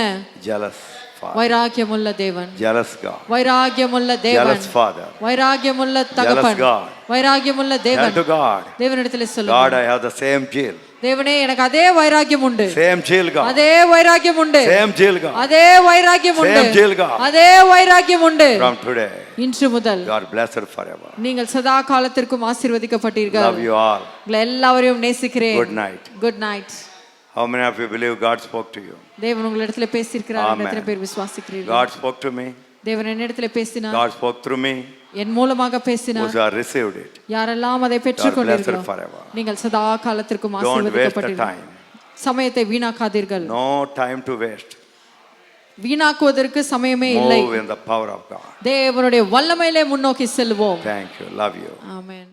[SPEAKER 1] Jealous Father.
[SPEAKER 2] வைராகியமுள்ள தேவன்.
[SPEAKER 1] Jealous God.
[SPEAKER 2] வைராகியமுள்ள தேவன்.
[SPEAKER 1] Jealous Father.
[SPEAKER 2] வைராகியமுள்ள தகப்பன்.
[SPEAKER 1] God.
[SPEAKER 2] வைராகியமுள்ள
[SPEAKER 1] Tell
[SPEAKER 2] தேவன்.
[SPEAKER 1] to God.
[SPEAKER 2] தேவனிடத்திலே
[SPEAKER 1] God,
[SPEAKER 2] சொல்லுங்கள்.
[SPEAKER 1] I have the same zeal.
[SPEAKER 2] தேவனே எனக்கு அதே வைராகியம் உண்டு.
[SPEAKER 1] Same zeal, God.
[SPEAKER 2] அதே வைராகியம் உண்டு.
[SPEAKER 1] Same zeal, God.
[SPEAKER 2] அதே வைராகியம் உண்டு.
[SPEAKER 1] Same zeal, God.
[SPEAKER 2] அதே வைராகியம் உண்டு.
[SPEAKER 1] From today,
[SPEAKER 2] இன்று முதல்
[SPEAKER 1] God blessed forever.
[SPEAKER 2] நீங்கள் சதா காலத்திற்கும் ஆசீர்வதிக்கப்பட்டீர்கள்.
[SPEAKER 1] Love you all.
[SPEAKER 2] உங்களை எல்லாரையும் நேசிக்கிறேன்.
[SPEAKER 1] Good night.
[SPEAKER 2] Good night.
[SPEAKER 1] How many of you believe God spoke to you?
[SPEAKER 2] தேவன் உங்களிடத்துல பேசியிருக்கிறார்.
[SPEAKER 1] Amen.
[SPEAKER 2] எத்தனை பேர் விசுவாசிக்கிறீர்கள்?
[SPEAKER 1] God spoke to me.
[SPEAKER 2] தேவன் என்னிடத்துல பேசினார்.
[SPEAKER 1] God spoke through me.
[SPEAKER 2] என் மூலமாக பேசினார்.
[SPEAKER 1] Who have received it.
[SPEAKER 2] யாரெல்லாம் அதை
[SPEAKER 1] God
[SPEAKER 2] பெற்றுக்கொண்டீர்களோ
[SPEAKER 1] blessed forever.
[SPEAKER 2] நீங்கள் சதா காலத்திற்கும்
[SPEAKER 1] Don't waste the
[SPEAKER 2] ஆசீர்வதிக்கப்பட்டீர்கள்.
[SPEAKER 1] time.
[SPEAKER 2] சமயத்தை வீணாக்காதீர்கள்.
[SPEAKER 1] No time to waste.
[SPEAKER 2] வீணாக்குவதற்கு சமயமே இல்லை.
[SPEAKER 1] Move in the power of God.
[SPEAKER 2] தேவனுடைய வல்லமையிலே முன்னோக்கி செல்வோம்.
[SPEAKER 1] Thank you. Love you.
[SPEAKER 2] Amen.